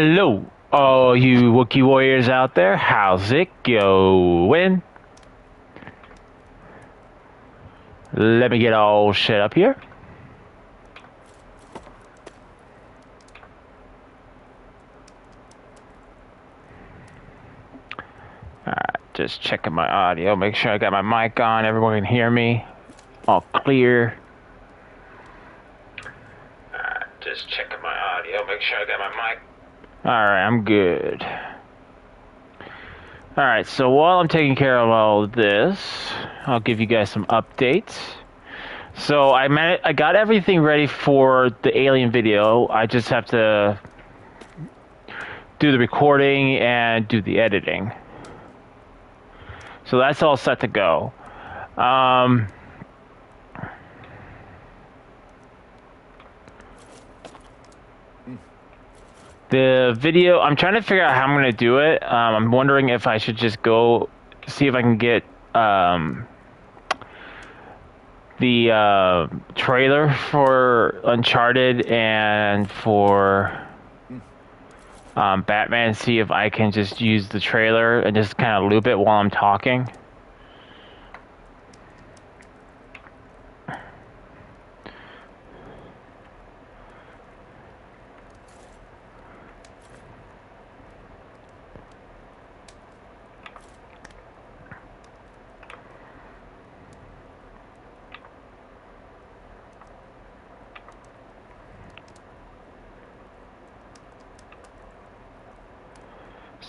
Hello, all you Wookiee warriors out there. How's it going? Let me get all set up here. Alright, just checking my audio. Make sure I got my mic on. Everyone can hear me. All clear. Alright, just checking my audio. Make sure I got my mic. Alright, I'm good. Alright, so while I'm taking care of all of this, I'll give you guys some updates. So I got everything ready for the alien video. I just have to do the recording and do the editing. So that's all set to go. The video, I'm trying to figure out how I'm going to do it. I'm wondering if I should just go see if I can get the trailer for Uncharted and for Batman, see if I can just use the trailer and just kind of loop it while I'm talking.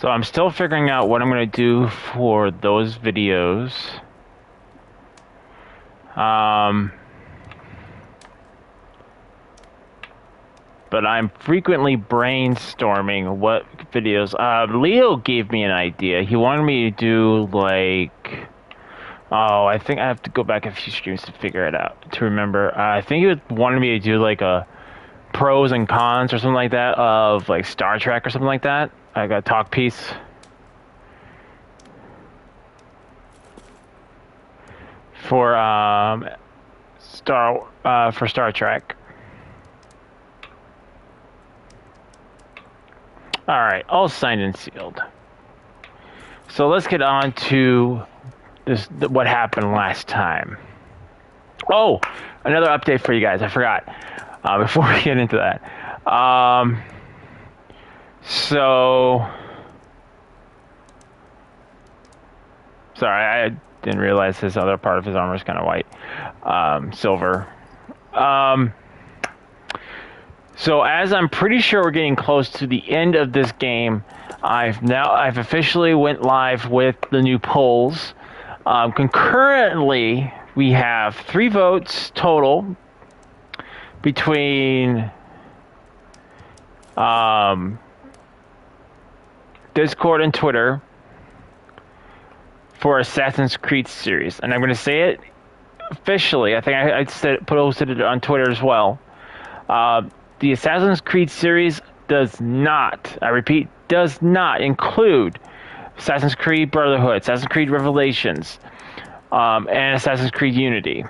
So I'm still figuring out what I'm going to do for those videos. But I'm frequently brainstorming what videos. Leo gave me an idea. He wanted me to do like... Oh, I think I have to go back a few streams to figure it out, to remember. I think he wanted me to do like a pros and cons or something like that of like Star Trek or something like that. I got a talk piece. For Star Trek. All right, all signed and sealed. So let's get on to this. What happened last time? Oh, another update for you guys. I forgot. Before we get into that. So, sorry, I didn't realize his other part of his armor is kind of white, silver. So as I'm pretty sure we're getting close to the end of this game, I've officially went live with the new polls. Concurrently, we have 3 votes total between Discord and Twitter for Assassin's Creed series, and I'm going to say it officially. I think I posted it on Twitter as well. The Assassin's Creed series does not, I repeat, does not include Assassin's Creed Brotherhood, Assassin's Creed Revelations, and Assassin's Creed Unity.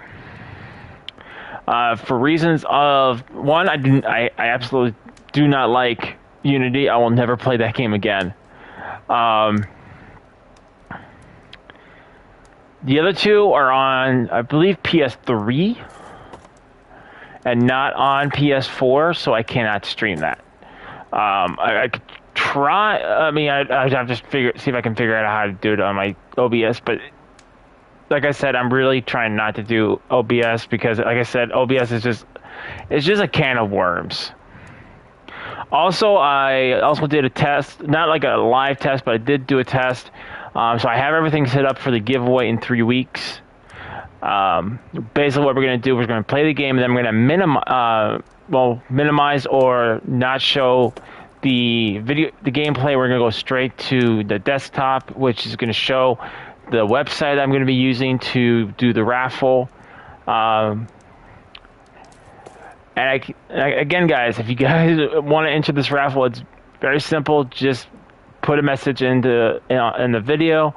For reasons of one, I absolutely do not like Unity. I will never play that game again. The other 2 are on, I believe, PS3 and not on PS4, so I cannot stream that. I could try. I mean, I'd have to see if I can figure out how to do it on my OBS, but like I said, I'm really trying not to do OBS because, like I said, OBS is just a can of worms. Also, I also did a test, not like a live test, but I did do a test. So I have everything set up for the giveaway in 3 weeks. Basically, what we're going to do, we're going to play the game, and then we're going to minimize or not show the gameplay. We're going to go straight to the desktop, which is going to show the website I'm going to be using to do the raffle. And again, guys, if you guys want to enter this raffle, it's very simple. Just put a message in the video.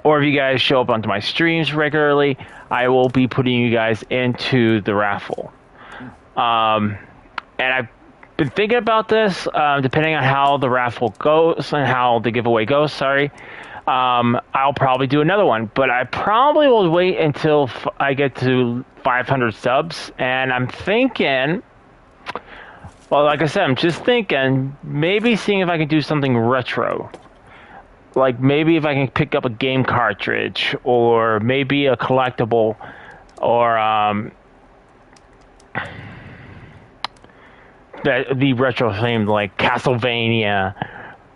Or if you guys show up onto my streams regularly, I will be putting you guys into the raffle. And been thinking about this. Depending on how the raffle goes and how the giveaway goes. Sorry. I'll probably do another one, but I probably will wait until I get to 500 subs. And I'm thinking, well, like I said, I'm just thinking maybe seeing if I can do something retro. Like maybe if I can pick up a game cartridge or maybe a collectible or the retro themed like Castlevania.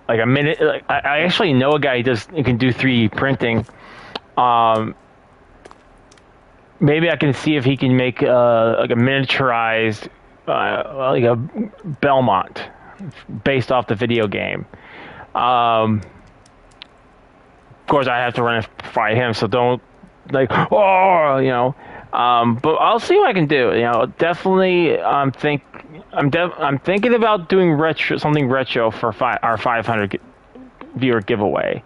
Like a minute, like I actually know a guy who can do 3D printing. Maybe I can see if he can make like a miniaturized like a Belmont based off the video game. Of course, I have to run it by him, so don't like but I'll see what I can do. Definitely I'm thinking about doing something retro for our 500 viewer giveaway.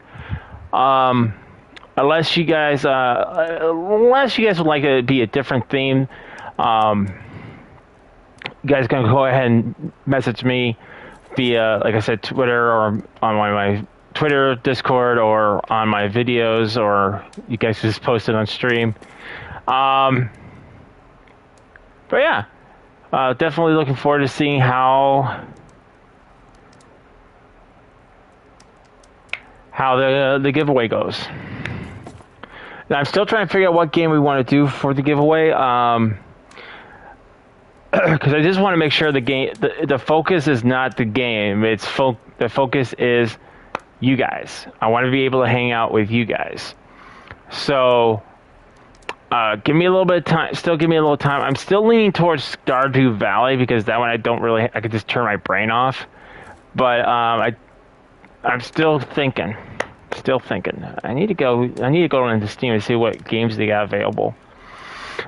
Unless you guys would like it to be a different theme, you guys can go ahead and message me via, like I said, Twitter or on my Twitter, Discord, or on my videos, or you guys just post it on stream. But yeah. Definitely looking forward to seeing how the giveaway goes. And I'm still trying to figure out what game we want to do for the giveaway. Because I just want to make sure the focus is not the game. It's the focus is you guys. I want to be able to hang out with you guys. So. Give me a little bit of time. Still give me a little time. I'm still leaning towards Stardew Valley because that one I could just turn my brain off. But I'm still thinking. I need to go into Steam and see what games they got available.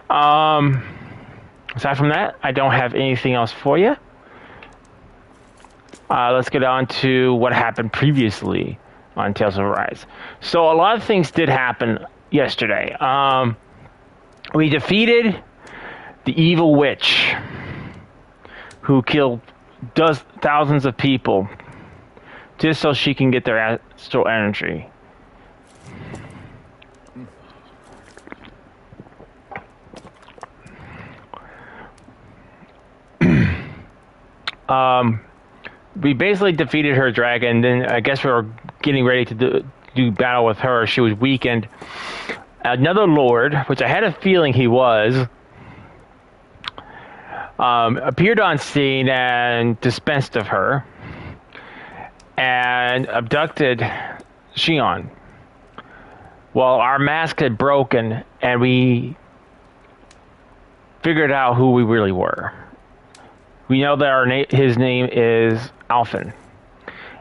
Aside from that, I don't have anything else for you. Let's get on to what happened previously on Tales of Arise. So a lot of things did happen yesterday. We defeated the evil witch who killed thousands of people just so she can get their astral energy. We basically defeated her dragon, then I guess we were getting ready to do battle with her. She was weakened. Another lord, which I had a feeling he was, appeared on scene and dispensed of her and abducted Xion. Well, our mask had broken and we figured out who we really were. We know that his name is Alphen.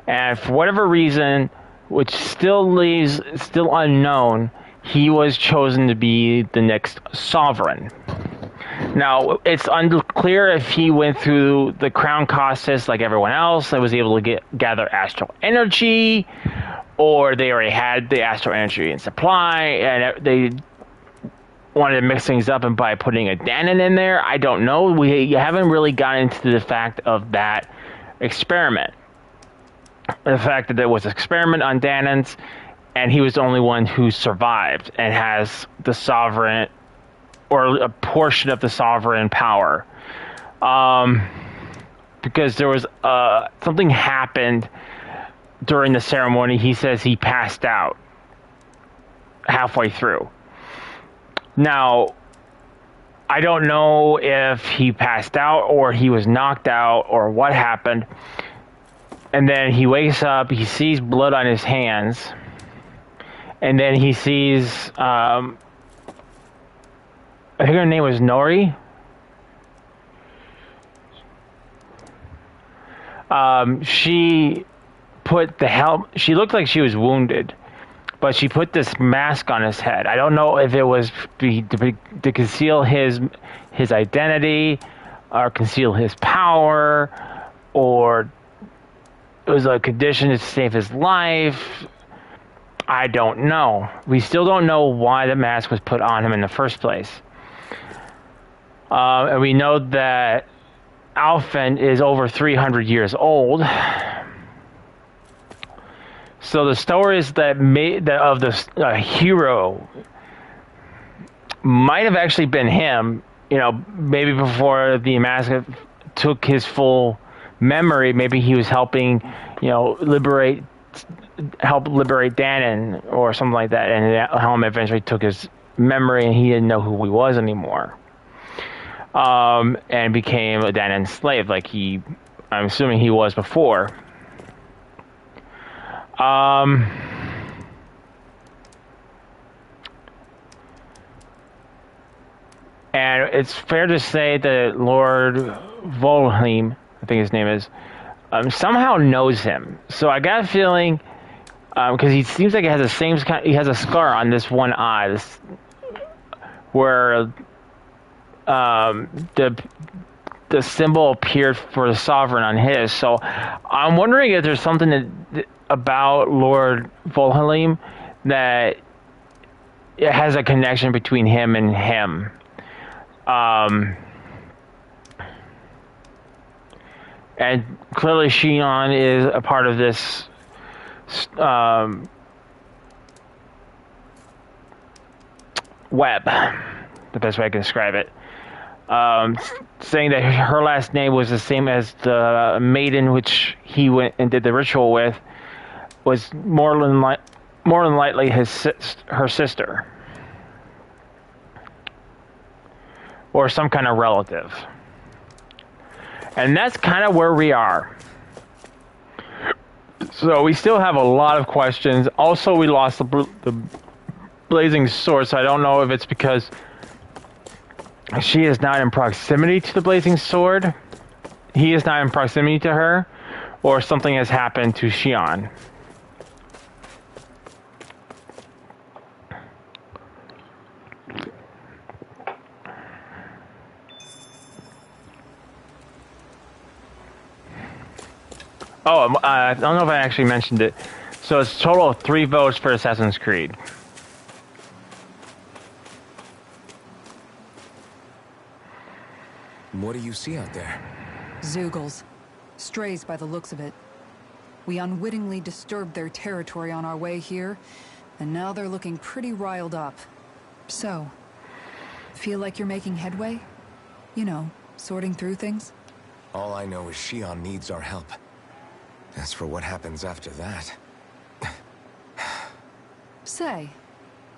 And for whatever reason, which still unknown, he was chosen to be the next sovereign. Now, it's unclear if he went through the crown process like everyone else and was able to gather astral energy, or they already had the astral energy in supply and they wanted to mix things up and by putting a Danon in there. I don't know. We haven't really gotten into the fact of that experiment. The fact that there was an experiment on Danons, and he was the only one who survived and has the sovereign, or a portion of the sovereign power. Because there was something happened during the ceremony. He says he passed out halfway through. Now, I don't know if he passed out or he was knocked out or what happened. And then he wakes up, he sees blood on his hands. And then he sees, I think her name was Nori. She put the helm, she looked like she was wounded, but she put this mask on his head. I don't know if it was to conceal his identity or conceal his power, or it was a condition to save his life. I don't know. We still don't know why the mask was put on him in the first place. And we know that Alphen is over 300 years old. So the stories that made of the hero might have actually been him. You know, maybe before the massacre took his full memory, maybe he was helping, you know, help liberate Danon or something like that, and Helm eventually took his memory and he didn't know who he was anymore, and became a Danon slave, like I'm assuming he was before. And it's fair to say that Lord Volheim, I think his name is, somehow knows him. So I got a feeling, because he seems like he has the same kind. He has a scar on this one eye, where the symbol appeared for the sovereign on his. So I'm wondering if there's something about Lord Volheim that it has a connection between him and him. And clearly Shion is a part of this web, the best way I can describe it. Saying that her last name was the same as the maiden which he went and did the ritual with, was more than likely her sister. Or some kind of relative. And that's kind of where we are. So we still have a lot of questions. Also, we lost the blazing sword, so I don't know if it's because she is not in proximity to the blazing sword, he is not in proximity to her, or something has happened to Shion. Oh, I don't know if I actually mentioned it. So it's a total of 3 votes for Assassin's Creed. What do you see out there? Zeugles. Strays by the looks of it. We unwittingly disturbed their territory on our way here, and now they're looking pretty riled up. So, feel like you're making headway? You know, sorting through things? All I know is Shion needs our help. As for what happens after that... Say,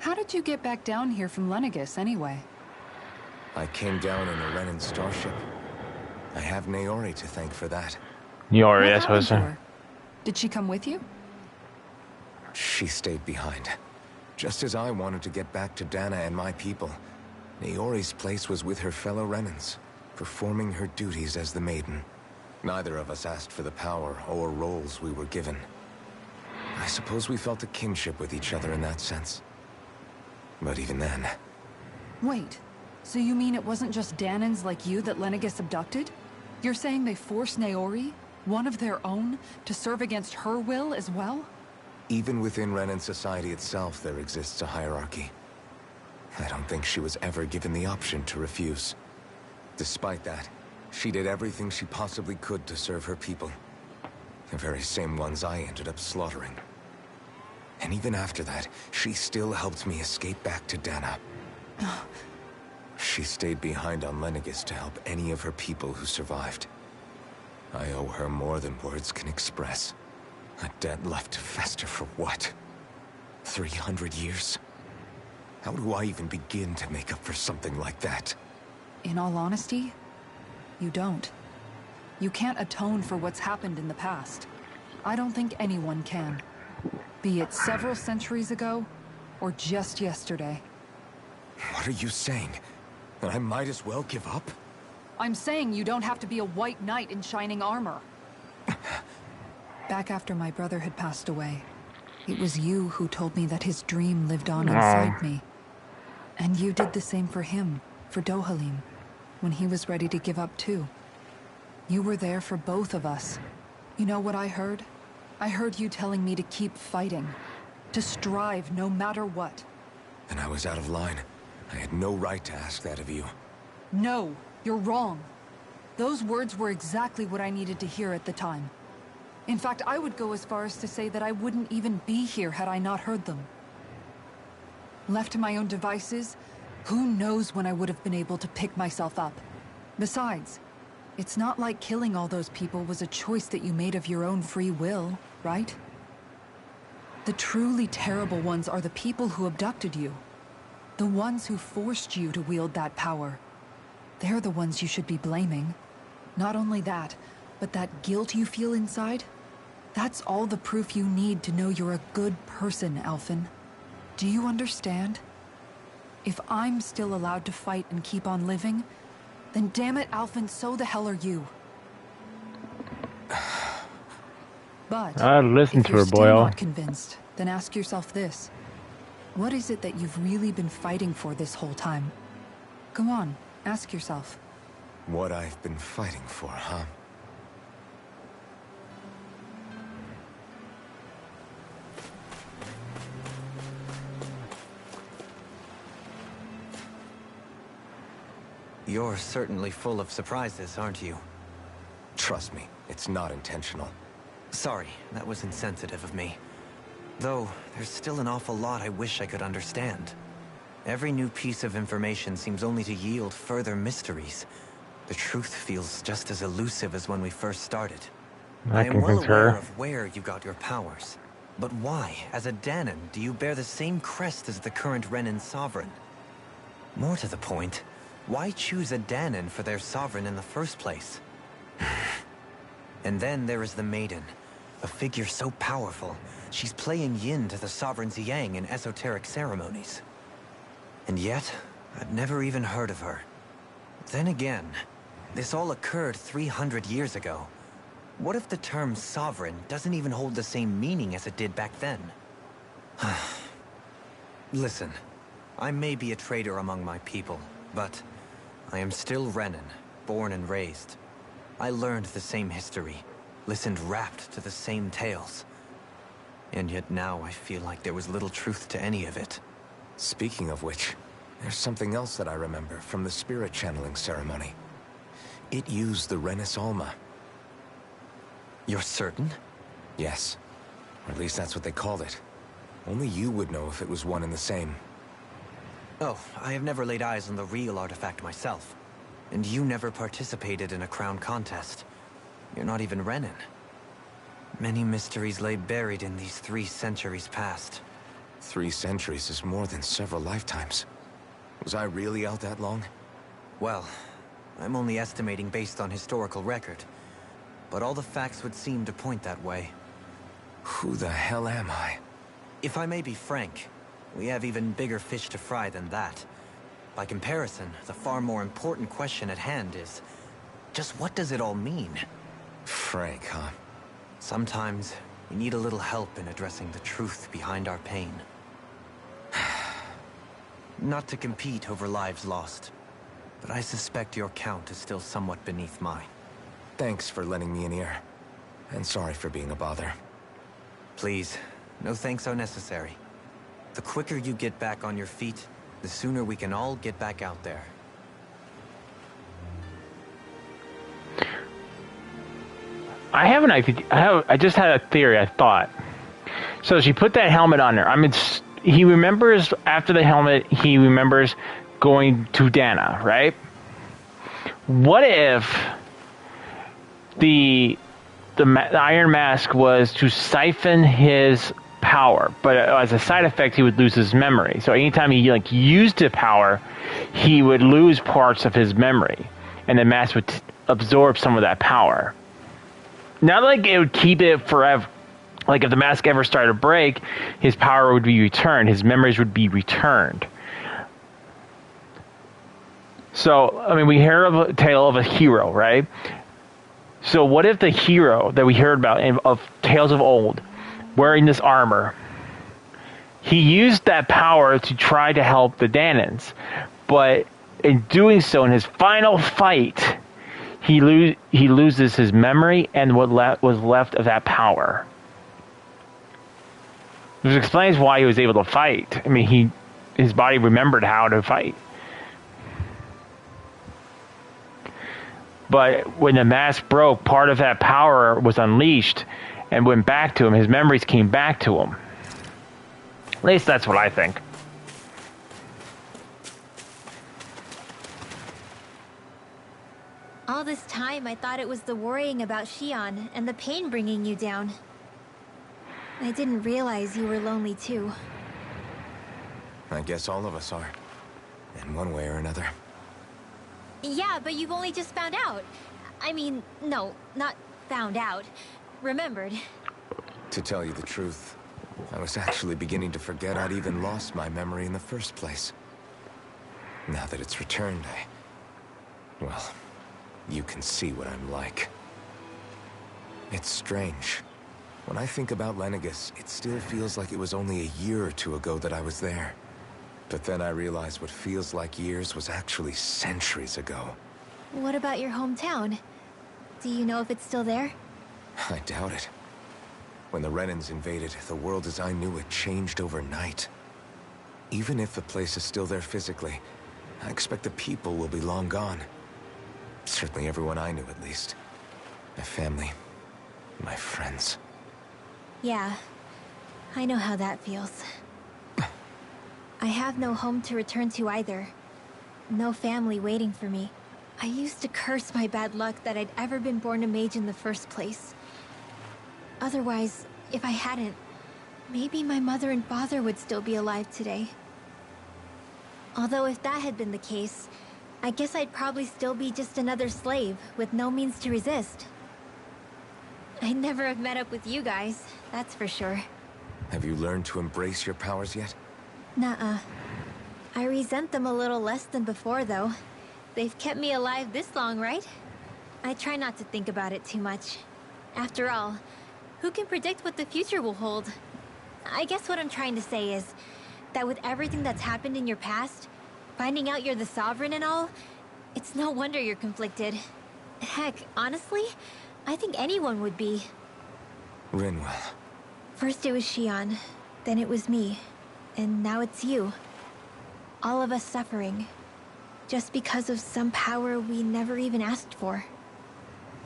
how did you get back down here from Lenegis, anyway? I came down in a Renan starship. I have Naori to thank for that. Naori, that's what I said. Did she come with you? She stayed behind. Just as I wanted to get back to Dana and my people, Naori's place was with her fellow Renans, performing her duties as the Maiden. Neither of us asked for the power or roles we were given. I suppose we felt a kinship with each other in that sense. But even then... Wait, so you mean it wasn't just Danans like you that Lenegis abducted? You're saying they forced Naori, one of their own, to serve against her will as well? Even within Renan society itself, there exists a hierarchy. I don't think she was ever given the option to refuse. Despite that, she did everything she possibly could to serve her people. The very same ones I ended up slaughtering. And even after that, she still helped me escape back to Dana. She stayed behind on Lenegis to help any of her people who survived. I owe her more than words can express. A debt left to fester for what? 300 years? How do I even begin to make up for something like that? In all honesty, you don't. You can't atone for what's happened in the past. I don't think anyone can. Be it several centuries ago, or just yesterday. What are you saying? That I might as well give up? I'm saying you don't have to be a white knight in shining armor. Back after my brother had passed away, it was you who told me that his dream lived on inside me. And you did the same for him, for Dohalim, when he was ready to give up too. You were there for both of us. You know what I heard? I heard you telling me to keep fighting. To strive no matter what. And I was out of line. I had no right to ask that of you. No, you're wrong. Those words were exactly what I needed to hear at the time. In fact, I would go as far as to say that I wouldn't even be here had I not heard them. Left to my own devices, who knows when I would have been able to pick myself up. Besides, it's not like killing all those people was a choice that you made of your own free will, right? The truly terrible ones are the people who abducted you. The ones who forced you to wield that power. They're the ones you should be blaming. Not only that, but that guilt you feel inside, that's all the proof you need to know you're a good person, Alphen. Do you understand? If I'm still allowed to fight and keep on living, then damn it, Alphen, so the hell are you. But listen if to you're her, still Boyle. not convinced, then ask yourself this. What is it that you've really been fighting for this whole time? Go on, ask yourself. What I've been fighting for, huh? You're certainly full of surprises, aren't you? Trust me, it's not intentional. Sorry, that was insensitive of me. Though, there's still an awful lot I wish I could understand. Every new piece of information seems only to yield further mysteries. The truth feels just as elusive as when we first started. I am can well concur. aware of where you got your powers. But why, as a Danon, do you bear the same crest as the current Renan sovereign? More to the point, why choose a Danon for their sovereign in the first place? And then there is the Maiden, a figure so powerful, she's playing yin to the sovereign's yang in esoteric ceremonies. And yet, I've never even heard of her. Then again, this all occurred 300 years ago. What if the term sovereign doesn't even hold the same meaning as it did back then? Listen, I may be a traitor among my people, but I am still Renan, born and raised. I learned the same history, listened rapt to the same tales. And yet now I feel like there was little truth to any of it. Speaking of which, there's something else that I remember from the spirit channeling ceremony. It used the Renis Alma. You're certain? Yes. Or at least that's what they called it. Only you would know if it was one and the same. Oh, I have never laid eyes on the real artifact myself. And you never participated in a crown contest. You're not even Renan. Many mysteries lay buried in these 3 centuries past. 3 centuries is more than several lifetimes. Was I really out that long? Well, I'm only estimating based on historical record. But all the facts would seem to point that way. Who the hell am I? If I may be frank, we have even bigger fish to fry than that. By comparison, the far more important question at hand is, just what does it all mean? Frank, huh? Sometimes, we need a little help in addressing the truth behind our pain. Not to compete over lives lost, but I suspect your count is still somewhat beneath mine. Thanks for lending me an ear. And sorry for being a bother. Please, no thanks are necessary. The quicker you get back on your feet, the sooner we can all get back out there. I have an idea. I just had a theory. I thought. So she put that helmet on her. I mean, he remembers after the helmet. He remembers going to Dana, right? What if the Iron Mask was to siphon his power, but as a side effect, he would lose his memory. So anytime he used the power, he would lose parts of his memory, and the mask would absorb some of that power. Not like it would keep it forever. Like if the mask ever started to break, his power would be returned. His memories would be returned. So, I mean, we hear of a tale of a hero, right? So what if the hero that we heard about of tales of old, wearing this armor, he used that power to try to help the Danans, but in doing so, in his final fight, he loses his memory and what was left of that power. This explains why he was able to fight. I mean, his body remembered how to fight. But when the mask broke, part of that power was unleashed and went back to him. His memories came back to him. At least that's what I think. All this time, I thought it was the worrying about Shion and the pain bringing you down. I didn't realize you were lonely too. I guess all of us are. In one way or another. Yeah, but you've only just found out. I mean, no, not found out. Remembered. To tell you the truth, I was actually beginning to forget I'd even lost my memory in the first place. Now that it's returned, well, you can see what I'm like. It's strange. When I think about Lenegus, it still feels like it was only a year or two ago that I was there. But then I realized what feels like years was actually centuries ago. What about your hometown? Do you know if it's still there? I doubt it. When the Renans invaded, the world as I knew it changed overnight. Even if the place is still there physically, I expect the people will be long gone. Certainly everyone I knew, at least. My family, my friends. Yeah, I know how that feels. I have no home to return to either. No family waiting for me. I used to curse my bad luck that I'd ever been born a mage in the first place. Otherwise, if I hadn't, maybe my mother and father would still be alive today. Although if that had been the case, I guess I'd probably still be just another slave with no means to resist. I'd never have met up with you guys, that's for sure. Have you learned to embrace your powers yet? Nuh-uh. I resent them a little less than before, though. They've kept me alive this long, right? I try not to think about it too much. After all, who can predict what the future will hold? I guess what I'm trying to say is that with everything that's happened in your past, finding out you're the Sovereign and all, it's no wonder you're conflicted. Heck, honestly, I think anyone would be. Rinwell. First it was Shion, then it was me, and now it's you. All of us suffering, just because of some power we never even asked for.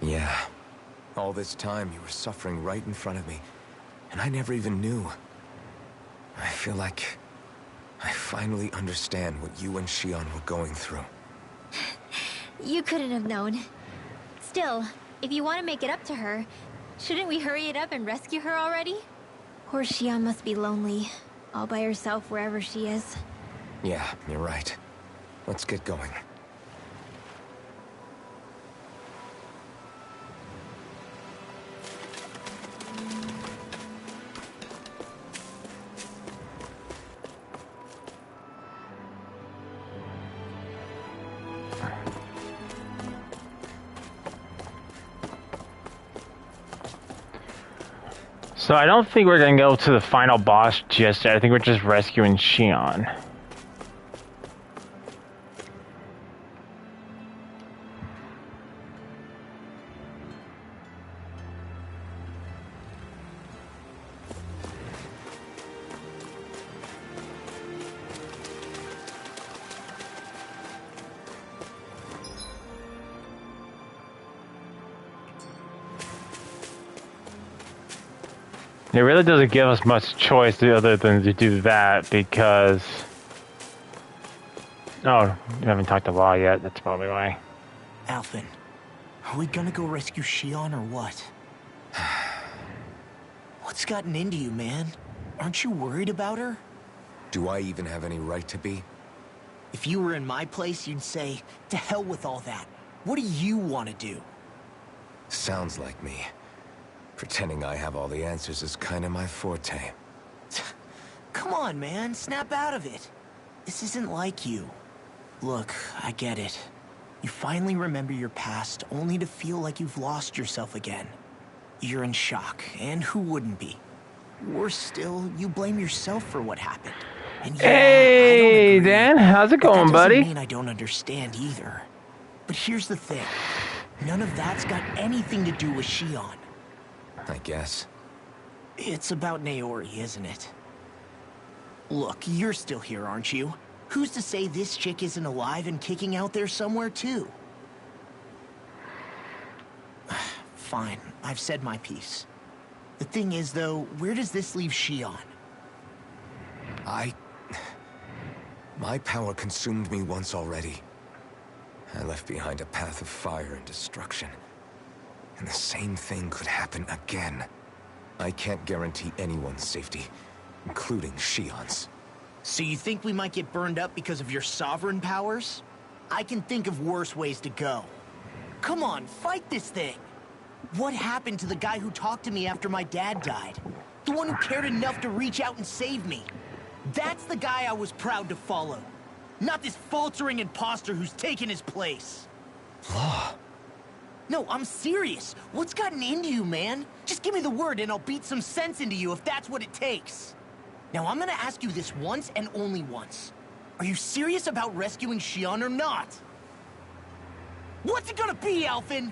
Yeah. All this time you were suffering right in front of me, and I never even knew. I feel like I finally understand what you and Shion were going through. You couldn't have known. Still, if you want to make it up to her, shouldn't we hurry it up and rescue her already? Poor Shion must be lonely, all by herself wherever she is. Yeah, you're right. Let's get going. So I don't think we're gonna go to the final boss just yet. I think we're just rescuing Shion. It really doesn't give us much choice other than to do that because... Oh, you haven't talked to Law yet, that's probably why. Alphen, are we gonna go rescue Shion or what? What's gotten into you, man? Aren't you worried about her? Do I even have any right to be? If you were in my place, you'd say, to hell with all that. What do you want to do? Sounds like me. Pretending I have all the answers is kind of my forte. Come on, man. Snap out of it. This isn't like you. Look, I get it. You finally remember your past, only to feel like you've lost yourself again. You're in shock, and who wouldn't be? Worse still, you blame yourself for what happened. And yeah, Hey, I don't agree, Dan, how's it but going, that buddy? doesn't mean I don't understand either. But here's the thing. None of that's got anything to do with Shion. I guess. It's about Naori, isn't it? Look, you're still here, aren't you? Who's to say this chick isn't alive and kicking out there somewhere, too? fine. I've said my piece. The thing is, though, where does this leave Shion? My power consumed me once already. I left behind a path of fire and destruction. And the same thing could happen again. I can't guarantee anyone's safety, including Shion's. So you think we might get burned up because of your sovereign powers? I can think of worse ways to go. Come on, fight this thing! What happened to the guy who talked to me after my dad died? The one who cared enough to reach out and save me? That's the guy I was proud to follow. Not this faltering imposter who's taken his place. Law. No, I'm serious. What's gotten into you, man? Just give me the word and I'll beat some sense into you if that's what it takes. Now, I'm gonna ask you this once and only once. Are you serious about rescuing Shion or not? What's it gonna be, Alphen?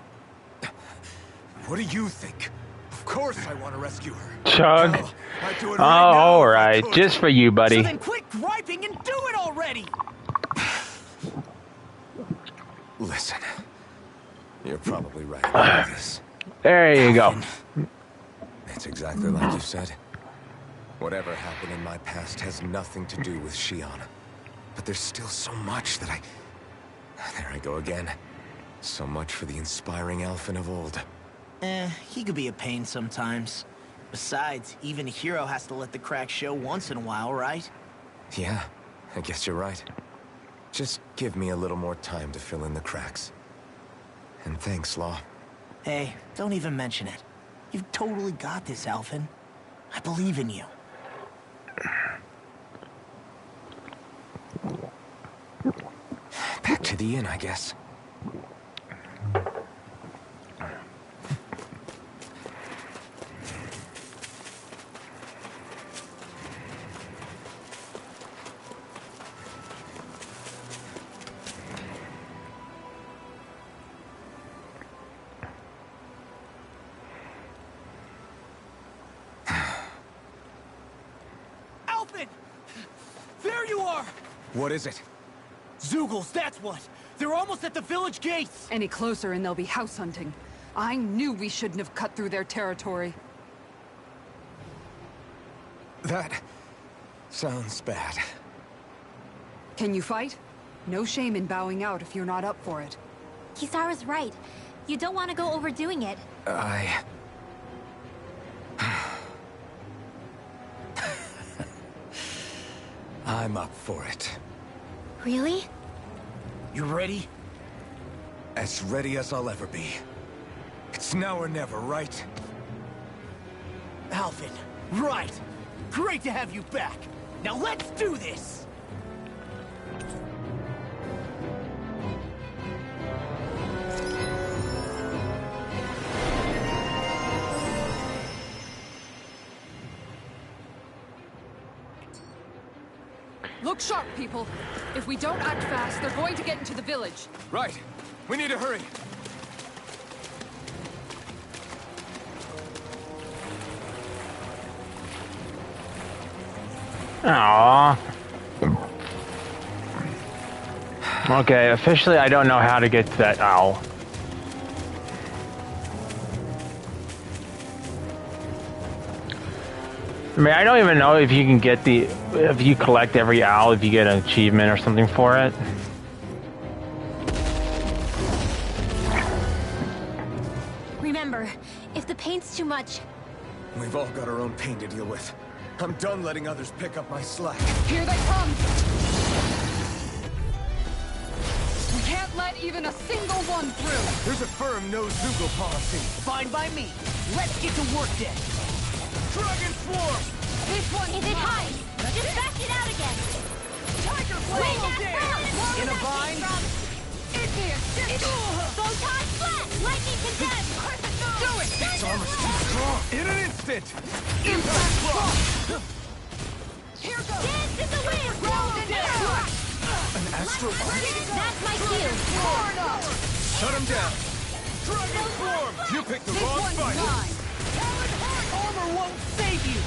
What do you think? Of course I want to rescue her. Chug. Hell, I'd do it Oh, right now all if I right. could. Just for you, buddy. So then quit griping and do it already! Listen. You're probably right about this. There you go. It's exactly like you said. Whatever happened in my past has nothing to do with Shion. But there's still so much that There I go again. So much for the inspiring Alphen of old. He could be a pain sometimes. Besides, even a hero has to let the cracks show once in a while, right? Yeah, I guess you're right. Just give me a little more time to fill in the cracks. And thanks, Law. Hey, don't even mention it. You've totally got this, Alphen. I believe in you. Back to the inn, I guess. Alphen! There you are! What is it? Zeugles, that's what! They're almost at the village gates! Any closer and they'll be house hunting. I knew we shouldn't have cut through their territory. That sounds bad. Can you fight? No shame in bowing out if you're not up for it. Kisara's right. You don't want to go overdoing it. I'm up for it. Really? You ready? As ready as I'll ever be. It's now or never, right? Alphen, right! Great to have you back! Now let's do this! Look sharp, people. If we don't act fast, they're going to get into the village. Right. We need to hurry. Aww. Okay, officially I don't know how to get to that owl. I mean, I don't even know if you can get if you collect every owl, if you get an achievement or something for it. Remember, if the pain's too much... We've all got our own pain to deal with. I'm done letting others pick up my slack. Here they come! We can't let even a single one through! There's a firm no-Zoogle policy. Fine by me. Let's get to work then. Dragon Swarm! This one's If it mine! hides, just back it out again. Tiger Wait, Blade! that's In a vine? Photon flash! Lightning condemned! Do it! Its armor's too strong. In an instant! Impact block! Here goes! Dance in the wind! An astral arm? That's my cue. Shut him down. Dragon Swarm! You picked the This wrong one's fight. mine! Armor won't save you!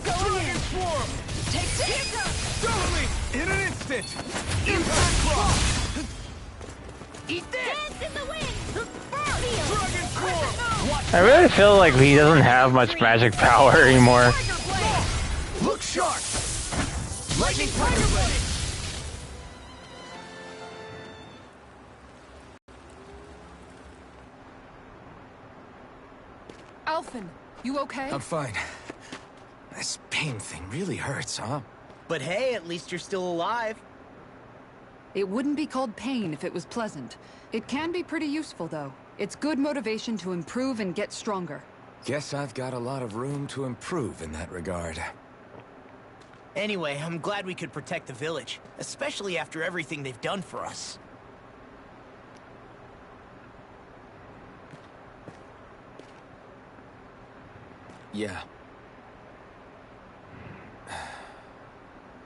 Dragon Swarm! Take this! Totally! In an instant! Impact block! Eat this! Dance in the wind! I really feel like he doesn't have much magic power anymore. Look sharp! Lightning Tiger Blade! Alphen, you okay? I'm fine. This pain thing really hurts, huh? But hey, at least you're still alive. It wouldn't be called pain if it was pleasant. It can be pretty useful, though. It's good motivation to improve and get stronger. Guess I've got a lot of room to improve in that regard. Anyway, I'm glad we could protect the village, especially after everything they've done for us. Yeah.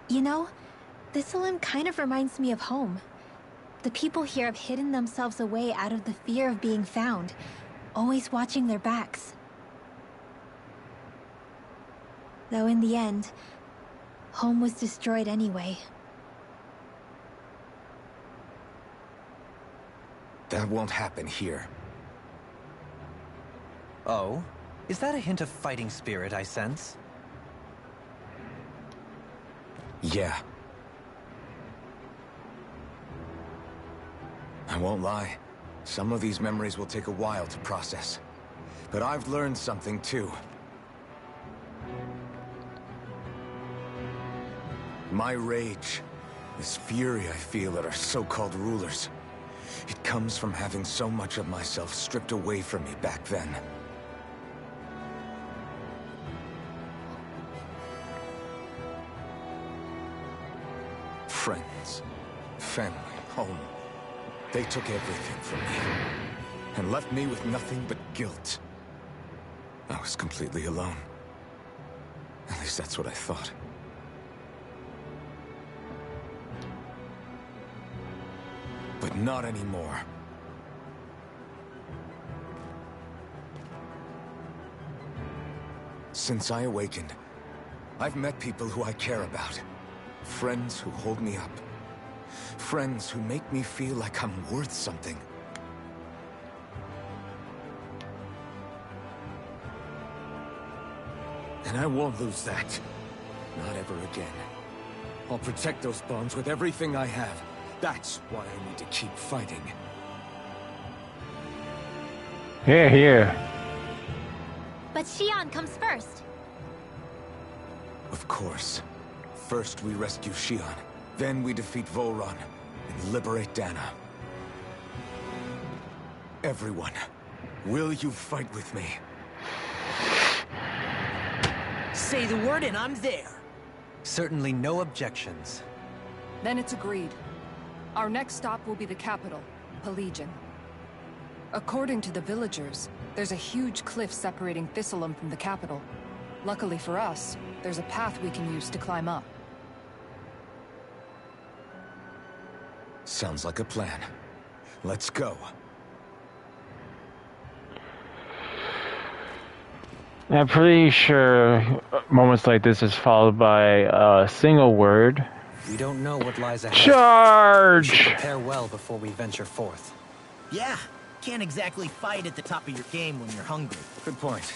You know, Thistleum kind of reminds me of home. The people here have hidden themselves away out of the fear of being found, always watching their backs. Though in the end, home was destroyed anyway. That won't happen here. Oh? Is that a hint of fighting spirit I sense? Yeah. I won't lie. Some of these memories will take a while to process. But I've learned something too. My rage, this fury I feel at our so-called rulers, it comes from having so much of myself stripped away from me back then. Friends, family, home. They took everything from me, and left me with nothing but guilt. I was completely alone. At least that's what I thought. But not anymore. Since I awakened, I've met people who I care about. Friends who hold me up. Friends who make me feel like I'm worth something. And I won't lose that. Not ever again. I'll protect those bonds with everything I have. That's why I need to keep fighting. Here, here. But Xion comes first. Of course. First we rescue Xion, then we defeat Volron, and liberate Dana. Everyone, will you fight with me? Say the word and I'm there. Certainly no objections. Then it's agreed. Our next stop will be the capital, Pelegion. According to the villagers, there's a huge cliff separating Thistleum from the capital. Luckily for us, there's a path we can use to climb up. Sounds like a plan. Let's go. I'm pretty sure moments like this is followed by a single word. We don't know what lies ahead. Charge! We should prepare well before we venture forth. Yeah, can't exactly fight at the top of your game when you're hungry. Good point.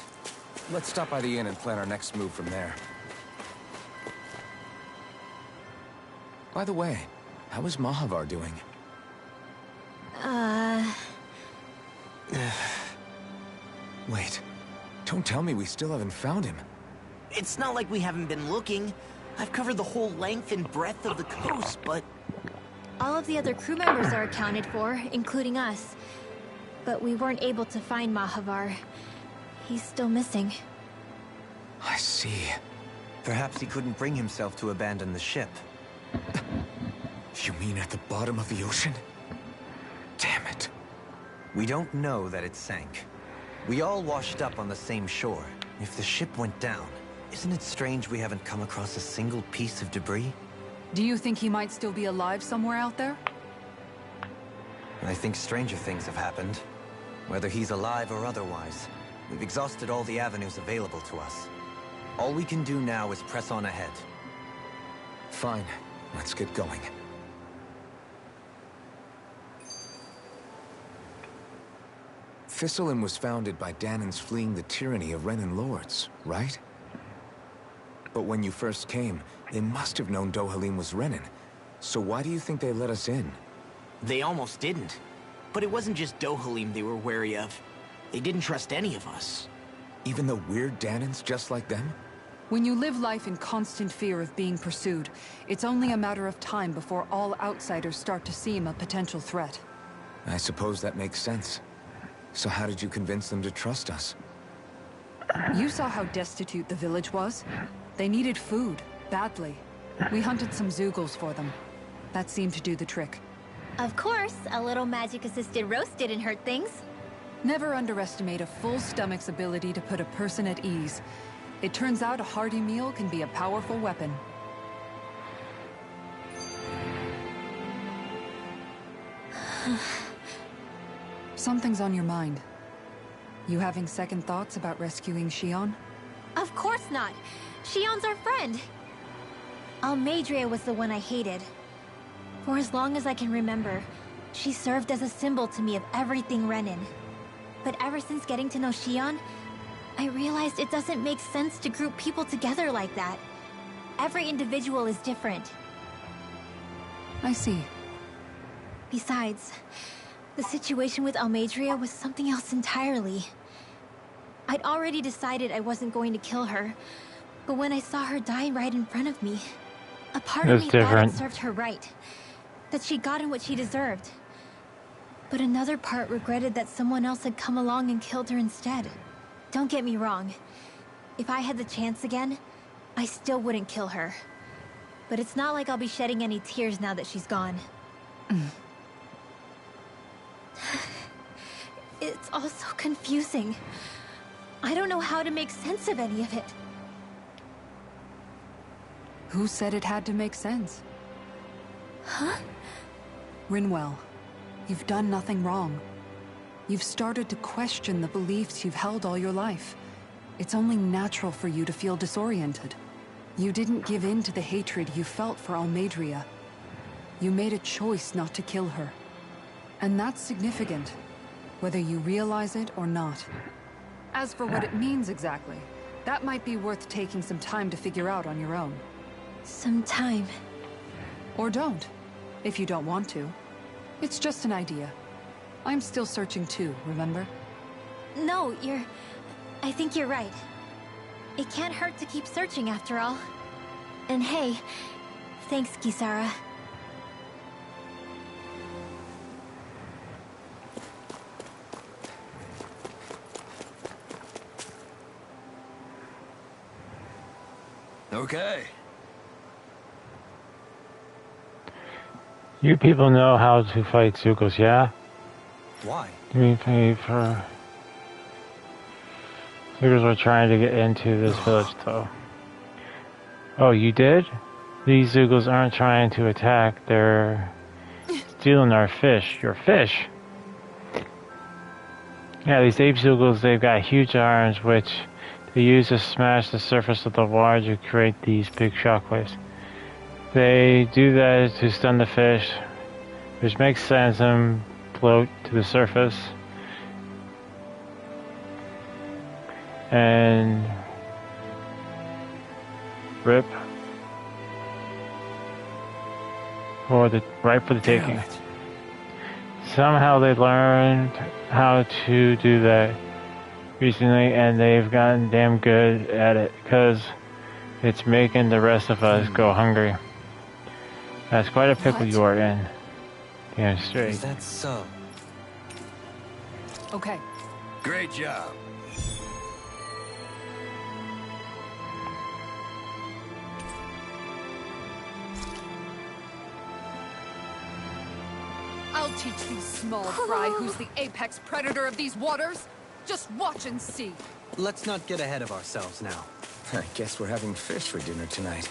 Let's stop by the inn and plan our next move from there. By the way, how is Mahavar doing? Wait. Don't tell me we still haven't found him. It's not like we haven't been looking. I've covered the whole length and breadth of the coast, but... All of the other crew members are accounted for, including us. But we weren't able to find Mahavar. He's still missing. I see. Perhaps he couldn't bring himself to abandon the ship. You mean at the bottom of the ocean? Damn it. We don't know that it sank. We all washed up on the same shore. If the ship went down, isn't it strange we haven't come across a single piece of debris? Do you think he might still be alive somewhere out there? I think stranger things have happened. Whether he's alive or otherwise, we've exhausted all the avenues available to us. All we can do now is press on ahead. Fine. Let's get going. Thistleum was founded by Danans fleeing the tyranny of Renan lords, right? But when you first came, they must have known Dohalim was Renan. So why do you think they let us in? They almost didn't. But it wasn't just Dohalim they were wary of. They didn't trust any of us. Even the weird Danans just like them? When you live life in constant fear of being pursued, it's only a matter of time before all outsiders start to seem a potential threat. I suppose that makes sense. So how did you convince them to trust us? You saw how destitute the village was. They needed food, badly. We hunted some Zeugles for them. That seemed to do the trick. Of course, a little magic-assisted roast didn't hurt things. Never underestimate a full stomach's ability to put a person at ease. It turns out a hearty meal can be a powerful weapon. Something's on your mind. You having second thoughts about rescuing Shion? Of course not. Shion's our friend. Almeidrea was the one I hated. For as long as I can remember, she served as a symbol to me of everything Renan. But ever since getting to know Shion, I realized it doesn't make sense to group people together like that. Every individual is different. I see. Besides, the situation with Almeidrea was something else entirely. I'd already decided I wasn't going to kill her, but when I saw her die right in front of me, a part of me thought it served her right, that she'd gotten what she deserved. But another part regretted that someone else had come along and killed her instead. Don't get me wrong. If I had the chance again, I still wouldn't kill her. But it's not like I'll be shedding any tears now that she's gone. It's all so confusing. I don't know how to make sense of any of it. Who said it had to make sense? Huh? Rinwell, you've done nothing wrong. You've started to question the beliefs you've held all your life. It's only natural for you to feel disoriented. You didn't give in to the hatred you felt for Almeidrea. You made a choice not to kill her. And that's significant, whether you realize it or not. As for what it means exactly, that might be worth taking some time to figure out on your own. Some time. Or don't, if you don't want to. It's just an idea. I'm still searching too, remember? No, I think you're right. It can't hurt to keep searching after all. And hey, thanks, Kisara. Okay. You people know how to fight Zeugles, yeah? Why? Do me a favor. Zeugles were trying to get into this village, though. Oh, you did? These Zeugles aren't trying to attack. They're stealing our fish. Your fish? Yeah, these ape Zeugles, they've got huge arms, which they use to smash the surface of the water to create these big shockwaves. They do that to stun the fish, which makes sense and float to the surface. And rip for the taking. Somehow they learned how to do that recently, and they've gotten damn good at it because it's making the rest of us go hungry. That's quite a pickle you are in. Damn straight. Is that so? Okay. Great job. I'll teach these small fry who's the apex predator of these waters. Just watch and see. Let's not get ahead of ourselves now. I guess we're having fish for dinner tonight.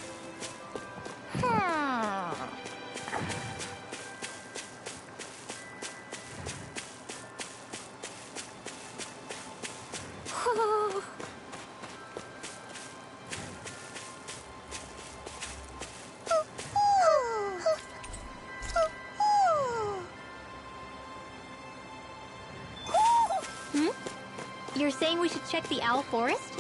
You're saying we should check the Owl Forest?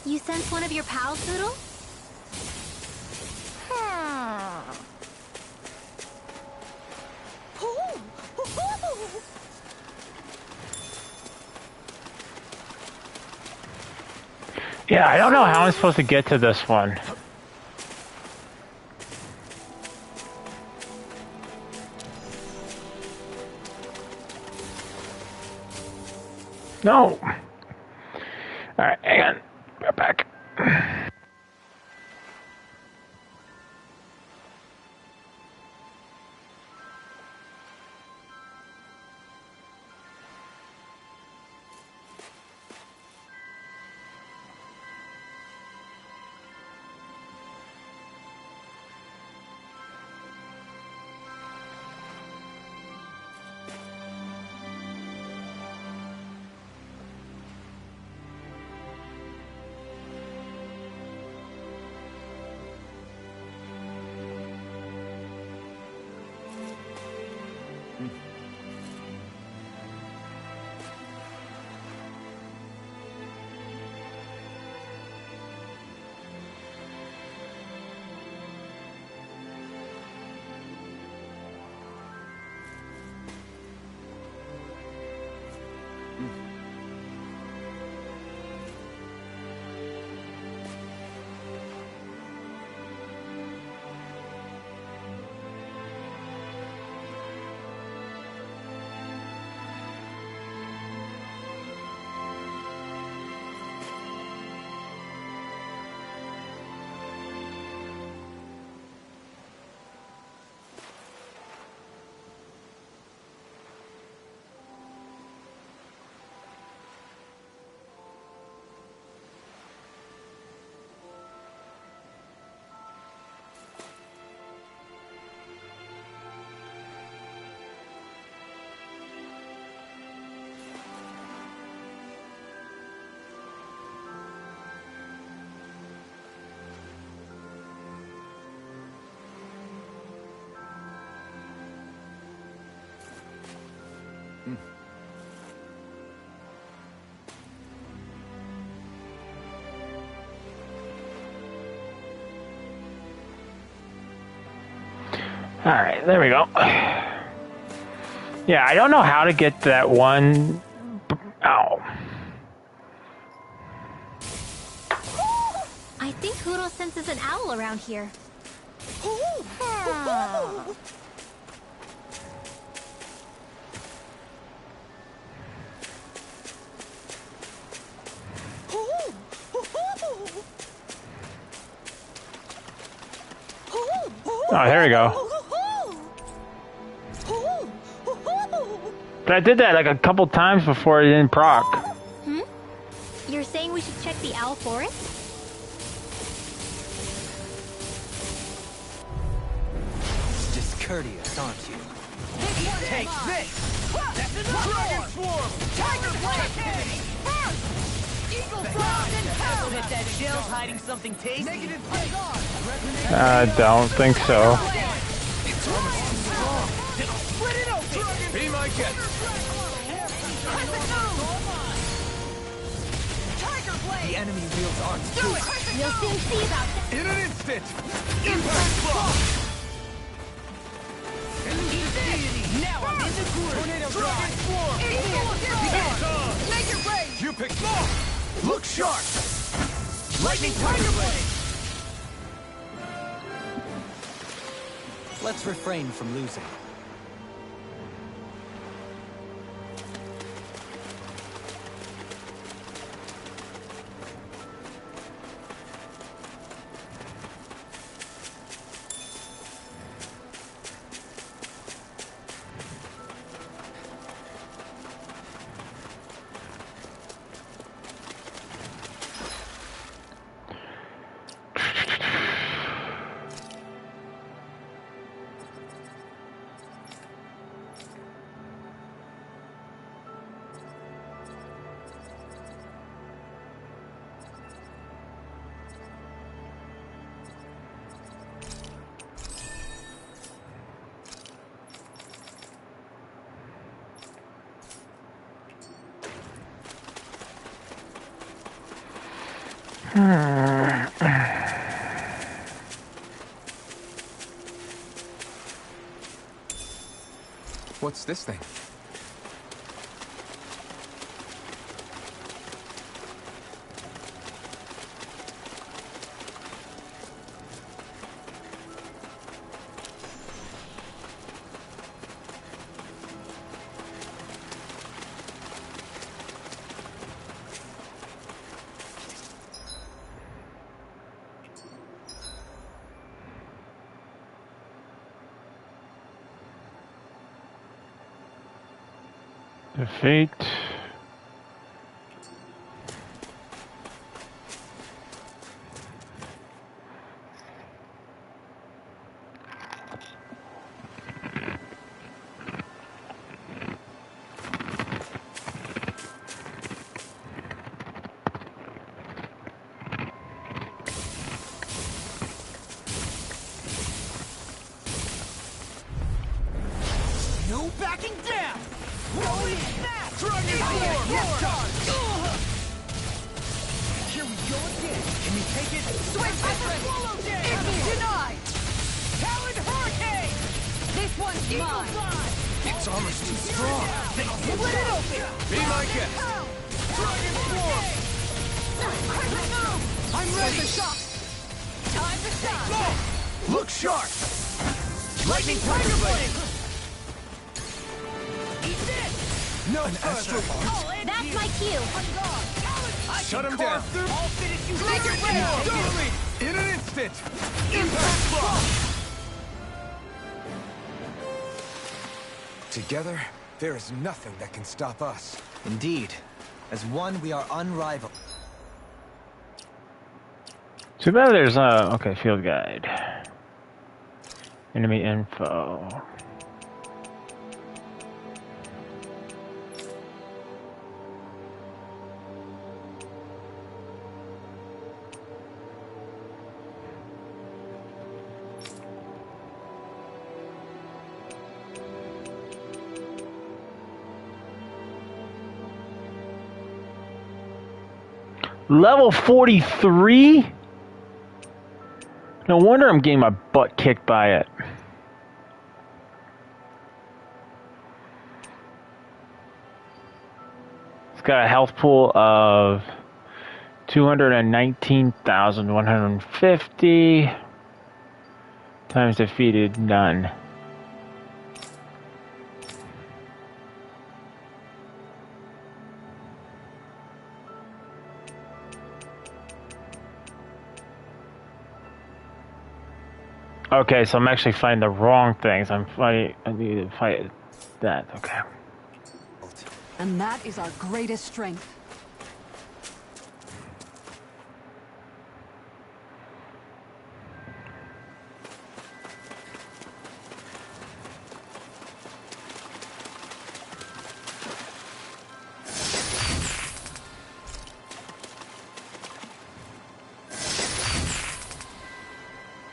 You sense one of your pals, Poodle? Yeah, I don't know how I'm supposed to get to this one. No. Alright, hang on. We're back. Alright, there we go. Yeah, I don't know how to get that one. Ow. I think Poodle senses an owl around here. Oh, here we go. But I did that like a couple times before it didn't proc. You're saying we should check the Owl Forest? Discourteous, aren't you? Take this! Dragon Swarm! Tiger Blade! Eagle Frost and Power! Bet that shell's hiding something tasty. Negative take on! I don't think so. Split it open! Be my guest! Tiger Blade! The enemy wields arts too. We'll soon see about that. In an instant! Impact block! Now I'm in the groove! Make it rain! You pick more! Look sharp! Lightning Tiger Blade! Let's refrain from losing. What's this thing? Defeat. No backing down! Rolling snap! Dragon roar! Here we go again. Can you take it? Switch Swallow It's denied! Talon Hurricane! This one's Eagle mine! Fly! It's almost too strong. Split it open! Be my guest. Dragon Swarm! Quick move! I'm ready! The shock! Time to shine! Look sharp! Lightning Tiger Blade! Eat this! No astral art. That's my cue. Shut him down. I'll finish you. Make it rain! Totally! In an instant! Impact Block! Together, there is nothing that can stop us. Indeed. As one, we are unrivaled. Too bad there's okay, field guide. Enemy info. Level 43? No wonder I'm getting my butt kicked by it. It's got a health pool of 219,150 times defeated, none. Okay, so I'm actually fighting the wrong things. I need to fight that. Okay. And that is our greatest strength.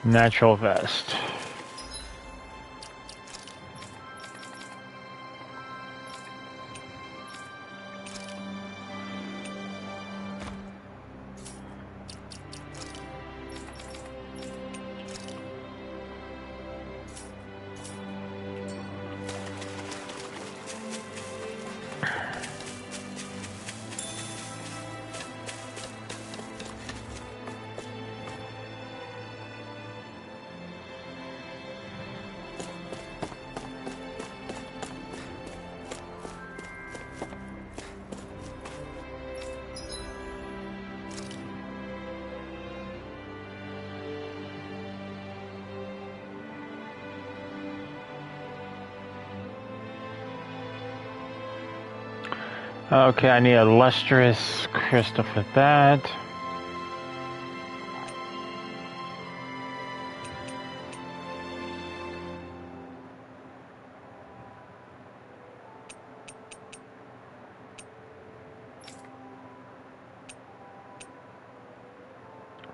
Natural vest. Okay, I need a lustrous crystal for that.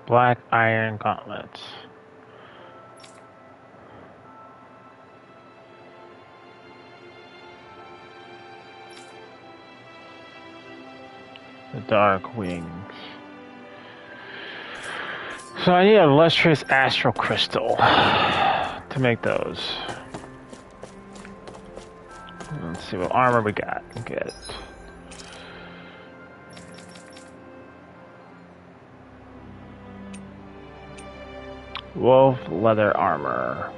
Black iron gauntlets. The dark wings. So I need a lustrous astral crystal to make those. Let's see what armor we got. Get it. Wolf leather armor.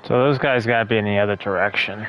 So those guys gotta be in the other direction.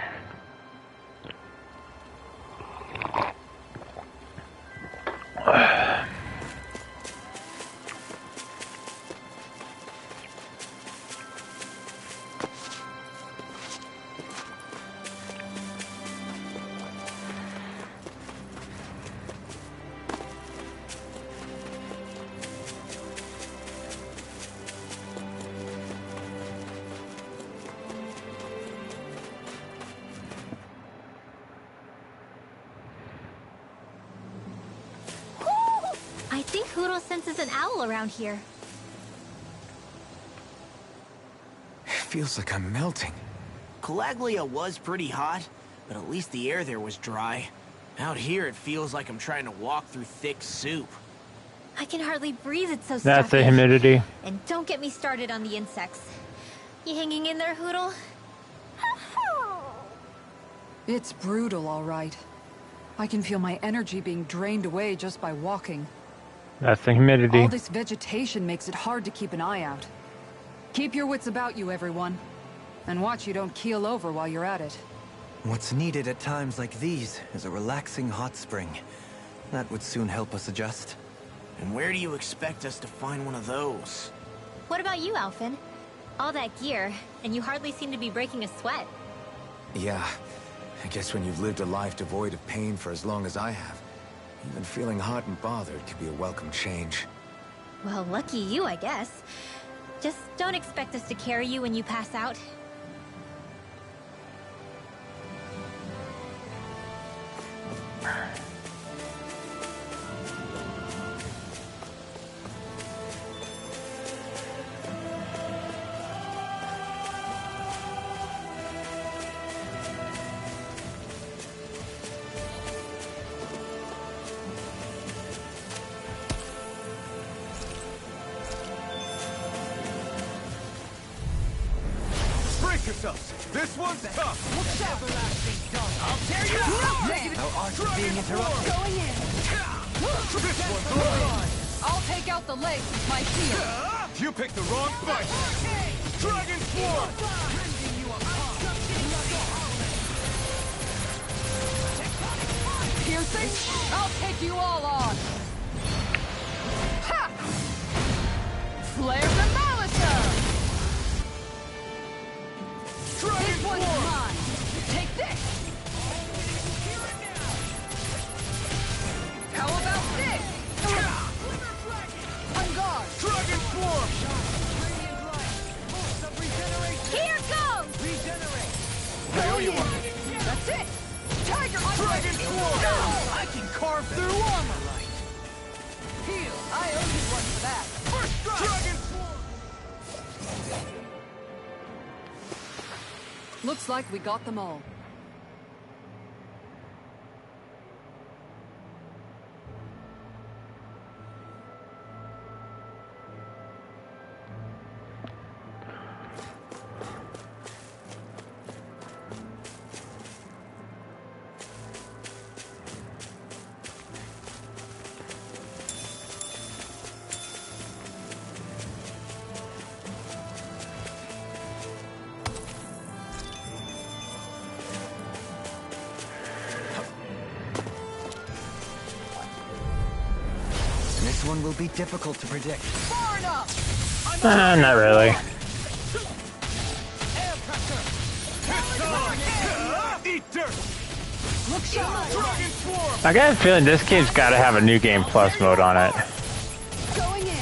I think Hoodle senses an owl around here. It feels like I'm melting. Calaglia was pretty hot, but at least the air there was dry. Out here, it feels like I'm trying to walk through thick soup. I can hardly breathe, it's so That's stuffy. the humidity. And don't get me started on the insects. You hanging in there, Hoodle? It's brutal, all right. I can feel my energy being drained away just by walking. That's the humidity. All this vegetation makes it hard to keep an eye out. Keep your wits about you, everyone. And watch you don't keel over while you're at it. What's needed at times like these is a relaxing hot spring. That would soon help us adjust. And where do you expect us to find one of those? What about you, Alphen? All that gear, and you hardly seem to be breaking a sweat. Yeah, I guess when you've lived a life devoid of pain for as long as I have, even feeling hot and bothered could be a welcome change. Well, lucky you, I guess. Just don't expect us to carry you when you pass out. Brace yourselves! This one's tough! I'll tear you out! Our arch is being interrupted. Going in! This one's mine! I'll take out the legs with my shield. You picked the wrong fight! Dragon Swarm! Piercing? I'll take you all on! Ha! Flare the Malisa! This one's mine! Take this! How about this? On guard! Dragon Swarm! Here goes! carve through armor light. Heal. I owe you one for that. First strike. Dragon swarm. Looks like we got them all. This one will be difficult to predict. Far enough. Not really. Air pressure. Eat dirt. Look sharp. Dragon swarm. I got a feeling this game's got to have a new game plus mode on it, Going in.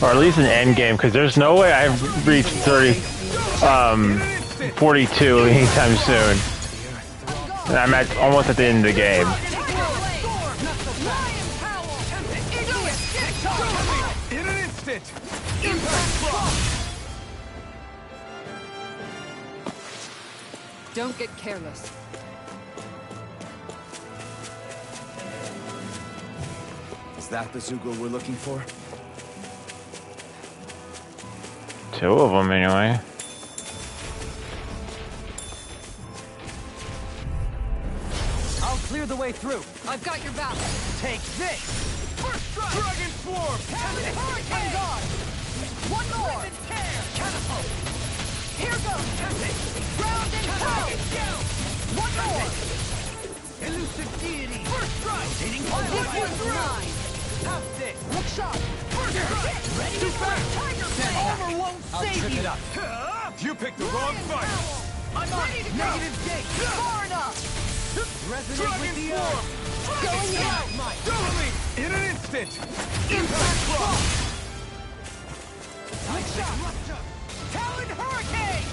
or at least an end game, because there's no way I've reached 42 anytime soon. And I'm almost at the end of the game. In an instant. Impact block. Don't get careless. Is that the Zugor we're looking for? Two of them, anyway. I'll clear the way through. I've got your back. Take this. First strike. Dragon swarm. Hurricane guard. One more. Catapult. Here goes. Ground and pound. One more. Elusive deity. First strike. This one's mine. Have this. Look sharp. First strike. Ready to fight. Tiger blade. Armor won't save you. It up. You picked the wrong fight. I'm ready to go. Negative gate. Far enough. Resonate with the earth. Going in. Totally. In an instant. Impact block. Light shot. Talon hurricane.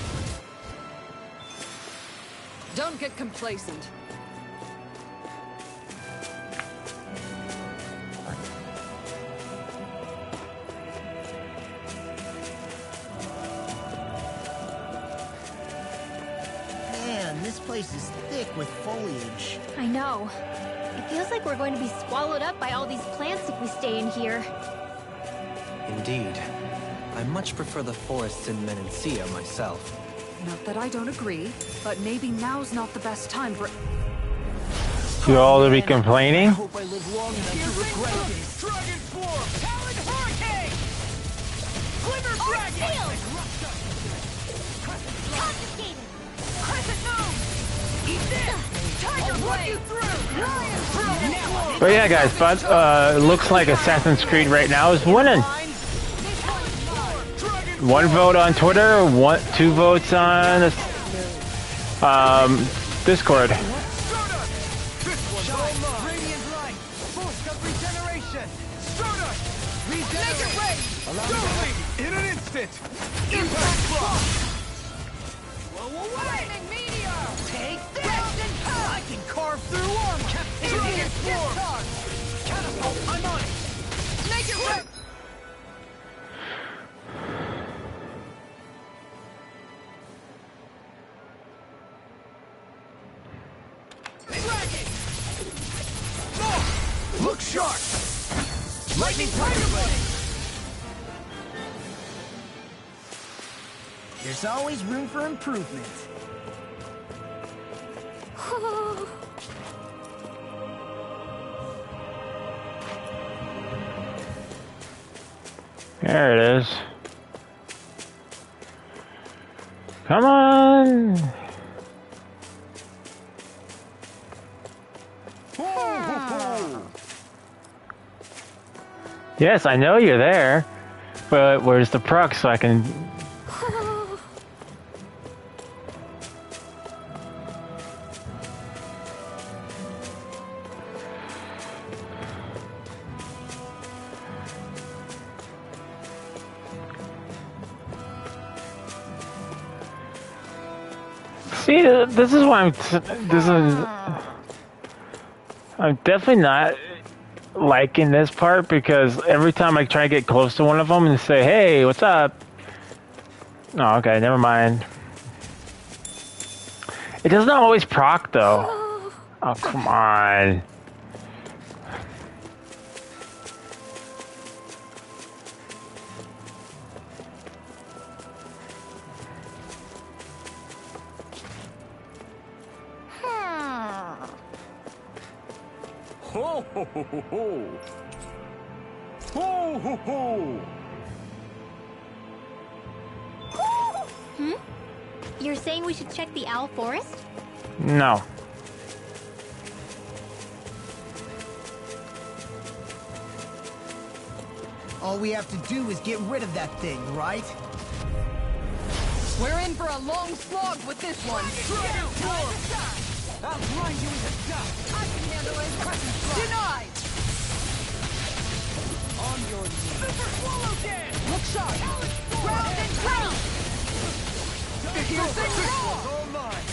Don't get complacent. Man, this place is thick with foliage. I know. It feels like we're going to be swallowed up by all these plants if we stay in here. Indeed. I much prefer the forests in Menancia myself. Not that I don't agree, but maybe now's not the best time for... You all to be complaining? I hope I live long enough to regret this. Dragon swarm. Talon hurricane. Glimmer dragon. Confiscated! Crescent moon. Eat this. Tiger blade. You through. Lion through. But yeah, guys, but looks like Assassin's Creed right now is winning. One vote on Twitter, two votes on Discord. Radiant light. Boost of regeneration. Stardust. Regenerate. Totally. In an instant. Impact block. Lightning meteor. Take this. I can carve through armor. Dragon swarm. Catapult. I'm on it. Make it rip. Look sharp! Lightning tiger blade! There's always room for improvement. There it is. Come on! Yes, I know you're there, but where's the proc so I can... See, this is why I'm... I'm definitely not liking this part because every time I try to get close to one of them and say, "Hey, what's up?" Oh, okay, never mind. It doesn't always proc though. Oh, come on. Ho ho ho ho ho! Ho ho ho! Hmm? You're saying we should check the owl forest? No. All we have to do is get rid of that thing, right? We're in for a long slog with this one. I'll grind you into dust! I can handle it. Denied! On your knees! Super swallow dance! Look sharp! Ground and pound! Piercing roar! All mine!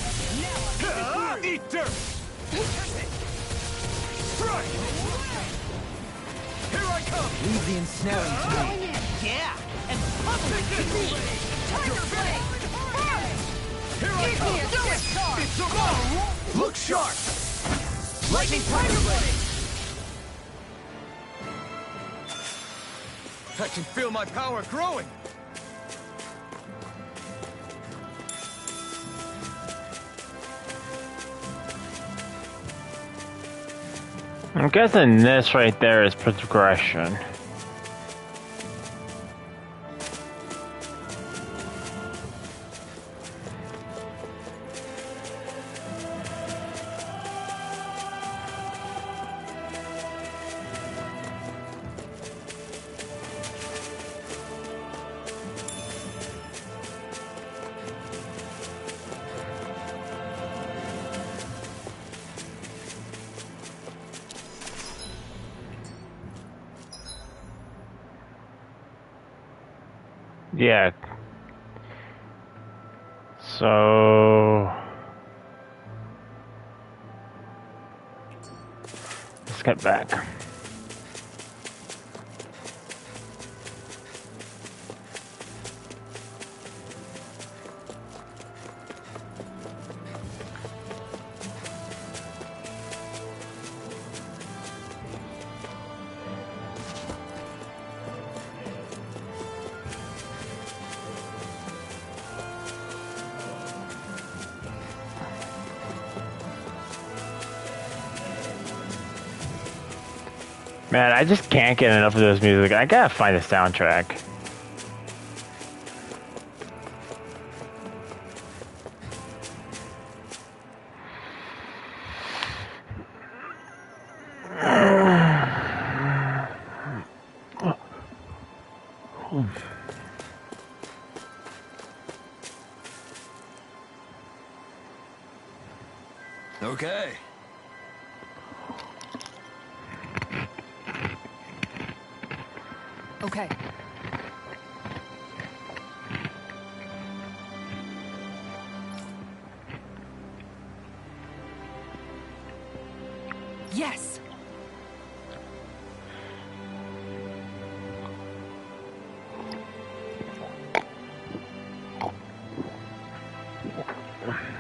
Now eat dirt! Strike! Here I come! Leave the ensnaring to me. Yeah! And pummel to me! Tiger blade! Here I Give come! me a stiff charge! It's a roll! Look sharp! Lightning tiger blade! I can feel my power growing! I'm guessing this right there is progression. Yeah. So let's get back. Man, I just can't get enough of this music. I gotta find a soundtrack. Okay. Okay. Yes!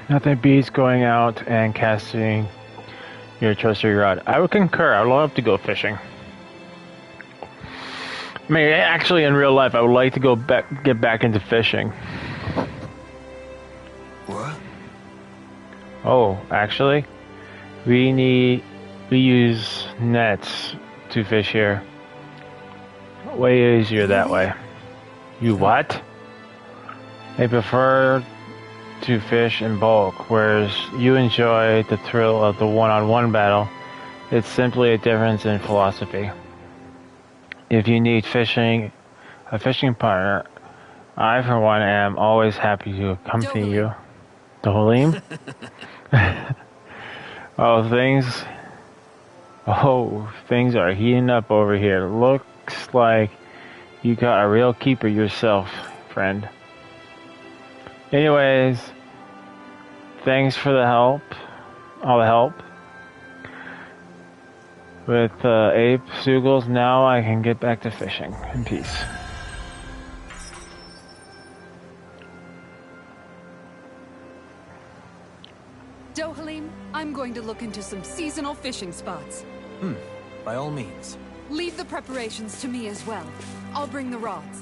Nothing beats going out and casting your trusty rod. I would concur. I would love to go fishing. I mean, actually, in real life, I would like to go back, get back into fishing. What? Oh, actually, we use nets to fish here. Way easier that way. You what? They prefer to fish in bulk, whereas you enjoy the thrill of the one-on-one battle. It's simply a difference in philosophy. If you need a fishing partner, I for one am always happy to accompany you. Dohalim? Things are heating up over here. Looks like you got a real keeper yourself, friend. Anyways, thanks for the help. All the help. With Ape Sugals, now I can get back to fishing in peace. Dohalim, I'm going to look into some seasonal fishing spots. By all means. Leave the preparations to me as well. I'll bring the rods.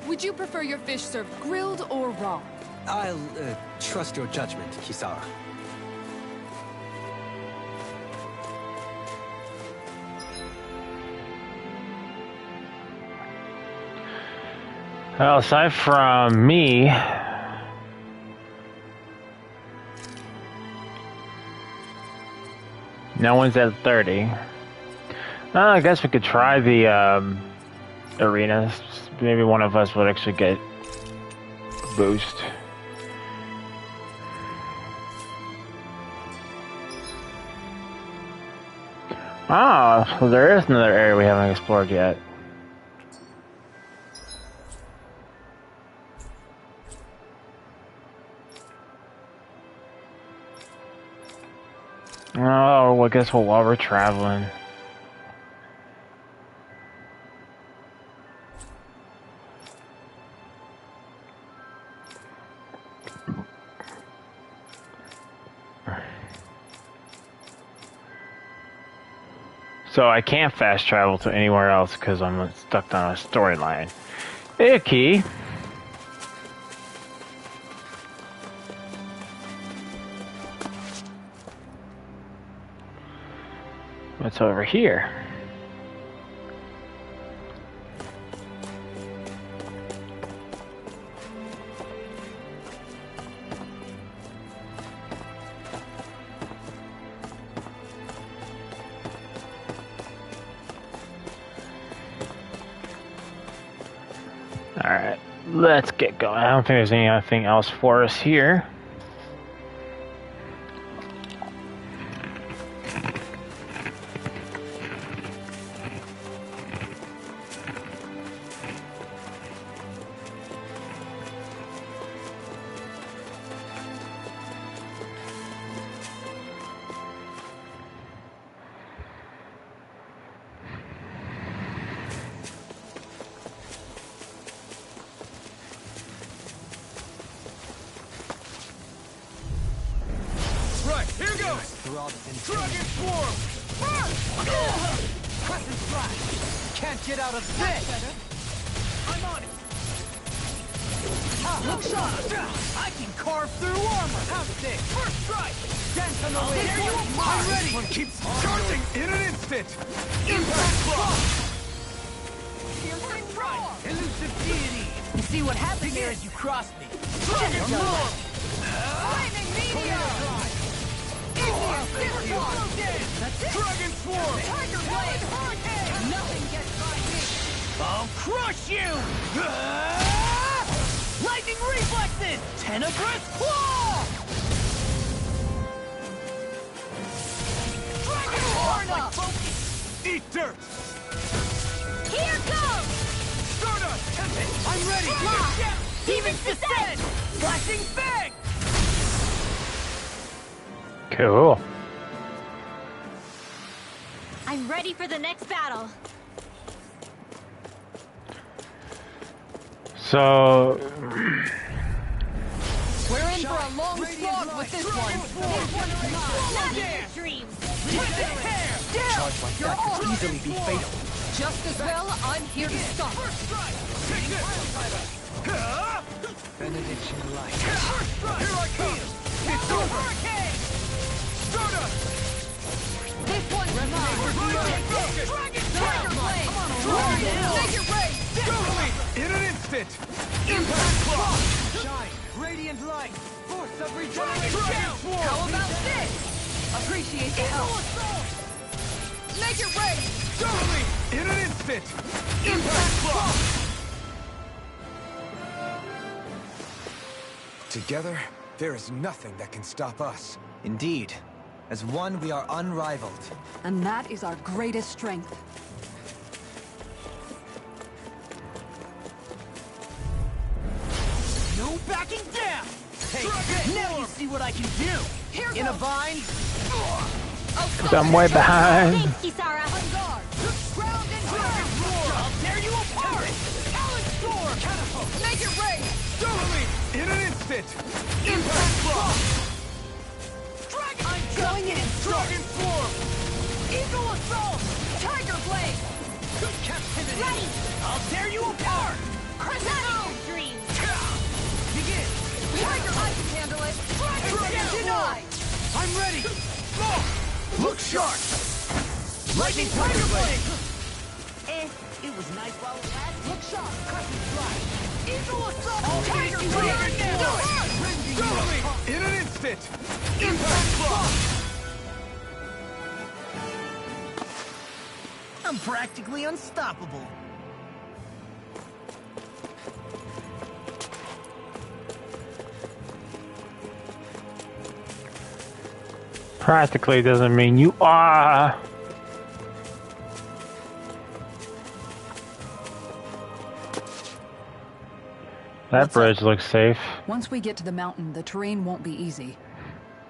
Would you prefer your fish served grilled or raw? I'll, trust your judgment, Kisara. Well, aside from me, no one's at 30. I guess we could try the arena. Maybe one of us would actually get a boost. Ah, so there is another area we haven't explored yet. Oh, well, I guess while we're traveling. So I can't fast travel to anywhere else because I'm stuck on a storyline. Icky. What's over here? Alright, let's get going. I don't think there's anything else for us here. Cool. I'm ready for the next battle. So we're in for a long slog with this one. Not in your dreams. Charge like that could easily be fatal. Just as well, I'm here to stop. Benediction light. Here I come! It's over! This one's mine! Dragon Blade! Make it rain! In an instant! Impact block! Shine! Radiant light! Force of regeneration! How about this? Appreciate the help. Make it rain! Totally! In an instant! Impact block! Together, there is nothing that can stop us. Indeed. As one, we are unrivaled. And that is our greatest strength. No backing down! Hey, now you see what I can do! Here In a vine? Because I'm way behind. Thanks, Kisara. Ground and dragon roar! I'll tear you apart! Talon storm! Catapult! Make it rain! Doubling! In an instant! Impact block! Dragon! I'm going in! Dragon form! Eagle assault! Tiger blade! Captivity! Ready! I'll tear you apart! Crescent Moon! Dream! Begin! Tiger, I can handle it. Dragon denied! I'm ready! Go! Look sharp! Lightning Tiger blade! It was nice while it lasted. Look sharp! Crescent strike! Eagle assault! Tiger blade! Doubling! In an instant! Impact block! I'm practically unstoppable. Practically doesn't mean you are. That bridge looks safe. Once we get to the mountain, the terrain won't be easy.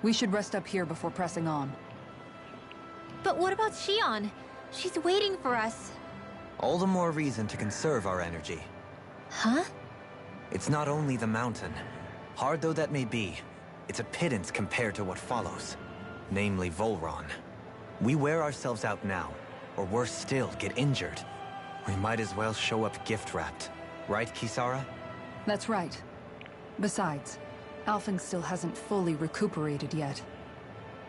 We should rest up here before pressing on. But what about Shion? She's waiting for us. All the more reason to conserve our energy. Huh? It's not only the mountain. Hard though that may be, it's a pittance compared to what follows. Namely Volron. We wear ourselves out now, or worse still, get injured. We might as well show up gift-wrapped. Right, Kisara? That's right. Besides, Alphen still hasn't fully recuperated yet.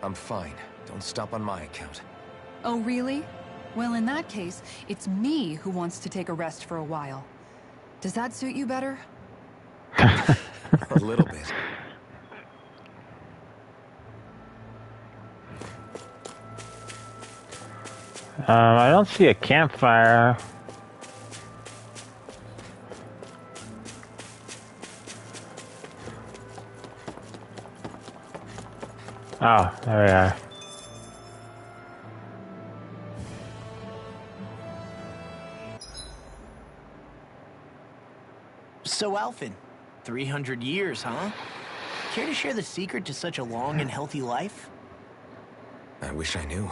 I'm fine. Don't stop on my account. Oh, really? Well, in that case, it's me who wants to take a rest for a while. Does that suit you better? A little bit. I don't see a campfire. Oh, there we are. So, Alphen, 300 years, huh? Care to share the secret to such a long and healthy life? I wish I knew.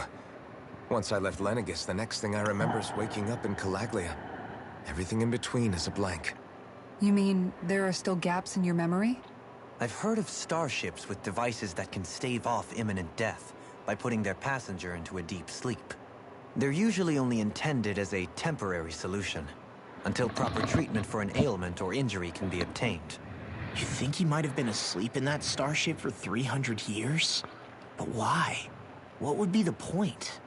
Once I left Lenegis, the next thing I remember is waking up in Calaglia. Everything in between is a blank. You mean there are still gaps in your memory? I've heard of starships with devices that can stave off imminent death by putting their passenger into a deep sleep. They're usually only intended as a temporary solution, until proper treatment for an ailment or injury can be obtained. You think he might have been asleep in that starship for 300 years? But why? What would be the point?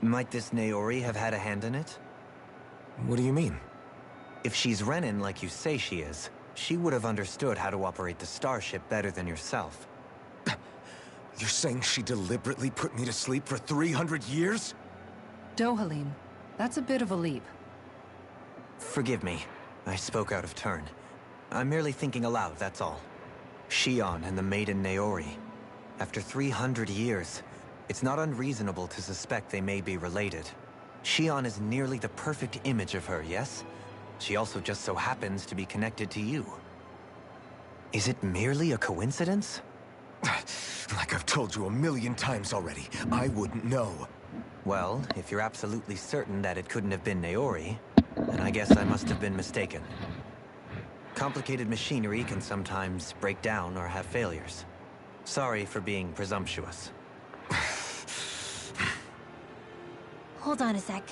Might this Naori have had a hand in it? What do you mean? If she's Renin like you say she is, she would have understood how to operate the starship better than yourself. You're saying she deliberately put me to sleep for 300 years? Dohalim, that's a bit of a leap. Forgive me. I spoke out of turn. I'm merely thinking aloud, that's all. Shion and the maiden Naori. After 300 years, it's not unreasonable to suspect they may be related. Shion is nearly the perfect image of her, yes? She also just so happens to be connected to you. Is it merely a coincidence? Like I've told you a million times already, I wouldn't know. Well, if you're absolutely certain that it couldn't have been Naori, then I guess I must have been mistaken. Complicated machinery can sometimes break down or have failures. Sorry for being presumptuous. Hold on a sec.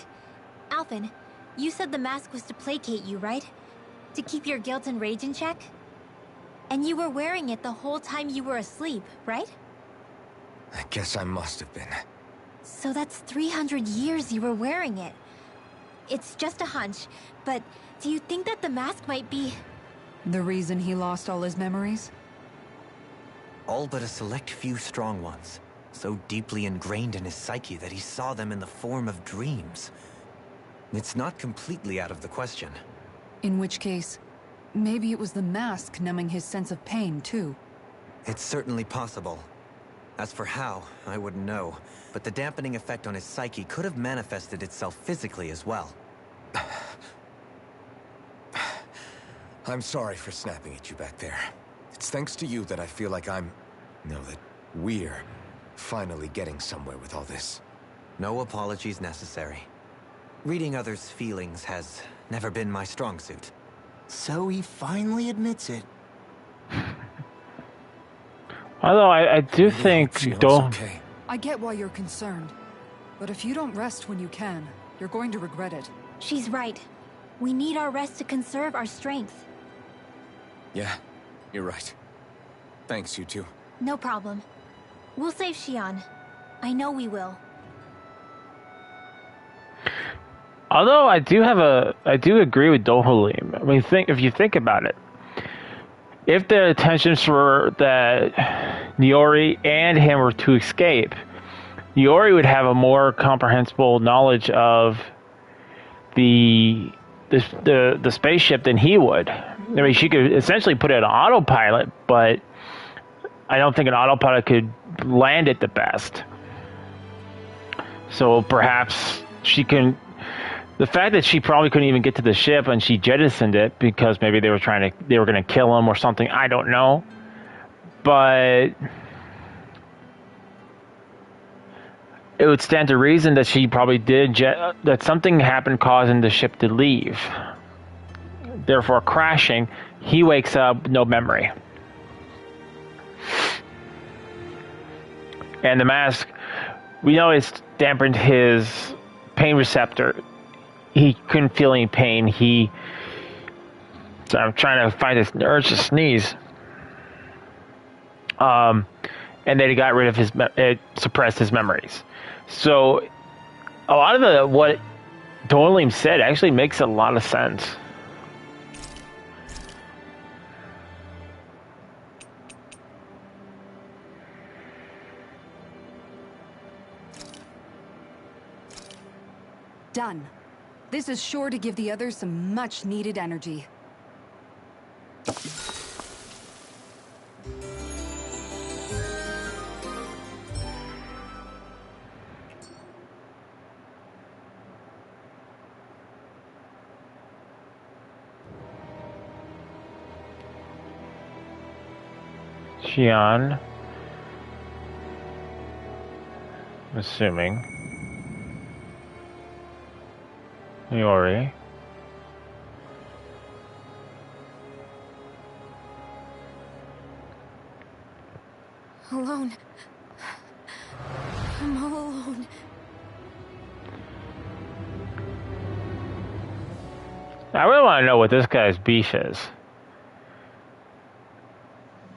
Alphen, you said the mask was to placate you, right? To keep your guilt and rage in check? And you were wearing it the whole time you were asleep, right? I guess I must have been. So that's 300 years you were wearing it. It's just a hunch, but do you think that the mask might be... The reason he lost all his memories? All but a select few strong ones. So deeply ingrained in his psyche that he saw them in the form of dreams. It's not completely out of the question. In which case, maybe it was the mask numbing his sense of pain, too. It's certainly possible. As for how, I wouldn't know. But the dampening effect on his psyche could have manifested itself physically as well. I'm sorry for snapping at you back there. It's thanks to you that I feel like that we're finally getting somewhere with all this. No apologies necessary. Reading others' feelings has never been my strong suit. So he finally admits it. Although I do Really think hope Shion's don't. okay. I get why you're concerned. But if you don't rest when you can, you're going to regret it. She's right. We need our rest to conserve our strength. Yeah, you're right. Thanks, you two. No problem. We'll save Xion. I know we will. Although I do agree with Dohalim. I mean, if you think about it, if the intentions were that Niori and him were to escape, Niori would have a more comprehensible knowledge of the spaceship than he would. I mean, she could essentially put it on autopilot, but I don't think an autopilot could land it the best. So perhaps she can. The fact that she probably couldn't even get to the ship and she jettisoned it because maybe they were going to kill him or something. I don't know, but it would stand to reason that she probably did that something happened causing the ship to leave. Therefore, crashing, he wakes up, no memory. And the mask, we know it's dampened his pain receptor. He couldn't feel any pain. So I'm trying to find this urge to sneeze. And then he got rid of it suppressed his memories. So a lot of what Dohalim said actually makes a lot of sense. Done. This is sure to give the others some much-needed energy. Xion. I'm assuming. Niori. Alone. I'm all alone. I really want to know what this guy's beef is.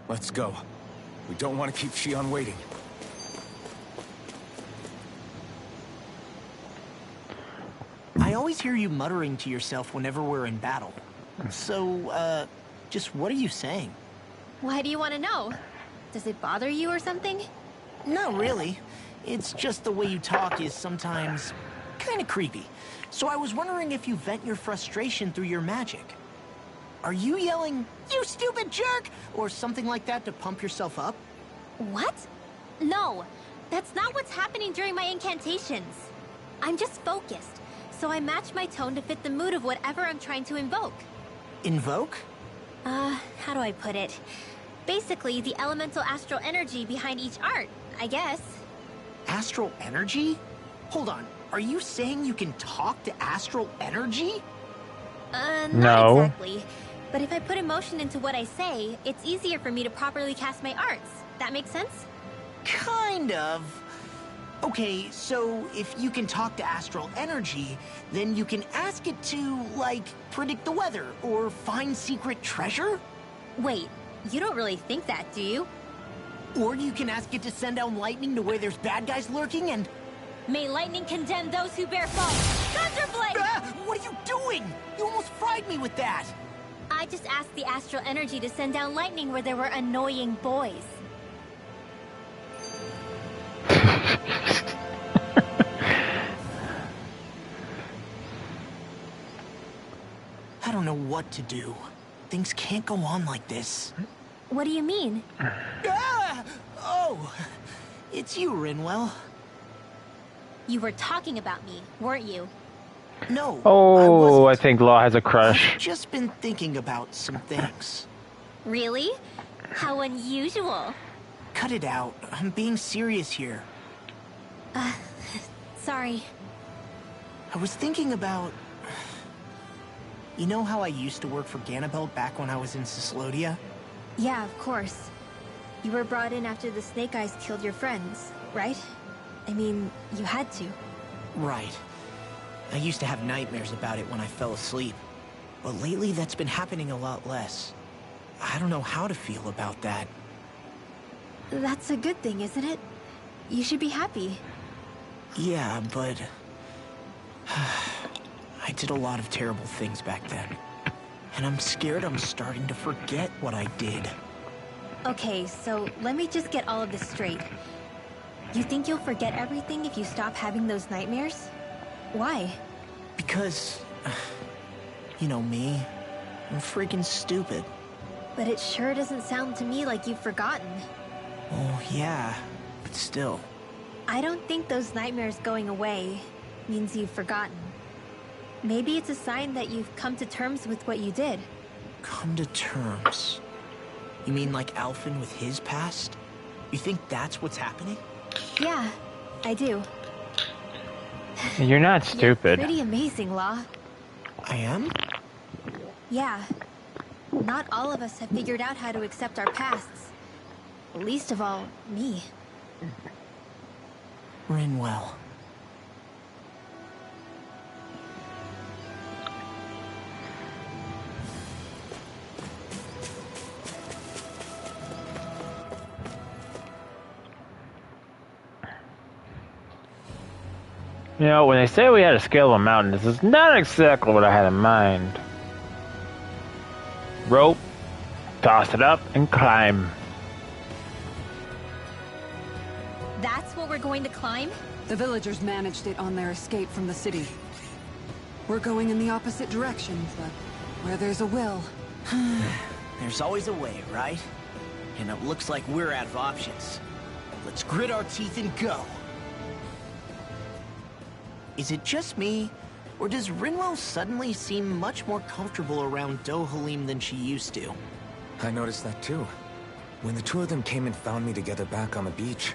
Let's go. We don't want to keep Xion waiting. I always hear you muttering to yourself whenever we're in battle. So, just what are you saying? Why do you want to know? Does it bother you or something? Not really. It's just the way you talk is sometimes kind of creepy. So I was wondering if you vent your frustration through your magic. Are you yelling, "You stupid jerk," or something like that to pump yourself up? What? No, that's not what's happening during my incantations. I'm just focused, so I match my tone to fit the mood of whatever I'm trying to invoke. Invoke? How do I put it? Basically, the elemental astral energy behind each art, I guess. Astral energy? Hold on, are you saying you can talk to astral energy? Not No. exactly. But if I put emotion into what I say, it's easier for me to properly cast my arts. That makes sense? Kind of. Okay, so if you can talk to astral energy, then you can ask it to, like, predict the weather or find secret treasure? Wait, you don't really think that, do you? Or you can ask it to send down lightning to where there's bad guys lurking and... May lightning condemn those who bear false. Thunderblade! What are you doing? You almost fried me with that! I just asked the astral energy to send down lightning where there were annoying boys. I don't know what to do. Things can't go on like this. What do you mean? Oh! It's you, Rinwell. You were talking about me, weren't you? No, I Oh, wasn't. I think Law has a crush. I've just been thinking about some things. Really? How unusual. cut it out. I'm being serious here. Sorry. I was thinking about... You know how I used to work for Ganabelt back when I was in Cislodia? Yeah, of course. You were brought in after the Snake Eyes killed your friends, right? I mean, you had to. Right. I used to have nightmares about it when I fell asleep. But lately that's been happening a lot less. I don't know how to feel about that. That's a good thing, isn't it? You should be happy. Yeah, but... I did a lot of terrible things back then. And I'm scared I'm starting to forget what I did. Okay, so let me just get all of this straight. You think you'll forget everything if you stop having those nightmares? Why? Because... You know me. I'm freaking stupid. But it sure doesn't sound to me like you've forgotten. Oh, yeah. But still. I don't think those nightmares going away means you've forgotten. Maybe it's a sign that you've come to terms with what you did. Come to terms? You mean like Alphen with his past? You think that's what's happening? Yeah, I do. You're not stupid. You're pretty amazing, Law. I am? Yeah. Not all of us have figured out how to accept our pasts. Least of all, me. Rinwell. You know, when they say we had to scale a mountain, this is not exactly what I had in mind. Rope, toss it up, and climb. That's what we're going to climb? The villagers managed it on their escape from the city. We're going in the opposite direction, but where there's a will... There's always a way, right? And it looks like we're out of options. Let's grit our teeth and go. Is it just me, or does Rinwell suddenly seem much more comfortable around Dohalim than she used to? I noticed that too. When the two of them came and found me together back on the beach,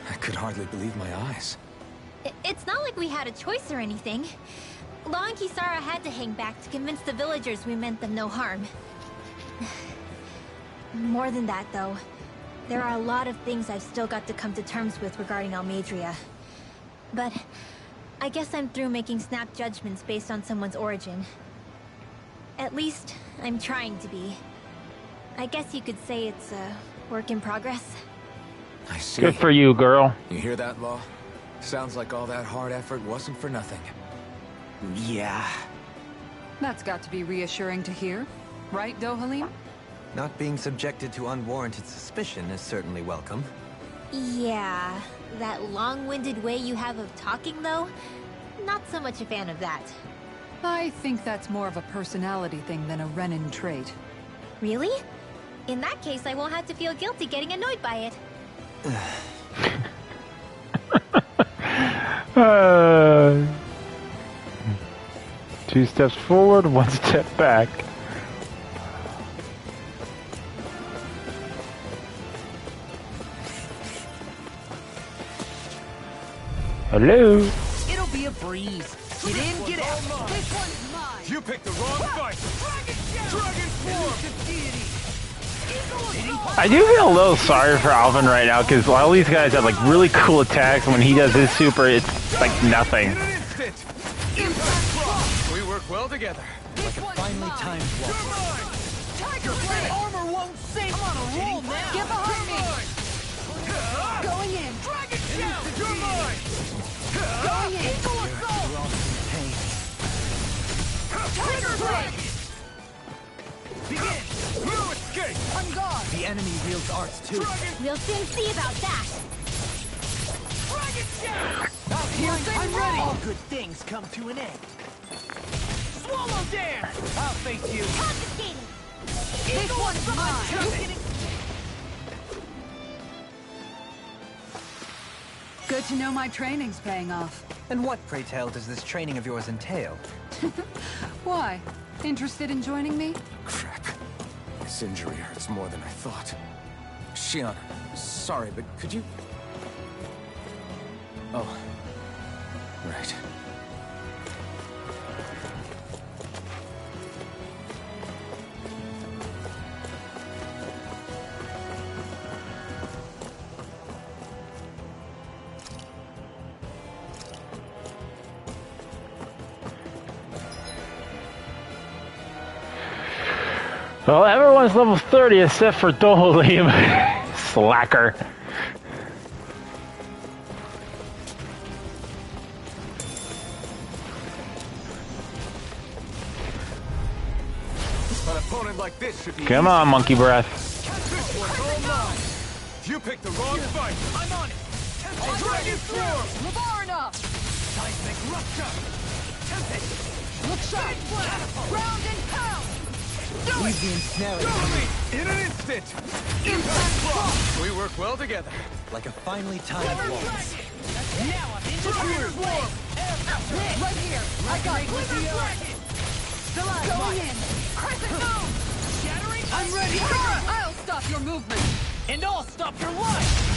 I could hardly believe my eyes. It's not like we had a choice or anything. Law and Kisara had to hang back to convince the villagers we meant them no harm. More than that, though. There are a lot of things I've still got to come to terms with regarding Almeidrea. But... I guess I'm through making snap judgments based on someone's origin. At least, I'm trying to be. I guess you could say it's a work in progress. I see. Good for you, girl. You hear that, Law? Sounds like all that hard effort wasn't for nothing. Yeah. That's got to be reassuring to hear. Right, Dohalim? Not being subjected to unwarranted suspicion is certainly welcome. Yeah, that long-winded way you have of talking, though? Not so much a fan of that. I think that's more of a personality thing than a Renin trait. Really? In that case, I won't have to feel guilty getting annoyed by it. Two steps forward, one step back. Hello? It'll be a breeze. Get in, get out. This one's mine. You picked the wrong fight. Dragon form. I do feel a little sorry for Alvin right now because all these guys have like really cool attacks, and when he does his super, it's like nothing. In an instant. Impact block. We work well together. Like a finely timed walk. You're mine. Tiger Blade armor won't save. I'm on a roll now. Get behind me! Going in. Dragon shell. You're mine. Going in! Eagle assault. We're all in pain. Tiger Blade. Begin. No escape. On guard! The enemy wields arts too. Dragon. We'll soon see about that. Dragon shell. Out here, I'm ready. All good things come to an end. Swallow dance. I'll face you. Confiscated! This one's mine! Good to know my training's paying off. And what, pray tell, does this training of yours entail? Why? Interested in joining me? Crap. This injury hurts more than I thought. Shion, sorry, but could you... Oh. Right. Well, everyone's level 30 except for Dohalim. Slacker. An opponent like this should be Come on, monkey breath. This one's all mine. You picked the wrong fight. I'm on it. Dragon Swarm. Lavarna! Seismic Rupture. Tempest. Look sharp! Ground and pound! Leave the ensnaring. Totally. In an instant. Impact Block. We work well together. Like a finely timed waltz. Now I'm in Dragon Swarm. Right here! I got Glitter Dragon. Going in! Crescent Moon! Shattering. I'm ready! I'll stop your movement! And I'll stop your life.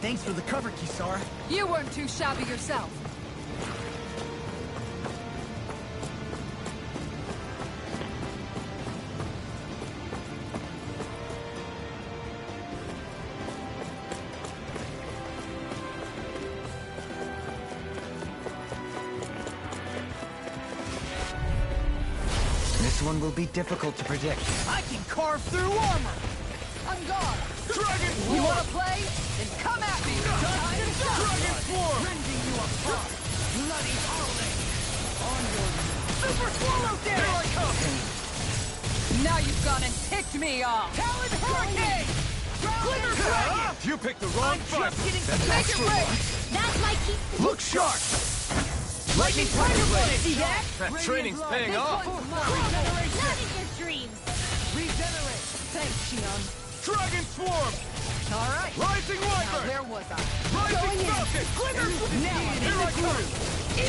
Thanks for the cover, Kisara. You weren't too shabby yourself. This one will be difficult to predict. I can carve through armor. On guard! Dragon You Swarm. wanna play? Then come at me! Dragon Swarm. Rending you apart. Bloody howling. Super swallow Here damage! I come. Now you've gone and ticked me off! Talon Hurricane. Glitter Dragon! You picked the wrong fight. Make it rain! That's my key. Look sharp. Lightning Tiger Blade! See that? That training's paying off. Not in your dreams. Regenerate! Thanks, Shion. Dragon Swarm. All right. Rising Now Wyvern. where was I? Rising Falcon. Now I'm in Here I the come.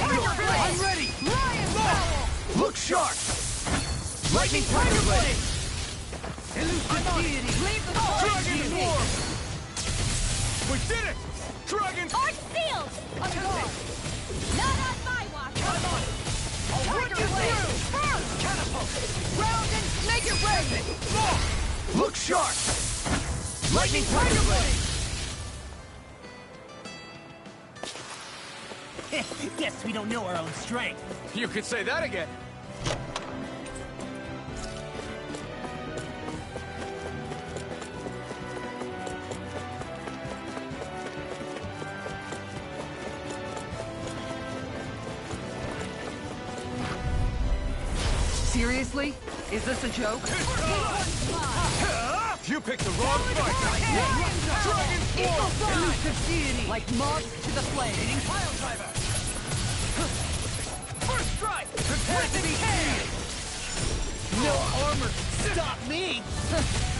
Tiger Blade! I'm ready. Lion Fowl! Look sharp. Lightning Tiger Blade! I'm on it. Leave the Dragon to me. Swarm. We did it. Dragon. Arch sealed. On guard! Not on my watch. Tiger Blade! First! Catapult. Round and make it rain! Look sharp. Lightning Tiger Blade! Guess we don't know our own strength. You could say that again. Seriously? Is this a joke? You picked the wrong fight. Dragon Swarm. Elusive deity! Like moths to the flame! Pile driver. First strike. Prepare to be hit. No armor can stop me.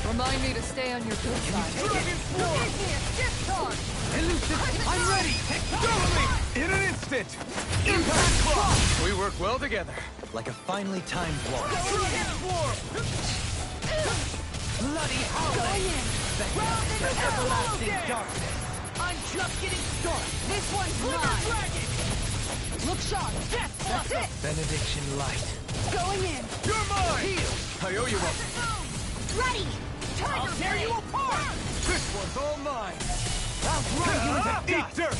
Remind me to stay on your good side. Dragon Swarm. Give me a stiff charge! I'm ready. Totally. In an instant. Impact Block. We work well together. Like a finely timed waltz. Dragon Swarm. Bloody howling. The Everlasting darkness. I'm just getting started. This one's mine! Look sharp! That's it! Benediction light. Going in! You're mine. I owe you one. Ready. I'll tear you apart. This one's all mine. I'll throw you in the Eat dust. dirt.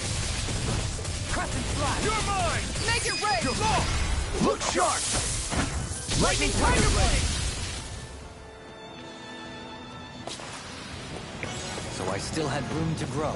Crescent Slash. You're mine. Make it rain! Look sharp. Lightning Tiger Blade. So I still had room to grow.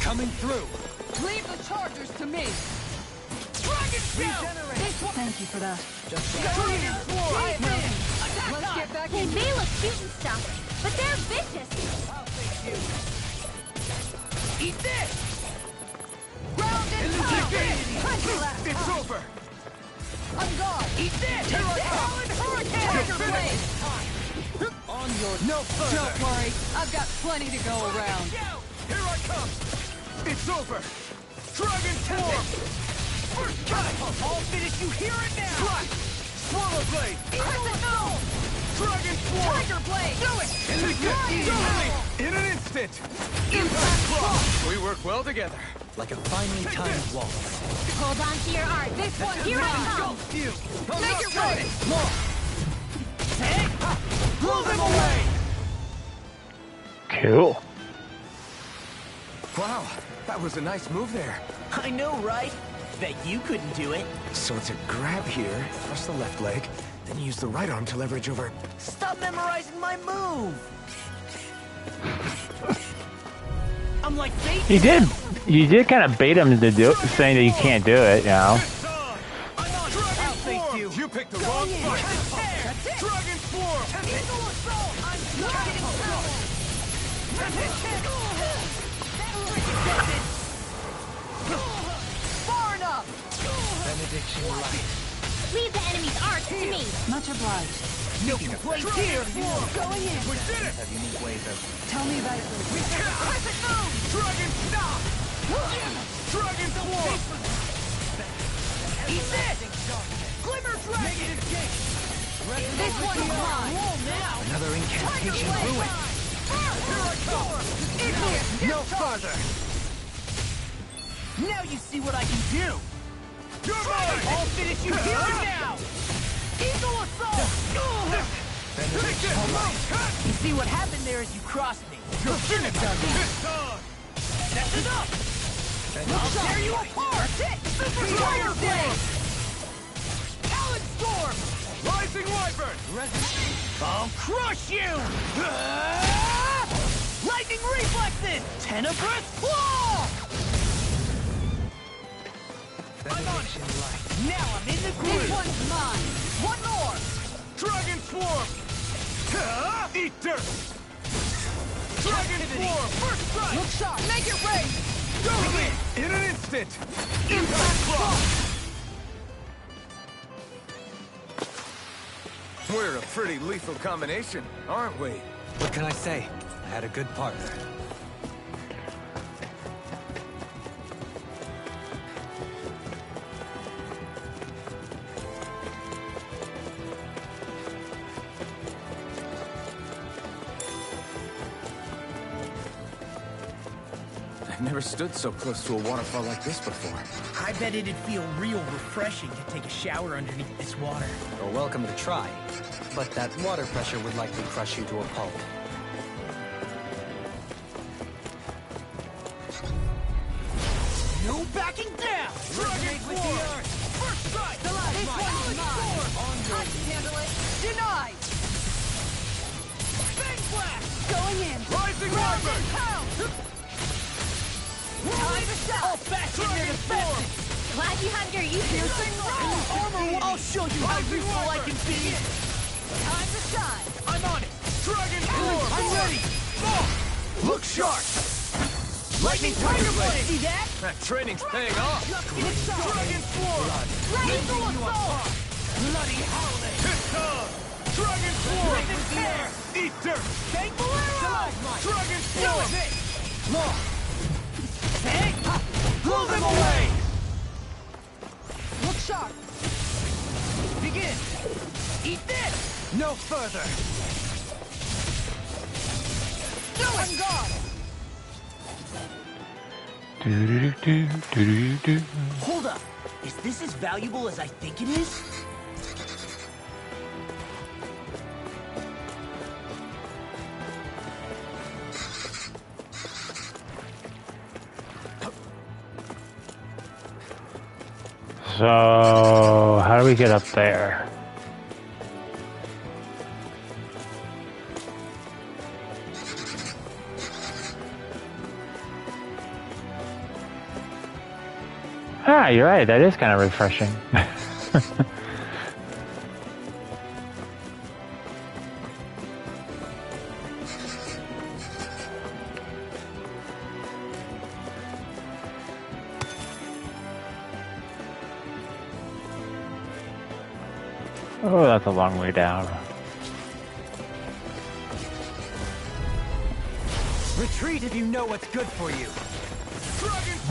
Coming through. Leave the chargers to me! Dragon Thank you for that. Let's get back in. They may look cute and stuff, but they're vicious. Eat this! Round and pound! It's over! I'm gone! Eat this! Here I come! Hurricane! Tiger blade! On your... No further! Don't worry, I've got plenty to go around. Here I come! It's over! Dragon form! First cut! I'll finish you here and now! Slash! Swallow blade! Crescent moon! Dragon form! Tiger blade! Do it! In an instant! Impact block! We work well together. Like a finely timed waltz. Hold on to your art. This one, here I come. Make it ready! Blow them away! Cool. Wow, that was a nice move there. I know, right? Bet you couldn't do it. So it's a grab here, thrust the left leg, then use the right arm to leverage over. Stop memorizing my move! I'm like bait. You did kind of bait him to do, saying that you can't do it, you know. I'll face you. You picked the wrong fight. Dragon form! Eagle assault! I'm getting far enough! Benediction light. Leave the enemy's art to me. Much obliged. No complaints here! Going in. We did it! Have unique ways of... Tell me about it. Crescent moon! Dragon stop! Dragon form! Eat this! Glimmer dragon! This one's mine. Another incantation ruined. Here I come! No further. Now you see what I can do! You're mine! I'll finish you here and now! Eagle assault! Take this! You see what happened there is you crossed me. You're finished! It's on! That's enough! I'll tear you apart! Super Tiger Blade! Talon Storm! Rising Wyvern! I'll crush you! Lightning Reflexes! Tenebrous Claw! I'm on it! Now I'm in the This groove! one's mine. One more! Dragon form! Eat dirt! Dragon form! First strike! Look sharp. Make it rain. Go in an instant! Impact block! We're a pretty lethal combination, aren't we? What can I say? I had a good partner. I've never stood so close to a waterfall like this before. I bet it'd feel real refreshing to take a shower underneath this water. You're welcome to try, but that water pressure would likely crush you to a pulp. No backing down! Dragon form! First strike! This one's mine. I can handle it. Denied. Bang blast! Going in. Rising Wyvern! Time to shot. All back in their defense! Glad you had your uses. Armor! I'll show you how Rising useful I Wyvern! can be! Time to shine. I'm on it! Dragon form! I'm ready! Look sharp! Lightning Tiger Blade! See that? That training's paying off! Dragon form! Eagle Assault! Bloody howling! It's on! Dragon form! Rip the air! Eat dirt! Bang Bolero! Dragon Do form! it! Law! Hey! Blow them away! Look sharp. Begin! Eat this! No further! Do it. I'm gone. Hold up! Is this as valuable as I think it is? So, how do we get up there? Ah, you're right. That is kind of refreshing. Oh, that's a long way down. Retreat if you know what's good for you.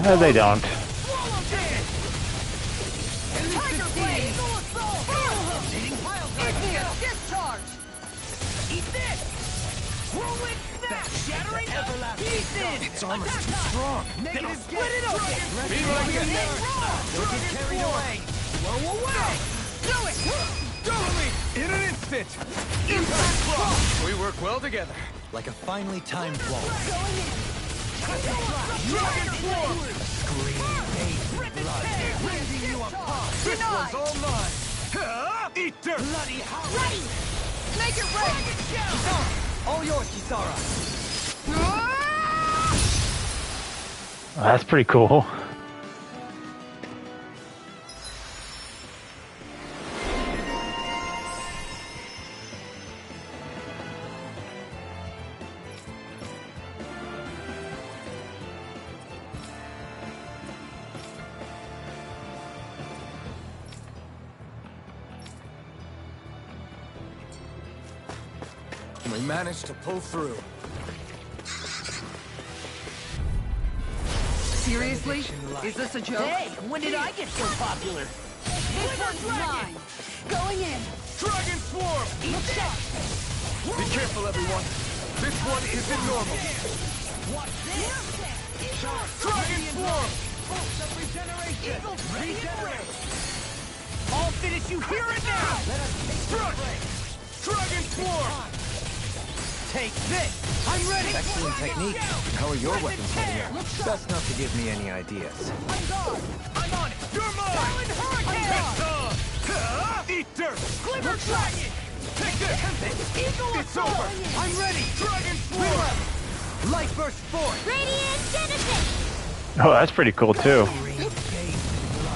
No, they don't. Tiger Blade! Igneous Discharge! Eat this! Whirlwind Snap! Shattering pieces! Its armor's too strong. Negative split it open! Be like a nerd. Don't get carried away. Blow away! Do it! Totally! In an instant! Impact block! We work well together. Like a finely timed wall. Going in! Dragon Form! Scream, hate, blood. Rending you apart! This one's all mine! Eat dirt! Bloody hell! Ready! Make it rain! All yours, Kisara. Oh, that's pretty cool. We managed to pull through. Seriously? Is this a joke? Hey, when did I get so popular? This one's mine! Going in! Dragon Swarm! Be careful, everyone. This one isn't normal. Dragon Swarm! Regenerate! I'll finish you here and now! Dragon Swarm! Take this! I'm ready! Excellent technique. How are your weapons holding up? Best not to give me any ideas. I'm on it! You're mine! Hurricane! Eat dirt! Glimmer Dragon! Take this! Eagle It's over! I'm ready! Dragon Swarm! Light burst forth! Radiant Genesis! Oh, that's pretty cool too.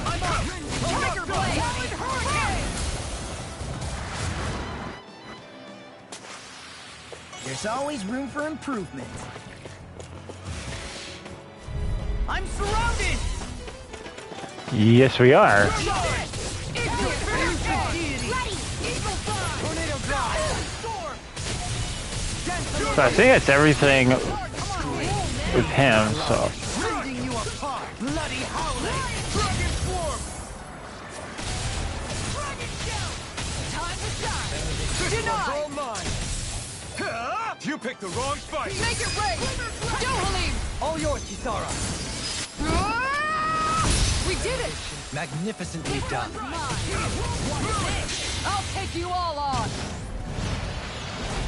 I'm on! Tiger Blade! Hurricane! There's always room for improvement. I'm surrounded! Yes, we are. So I think it's everything with him, so. Rending you apart! Bloody howling! Dragon Swarm! Dragon Shout! Time to shine! This one's all mine! You picked the wrong fight! Make it rain! Dohalim! All yours, Kisara! We did it! Magnificently done. I'll take you all on!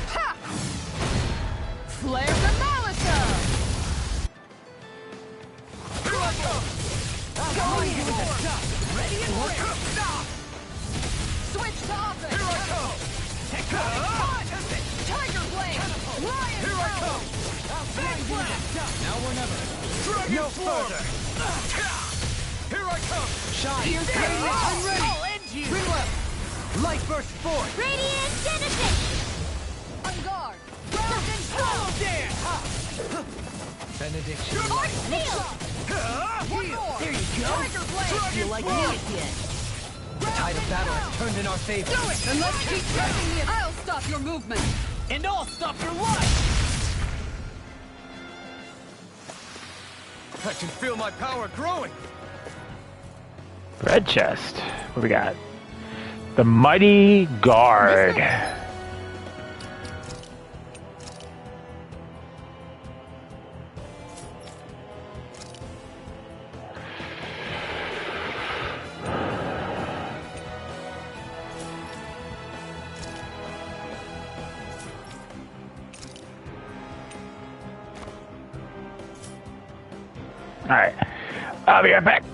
Ha! Flare the Malisa! Going in! Ready and ready! Switch to offense! Here I come! Tiger Blade! Lion Here I come! Big Blast! Now or never. Dragon No Swarm! further. Here I come! Shine. Here's I'm ready. I'll end you! Bring left. Light burst forth. Radiant Genesis! on guard! Swallow dance! Benediction. Arc Seal! One more! There you go! Tiger Blade! Feel like me again! The tide of battle has turned in our favor. Do it! And let's keep pressing the... I'll stop your movement! And I'll stop your life! I can feel my power growing! Red chest. What we got? The Mighty Guard. All right, I'll be right back.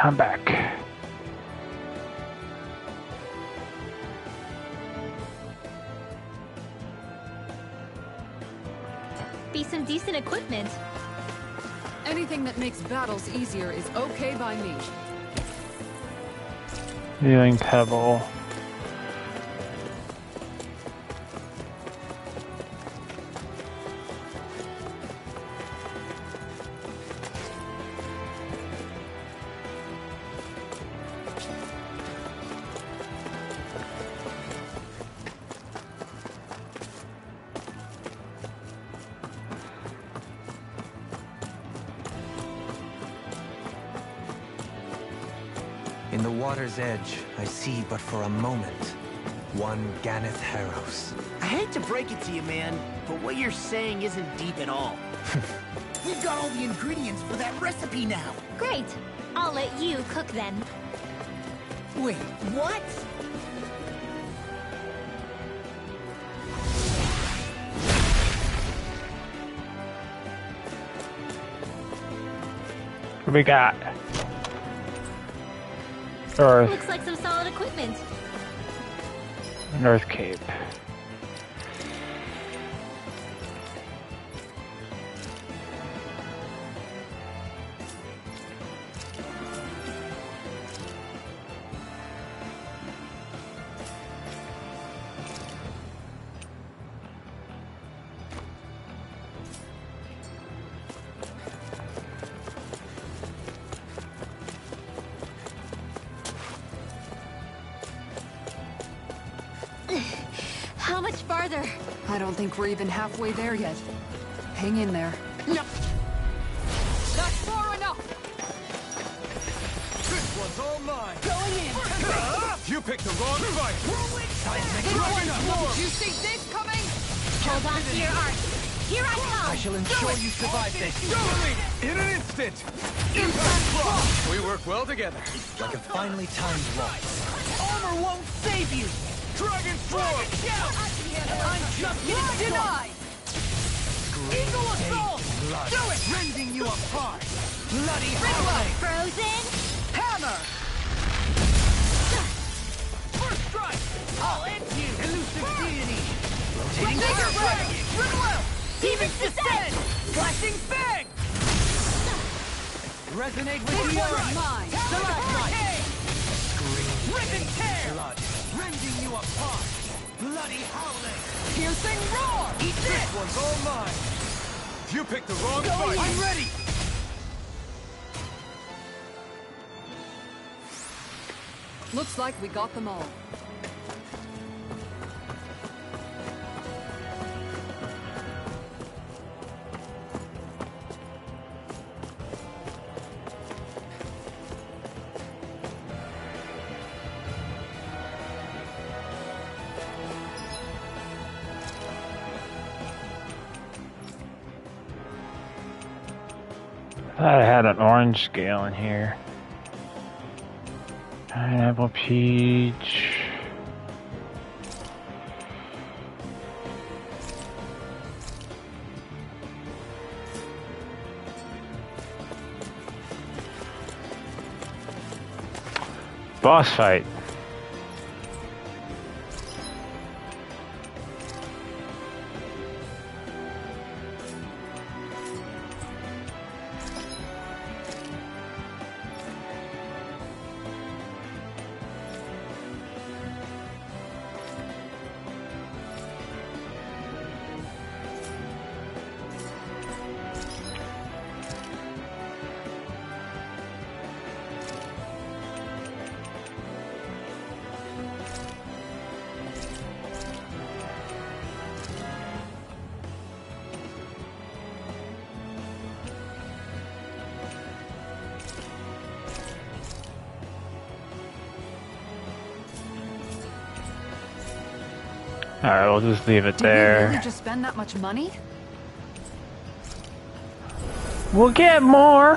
I'm back. Be some decent equipment. Anything that makes battles easier is okay by me. Healing pebble. In the water's edge, I see but for a moment one Ganeth Harrows. I hate to break it to you, man, but what you're saying isn't deep at all. We've got all the ingredients for that recipe now. Great. I'll let you cook then. Wait, what? What we got? Earth. Looks like some solid equipment. North Cape. How much farther? I don't think we're even halfway there yet. Hang in there. No. That's far enough! This one's all mine. Going in. You picked the wrong fight. Did you see this coming? Hold on to your art. Here I come! I shall ensure you survive this. In an instant. Impact block. We work well together. Like a finely timed waltz. Armor won't save you. Dragon Form. I'm just getting denied. Eagle assault. Do it. Rending you apart. Bloody howling. Frozen? Hammer. First strike. I'll end you. Elusive deity. Rotating Bigger ray. Riddle out. Demon's descent. Flashing fang. Resonate This with the one's earth. mine! Stalagmite. Rip and tear. Blood. Rending you apart. Bloody howling. Piercing roar! Eat This this. one's all mine. You picked the wrong fight. I'm ready. Looks like we got them all. I thought I had an orange scale in here. Pineapple, peach. Boss fight. Alright, we'll just leave it Did we there. really just spend that much money? We'll get more!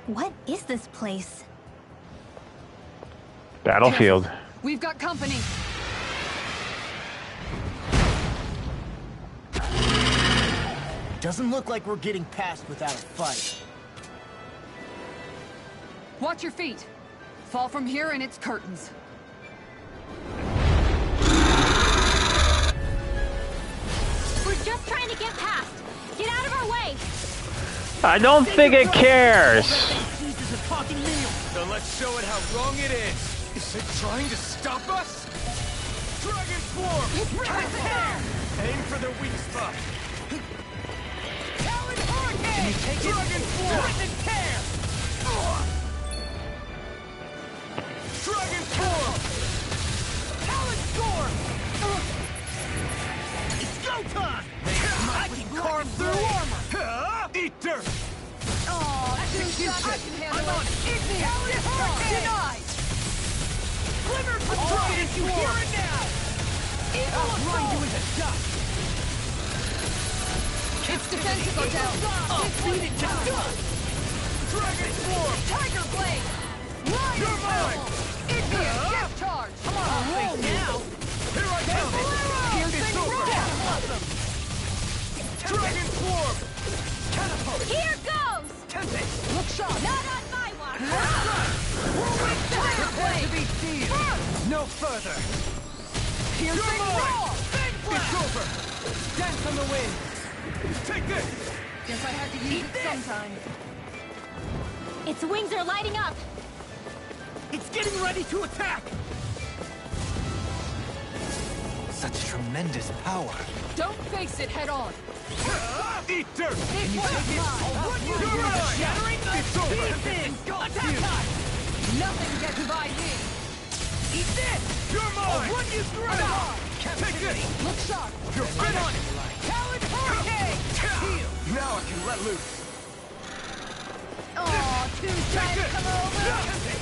What is this place? Battlefield. We've got company. Doesn't look like we're getting past without a fight. Watch your feet. Fall from here and it's curtains. We're just trying to get past. Get out of our way. I don't think it cares. Then let's show it how wrong it is. Is it trying to stop us? Dragon Swarm! Aim for the weak spot. Talon Hurricane! Can you take it? Dragon Swarm! Tear! Dragon Swarm! Talon Storm! It's go time! I can carve through armor! Eat dirt! Oh, two shots. I can handle I'm on it. Talon Hurricane! Denied! Glimmer from Dragon Swarm! Here and now! I'll grind you into dust! Its defenses are down. I'll beat it to dust! Dragon Swarm! Tiger Blade! Lion You're mine! Indian Death Charge! Come on, roll now! Here I come! It's over! Dragon Swarm! Catapult! Here goes! Tempest! Look sharp! Not on my watch! Tiger Prepare to Blade! be sealed! No further! Piercing roar! It's over! Dance on the wind! Take this! Guess I had to use it sometime. Its wings are lighting up! It's getting ready to attack! Such tremendous power. Don't face it head on. Eat dirt! This one's mine! You're mine! Shattering the It's over! pieces! Attack time! Nothing gets by me! Eat this! You're mine! Run you through! Take this! Look sharp! You're finished! Talon Hurricane! Now I can let loose! Oh, two giants it. come over!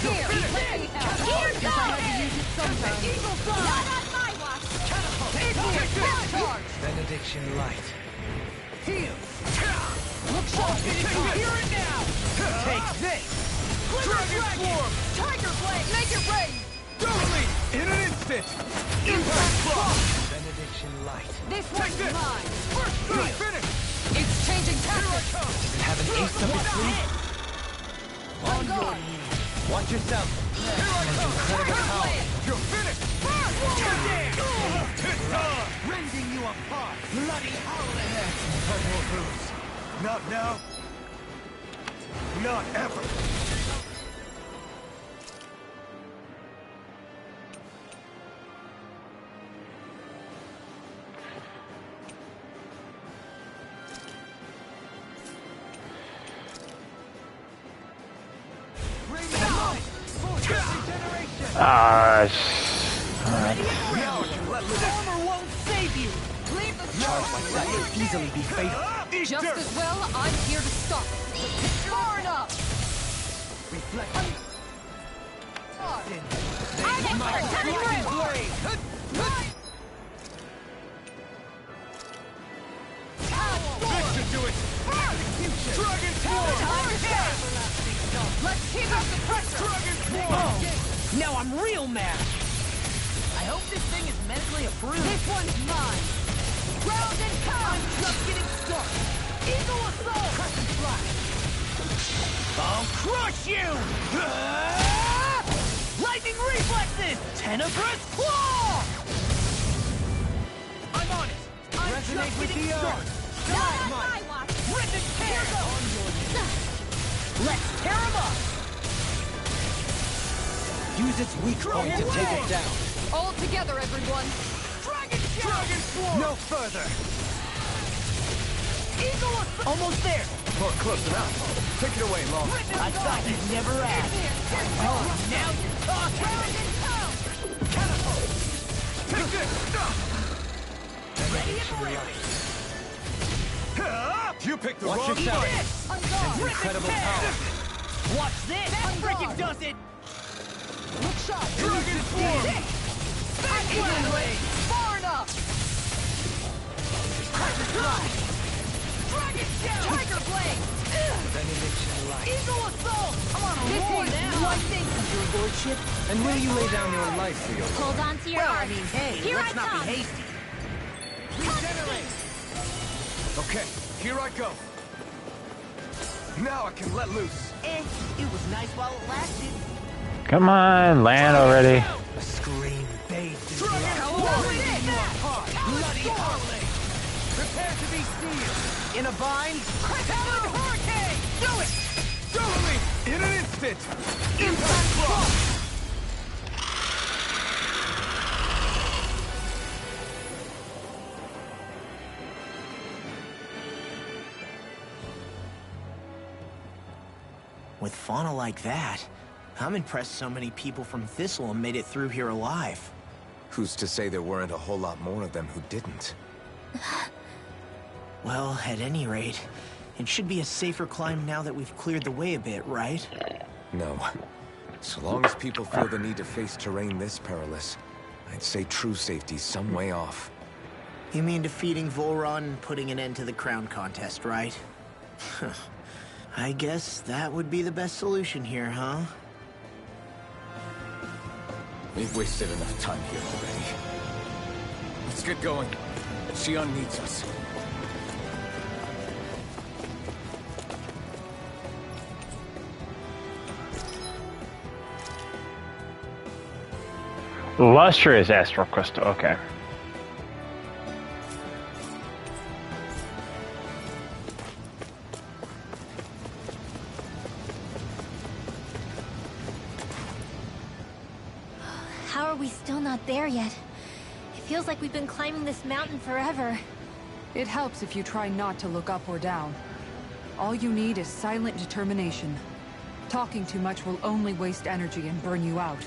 Here, let me help! Here Guess I had to use it sometime. Eagle Fly! Not on my watch! Indian Death Charge! Benediction light. Heal! Look sharp! Here and now! Take this! Dragon Swarm! Tiger Blade! Make it rain! Totally! In an instant! Impact Block! Benediction light. This Take one's this. mine! Not finished! It's changing tactics! Have an ace up its sleeve. On guard! Watch yourself. Here I come! Tiger Blade! You're finished! It's on! Rending you apart! Bloody howling! Eternal Bruce. Not now. Not ever. Armor won't save you! Leave the Charge like that could easily be fatal. Eat Just dirt! as well, I'm here to stop it. Far enough! Reflect. I'm expert! Coming through! This should do it! Dragon Swarm! Let's keep up the pressure! Dragon Swarm! Now I'm real mad! I hope this thing is medically approved. This one's mine! Ground and pound! I'm just getting started. Eagle Assault! Crescent Flash! I'll crush you! Lightning Reflexes! Tenebrous Claw! I'm on it! I'm Resonate just with getting the started. Not on my watch! Rip and tear! Let's tear him up! Use its weak point to take it down. All together, everyone! Dragon Swarm! No further! Eagle Assault! Almost there! Or close enough. Take it away, Long. I thought you'd never ask. Oh, now you're talking! Take this! Ready and ready! You picked the Watch wrong yourself. fight! Sense incredible power. Watch this! That freaking does it! Look sharp! Dragon Swarm! Eagle Blade! Far enough! Dragon Shell! Tiger Blade! Benediction light. Eagle Assault! I'm on a This roll is now! one thing, your lordship. And will you lay down your life for your Hold on to your Well, I arms. mean, hey, Here let's I not come. be hasty. Regenerate! Okay, here I go. Now I can let loose. It was nice while it lasted. Come on, land already. Scream, bathed in blood. Bloody Harley! Prepare to be sealed! In a bind? Talon Hurricane! Do it! Totally! In an instant! Impact Frost! With fauna like that, I'm impressed so many people from Thistleum made it through here alive. Who's to say there weren't a whole lot more of them who didn't? Well, at any rate, it should be a safer climb now that we've cleared the way a bit, right? No. So long as people feel the need to face terrain this perilous, I'd say true safety's some way off. You mean defeating Volron and putting an end to the crown contest, right? I guess that would be the best solution here, huh? We've wasted enough time here already. Let's get going. Xion needs us. Lustrous astral crystal. Okay. How are we still not there yet? It feels like we've been climbing this mountain forever. It helps if you try not to look up or down. All you need is silent determination. Talking too much will only waste energy and burn you out.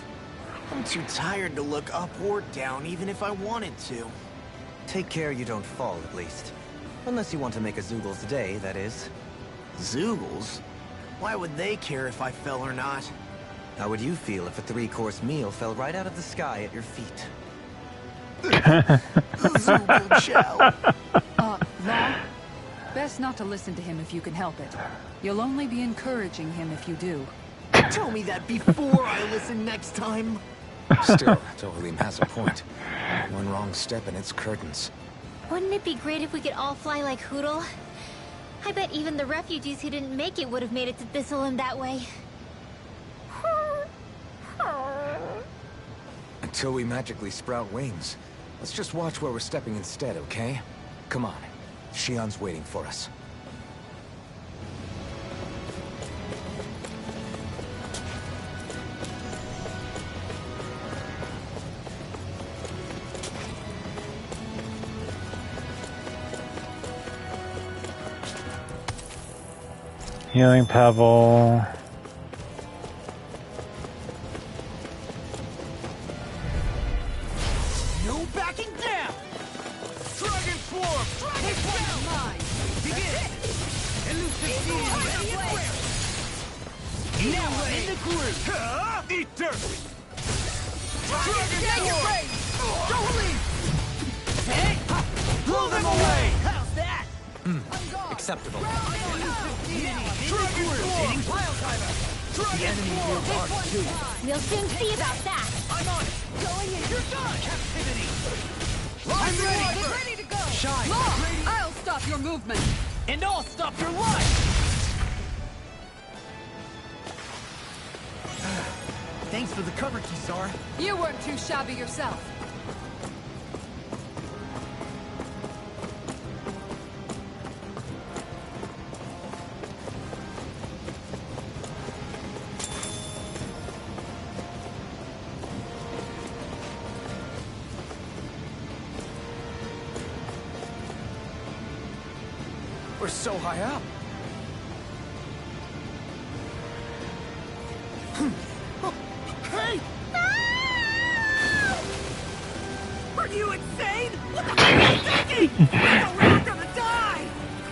I'm too tired to look up or down, even if I wanted to. Take care you don't fall, at least. Unless you want to make a Zoogle's day, that is. Zoogles? Why would they care if I fell or not? How would you feel if a 3-course meal fell right out of the sky at your feet? Zoogle chow. Law? Best not to listen to him if you can help it. You'll only be encouraging him if you do. Tell me that before I listen next time. Still, Dohalim has a point. One wrong step and it's curtains. Wouldn't it be great if we could all fly like Hootle? I bet even the refugees who didn't make it would have made it to Thistleum that way. Until we magically sprout wings, let's just watch where we're stepping instead, okay? Come on. Xion's waiting for us. Healing pebble. No backing down! Dragon Swarm! Dragon Swarm! Mine! Begin! Elucidate! Now I'm in the groove! Eat dirt! Dragon Swarm! Dohalim! Hey! Blow them away! How's that? Acceptable. Dragon Swarm! Pile timer! The enemy will mark too. We'll soon see about that. I'm on it! Going in! You're done! Captivity! I'm ready! Get ready to go! Shine! Law! I'll stop your movement. And I'll stop your life! Thanks for the cover, Kisar. You weren't too shabby yourself. We're so high up. Hey! Are you insane? What the f*** are you thinking? We're gonna die!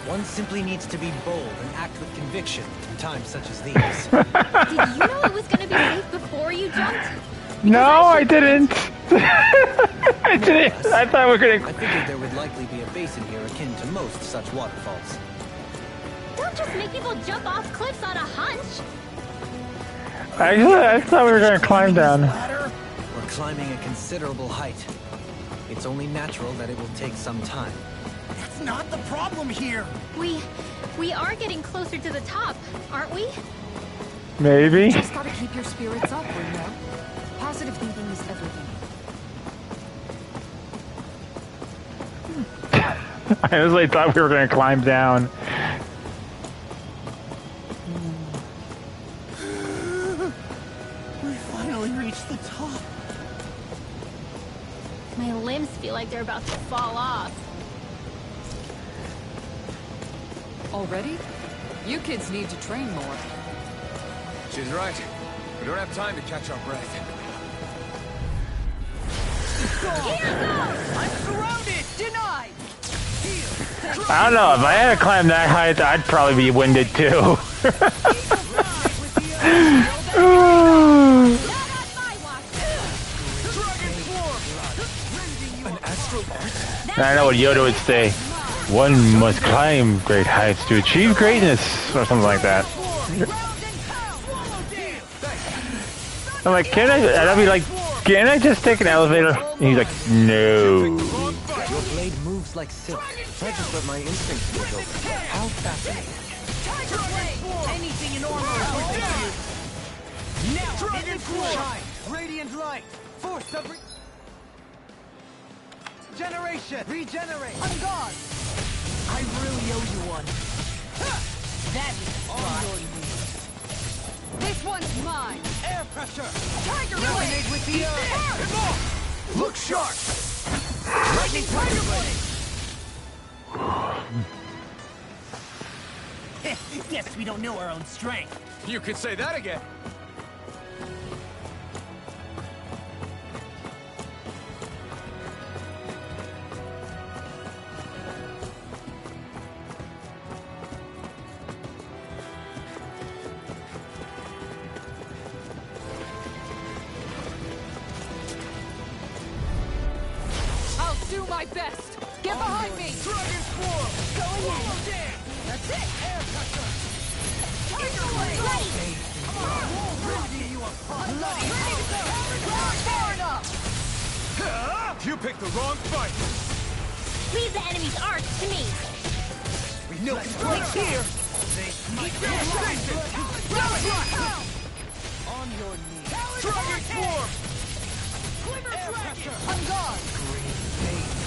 One simply needs to be bold and act with conviction in times such as these. Did you know it was gonna be safe before you jumped? No, I didn't. I didn't. I thought we were gonna. I figured there would likely be a basin here akin to most such waterfalls. Don't just make people jump off cliffs on a hunch. I thought we were gonna climb down. We're climbing a considerable height. It's only natural that it will take some time. That's not the problem here. We are getting closer to the top, aren't we? Maybe. Just gotta keep your spirits up, Ringo. Positive thinking is everything. I honestly thought we were going to climb down. We finally reached the top. My limbs feel like they're about to fall off. Already? You kids need to train more. She's right. We don't have time to catch our breath. I'm surrounded! Denied! I don't know. If I had to climb that height, I'd probably be winded too. Not on my watch. I know what Yoda would say. One must climb great heights to achieve greatness, or something like that. I'm like, can I? And I'd be like, can I just take an elevator? And he's like, no. Your blade moves like silk. I just let my instincts take over. How fascinating. Tiger Blade! Anything in armor is worth it. Now, hidden shine! Radiant light! Force of generation! Regenerate! On guard! I really owe you one. That is on your knees. This one's mine! Air pressure! Tiger Resonate with the earth! Look sharp! Lightning Tiger Blade! Guess we don't know our own strength. You could say that again. I'll do my best! Get behind me! Dragon Form! Going in. That's it! Air pressure! Tiger Blade! Ready! Come on! Ready you apart! Ready to go! Far enough! You picked the wrong fight. Leave the enemy's arch to me. We know it's right here! On your knees! Dragon Form! Air pressure! On guard!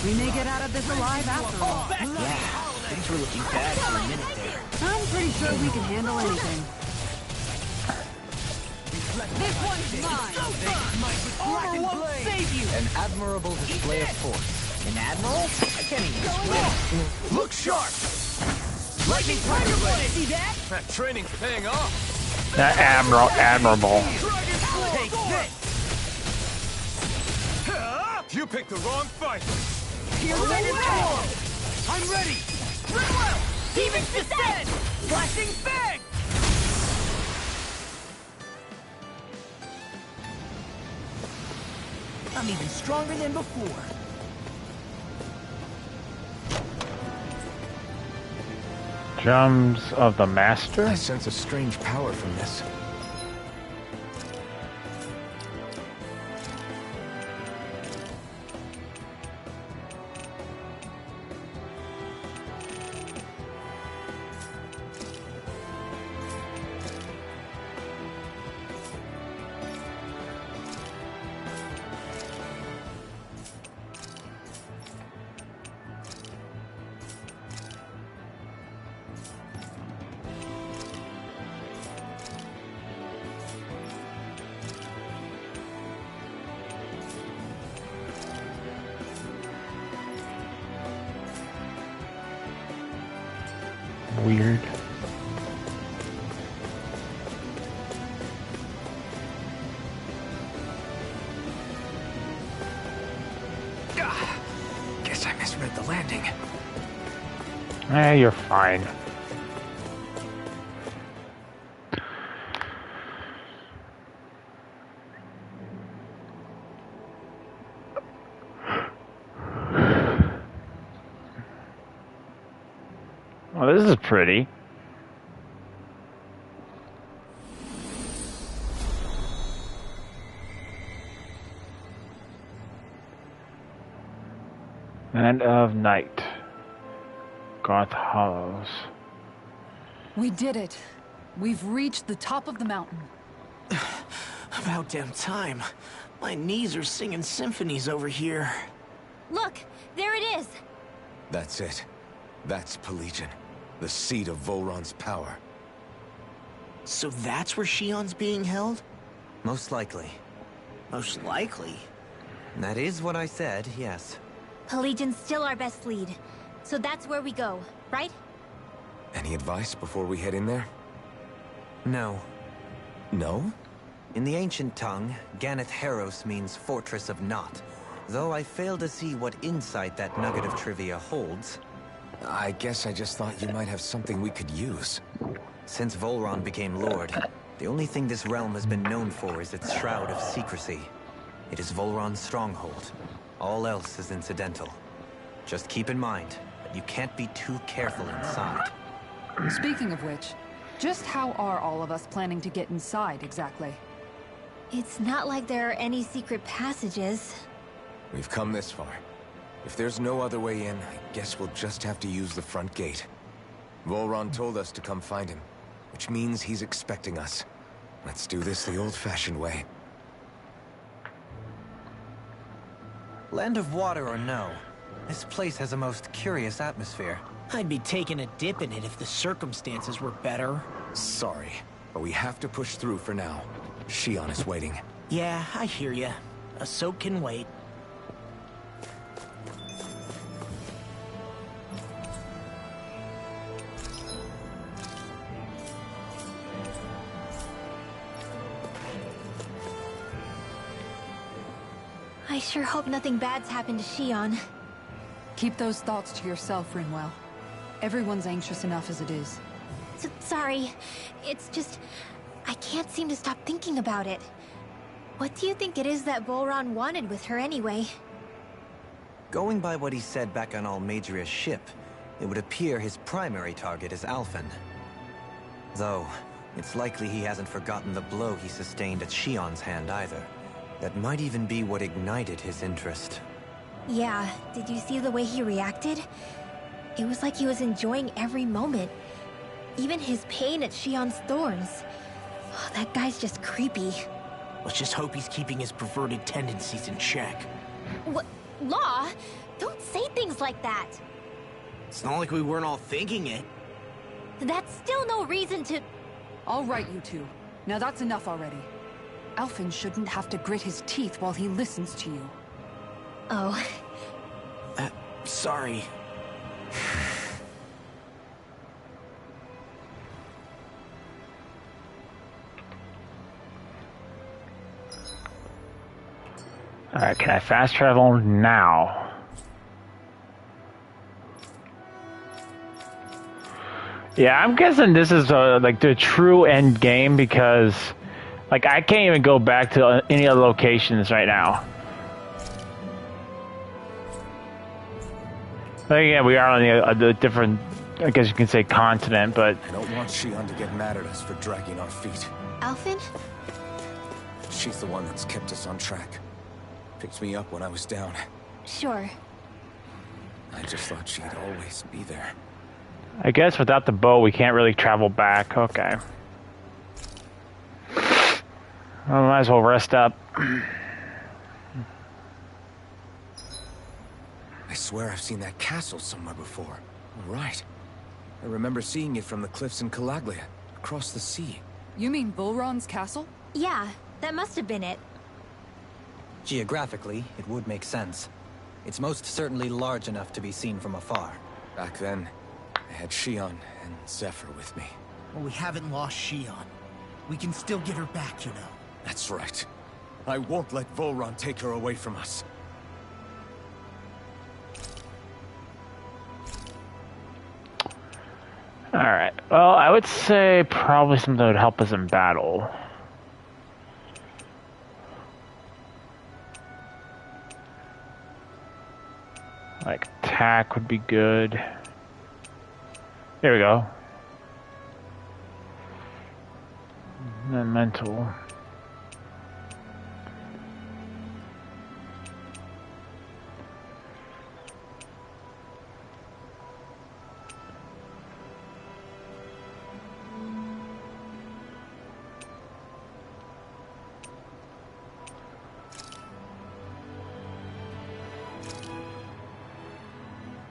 We may get out of this alive after all. Things were looking bad for a minute there. I'm pretty sure we can handle anything. This one's mine! Armor won't save you! An admirable display of force. An admiral? I can't even explain. Look sharp. Lightning Tiger Blade! See that? That training's paying off. Admirable. Take this! You picked the wrong fight. Here's Dragon Form! I'm ready! Rinwell! Demon's Descent! Flashing Fang! I'm even stronger than before. Drums of the Master? I sense a strange power from this. Weird. Guess I misread the landing. You're fine. Oh, this is pretty. End of night. Garth Hollows. We did it. We've reached the top of the mountain. About damn time. My knees are singing symphonies over here. Look, there it is. That's it. That's Pelegion, the seat of Volron's power. So that's where Shion's being held? Most likely. Most likely. That is what I said, yes. Pelagian's still our best lead. So that's where we go, right? Any advice before we head in there? No. No? In the ancient tongue, Ganeth Heros means Fortress of Naught. Though I fail to see what insight that nugget of trivia holds. I guess I just thought you might have something we could use. Since Volron became Lord, the only thing this realm has been known for is its shroud of secrecy. It is Volron's stronghold. All else is incidental. Just keep in mind that you can't be too careful inside. Speaking of which, just how are all of us planning to get inside exactly? It's not like there are any secret passages. We've come this far. If there's no other way in, I guess we'll just have to use the front gate. Volron told us to come find him, which means he's expecting us. Let's do this the old-fashioned way. Land of water or no, this place has a most curious atmosphere. I'd be taking a dip in it if the circumstances were better. Sorry, but we have to push through for now. Shion is waiting. Yeah, I hear ya. A soak can wait. I sure hope nothing bad's happened to Shion. Keep those thoughts to yourself, Rinwell. Everyone's anxious enough as it is. Sorry. It's just... I can't seem to stop thinking about it. What do you think it is that Volron wanted with her anyway? Going by what he said back on Almadria's ship, it would appear his primary target is Alphen. Though, it's likely he hasn't forgotten the blow he sustained at Shion's hand either. That might even be what ignited his interest. Yeah, did you see the way he reacted? It was like he was enjoying every moment. Even his pain at Shion's thorns. Oh, that guy's just creepy. Let's just hope he's keeping his perverted tendencies in check. What? Law? Don't say things like that. It's not like we weren't all thinking it. That's still no reason to... All right, you two. Now that's enough already. Alphen shouldn't have to grit his teeth while he listens to you. Oh. Sorry. Alright, can I fast travel now? Yeah, I'm guessing this is like the true end game because like I can't even go back to any other locations right now. But yeah, we are on the different, I guess you can say, continent, but... I don't want Shion to get mad at us for dragging our feet. Alphen? She's the one that's kept us on track. Picked me up when I was down. Sure. I just thought she'd always be there. I guess without the bow, we can't really travel back. Okay. Well, might as well rest up. I swear I've seen that castle somewhere before. Right. I remember seeing it from the cliffs in Calaglia, across the sea. You mean Volron's castle? Yeah, that must have been it. Geographically, it would make sense. It's most certainly large enough to be seen from afar. Back then, I had Shion and Zephyr with me. Well, we haven't lost Shion. We can still get her back, you know. That's right. I won't let Volron take her away from us. Alright. Well, I would say probably something that would help us in battle. Like attack would be good. There we go. And then mental.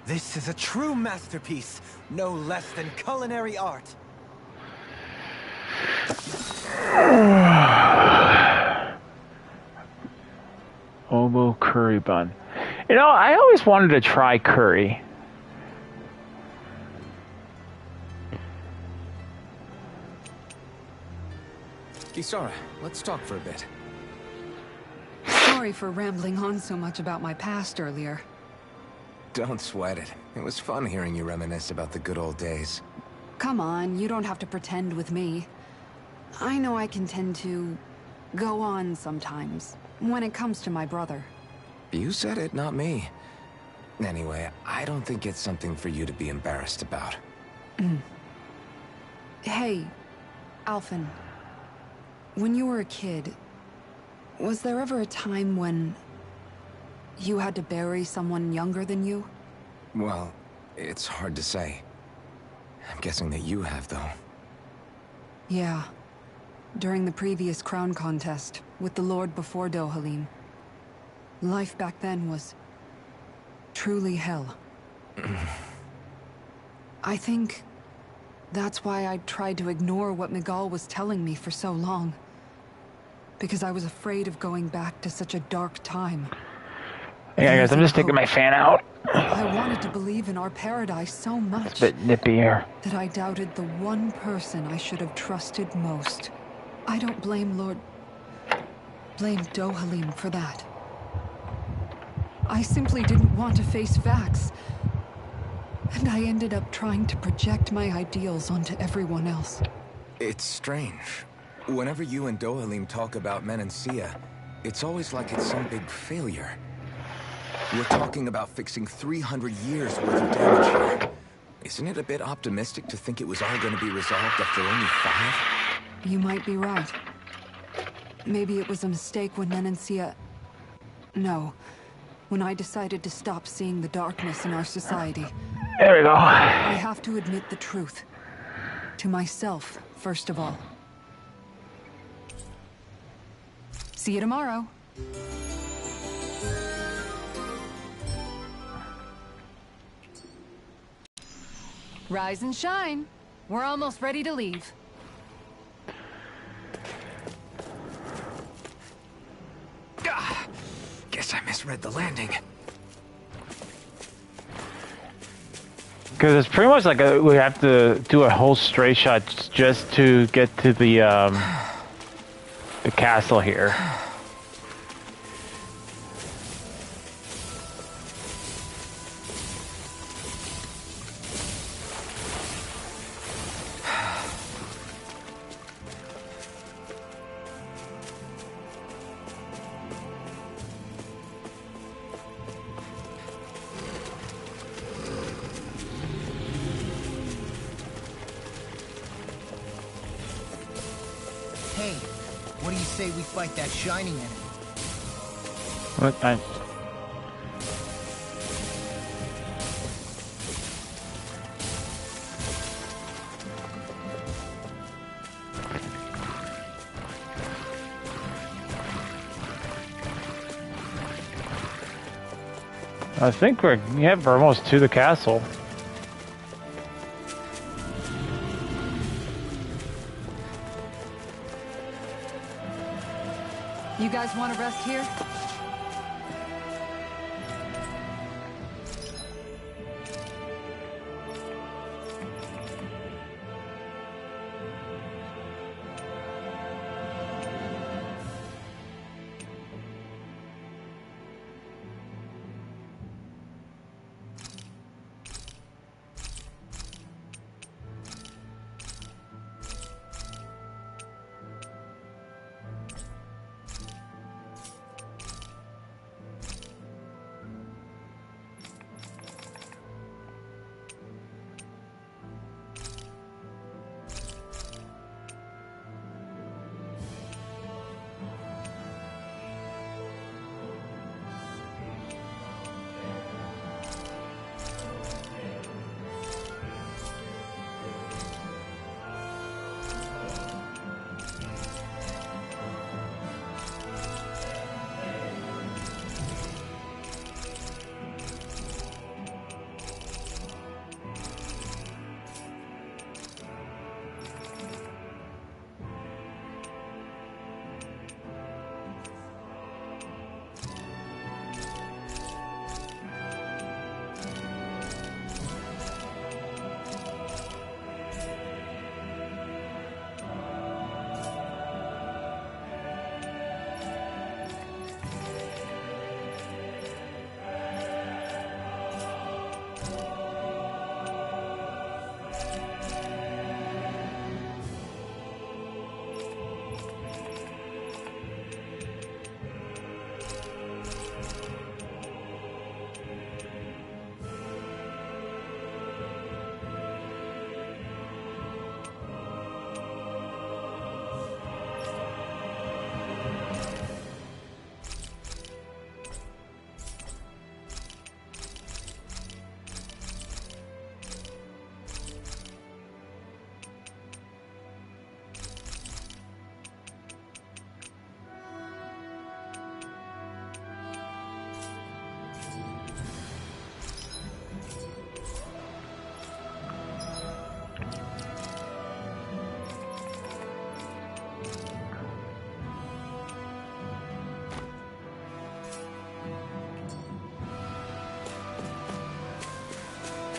This is a true masterpiece, no less than culinary art. Obo curry bun. You know, I always wanted to try curry. Kisara, let's talk for a bit. Sorry for rambling on so much about my past earlier. Don't sweat it. It was fun hearing you reminisce about the good old days. Come on, you don't have to pretend with me. I know I can tend to go on sometimes, when it comes to my brother. You said it, not me. Anyway, I don't think it's something for you to be embarrassed about. Hey, Alphen. When you were a kid, was there ever a time when you had to bury someone younger than you? Well, it's hard to say. I'm guessing that you have, though. Yeah. During the previous crown contest, with the Lord before Dohalim. Life back then was truly hell. I think that's why I tried to ignore what Miguel was telling me for so long. Because I was afraid of going back to such a dark time. Yeah, guys, I'm just taking my fan out. I wanted to believe in our paradise so much. It's a bit nippy here. That I doubted the one person I should have trusted most. I don't blame blame Dohalim for that. I simply didn't want to face facts. And I ended up trying to project my ideals onto everyone else. It's strange. Whenever you and Dohalim talk about Menancia, it's always like it's some big failure. We're talking about fixing 300 years worth of damage here. Isn't it a bit optimistic to think it was all going to be resolved after only 5? You might be right. Maybe it was a mistake when Menancia... No. When I decided to stop seeing the darkness in our society. There we go. I have to admit the truth. To myself, first of all. See you tomorrow. Rise and shine. We're almost ready to leave. Guess I misread the landing. Because it's pretty much like we have to do a whole straight shot just to get to the castle here. Hey, what do you say we fight that shining enemy? What? I think we're almost to the castle. You guys want to rest here?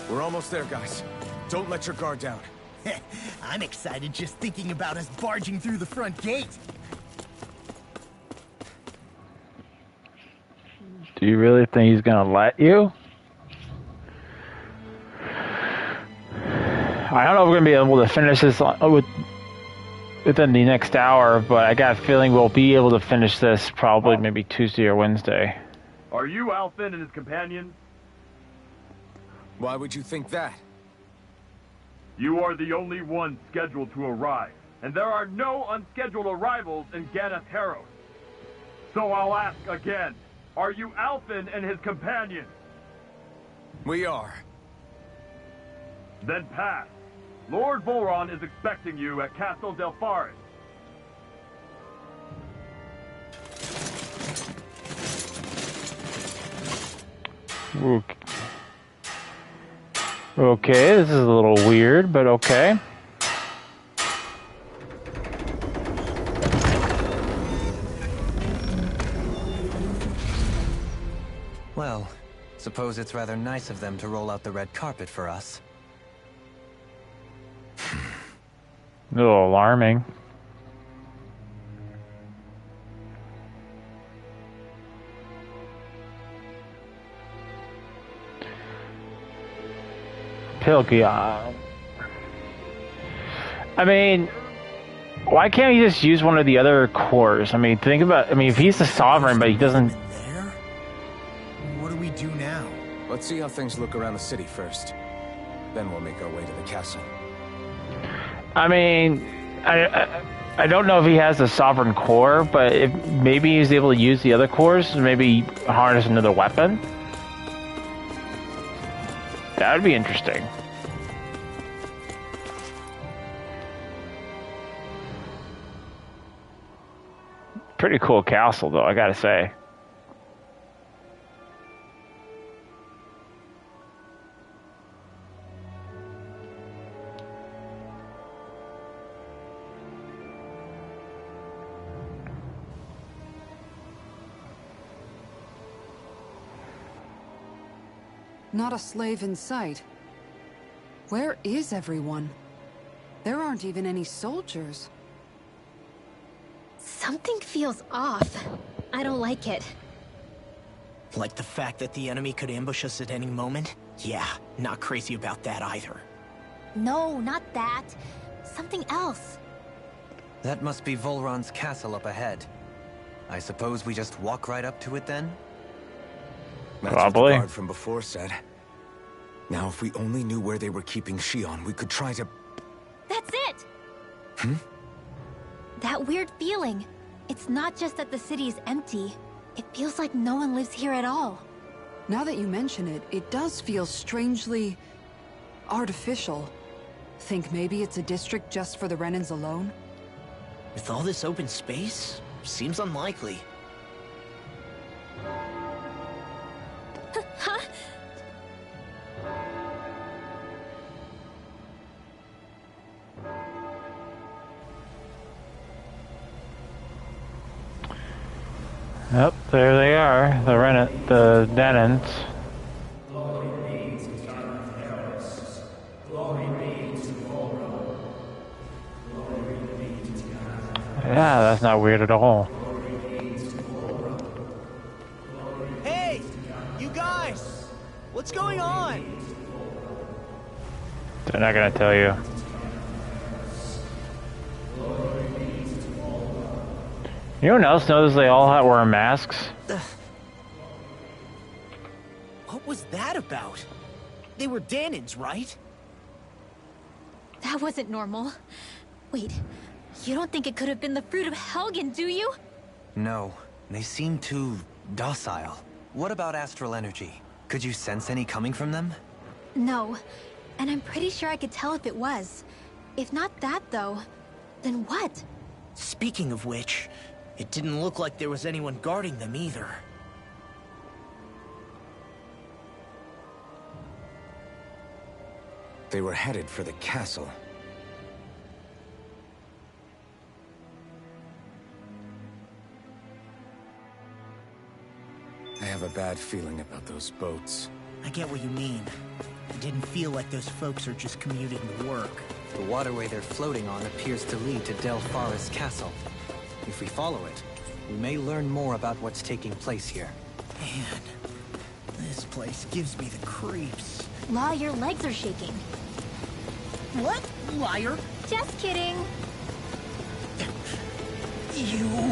We're almost there, guys. Don't let your guard down. I'm excited just thinking about us barging through the front gate. Do you really think he's gonna let you? I don't know if we're gonna be able to finish this within the next hour, but I got a feeling we'll be able to finish this probably maybe Tuesday or Wednesday. Are you Alfin and his companions? Why would you think that? You are the only one scheduled to arrive, and there are no unscheduled arrivals in Ganateros. So I'll ask again, are you Alfin and his companions? We are. Then pass. Lord Volron is expecting you at Castle Del Fares. Okay, this is a little weird, but okay. Well, suppose it's rather nice of them to roll out the red carpet for us. A little alarming. Pilkion. I mean, why can't he just use one of the other cores? I mean, think about. I mean, if he's the sovereign, but he doesn't. There? What do we do now? Let's see how things look around the city first. Then we'll make our way to the castle. I mean, I don't know if he has a sovereign core, but if maybe he's able to use the other cores, maybe harness another weapon. That would be interesting. Pretty cool castle, though, I gotta say. Not a slave in sight. Where is everyone? There aren't even any soldiers. Something feels off. I don't like it. Like the fact that the enemy could ambush us at any moment? Yeah, not crazy about that either. No, not that. Something else. That must be Volron's castle up ahead. I suppose we just walk right up to it then? That's Probably. what the guard from before said. Now, if we only knew where they were keeping Shion, we could try to... That's it! Hmm? That weird feeling. It's not just that the city is empty. It feels like no one lives here at all. Now that you mention it, it does feel strangely... artificial. Think maybe it's a district just for the Renans alone? With all this open space, seems unlikely. Huh? Yep, there they are, the Denons. Yeah, that's not weird at all. Hey! You guys! What's going on? They're not gonna tell you. Anyone else notice they all wear masks? What was that about? They were Danans, right? That wasn't normal. Wait, you don't think it could have been the fruit of Helgen, do you? No, they seem too docile. What about astral energy? Could you sense any coming from them? No, and I'm pretty sure I could tell if it was. If not that, though, then what? Speaking of which, it didn't look like there was anyone guarding them either. They were headed for the castle. I have a bad feeling about those boats. I get what you mean. It didn't feel like those folks are just commuting to work. The waterway they're floating on appears to lead to Del Farra's castle. If we follow it, we may learn more about what's taking place here. Man, this place gives me the creeps. Law, your legs are shaking. What? Liar? Just kidding. You...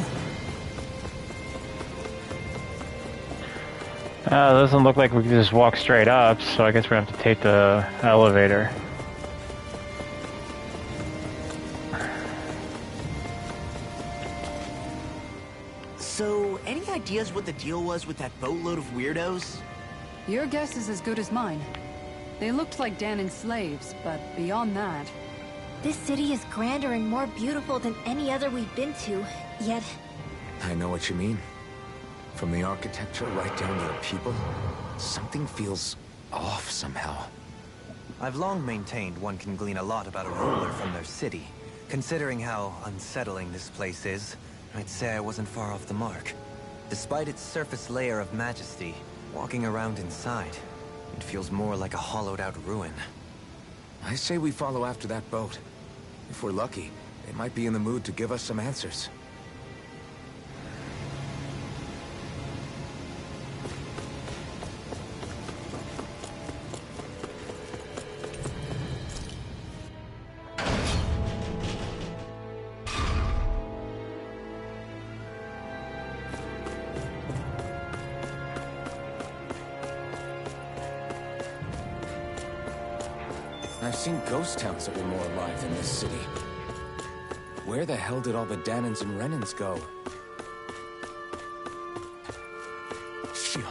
Doesn't look like we can just walk straight up, so I guess we have to take the elevator. So, any ideas what the deal was with that boatload of weirdos? Your guess is as good as mine. They looked like Danan's slaves, but beyond that... This city is grander and more beautiful than any other we've been to, yet... I know what you mean. From the architecture right down to the people, something feels off somehow. I've long maintained one can glean a lot about a ruler from their city. Considering how unsettling this place is, I'd say I wasn't far off the mark. Despite its surface layer of majesty, walking around inside, it feels more like a hollowed-out ruin. I say we follow after that boat. If we're lucky, they might be in the mood to give us some answers. I've seen ghost towns that were more alive than this city. Where the hell did all the Danans and Renans go? Shion.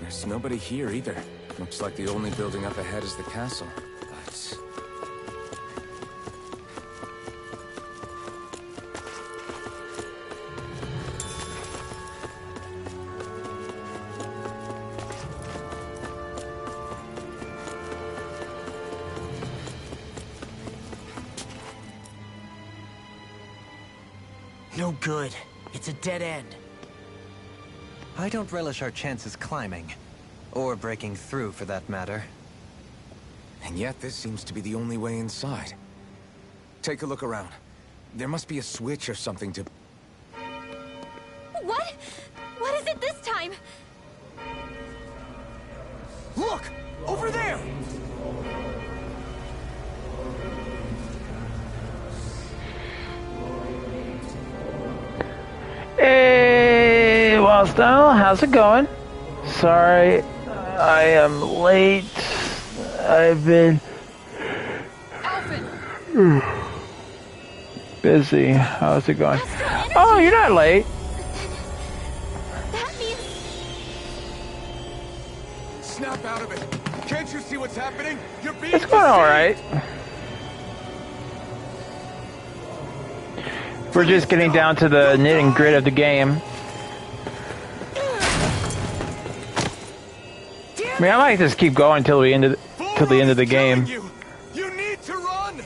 There's nobody here either. Looks like the only building up ahead is the castle. But... No good. It's a dead end. I don't relish our chances climbing. Or breaking through, for that matter. And yet, this seems to be the only way inside. Take a look around. There must be a switch or something to... What? What is it this time? Look! Over there! Hey, Wellstone, how's it going? Sorry, I am late. I've been busy. How's it going? Oh, you're not late. That means... Snap out of it! Can't you see what's happening? You're being It's going all right. We're just getting down to the nit and grit of the game. I mean, I might just keep going till the end of the game. You need to run!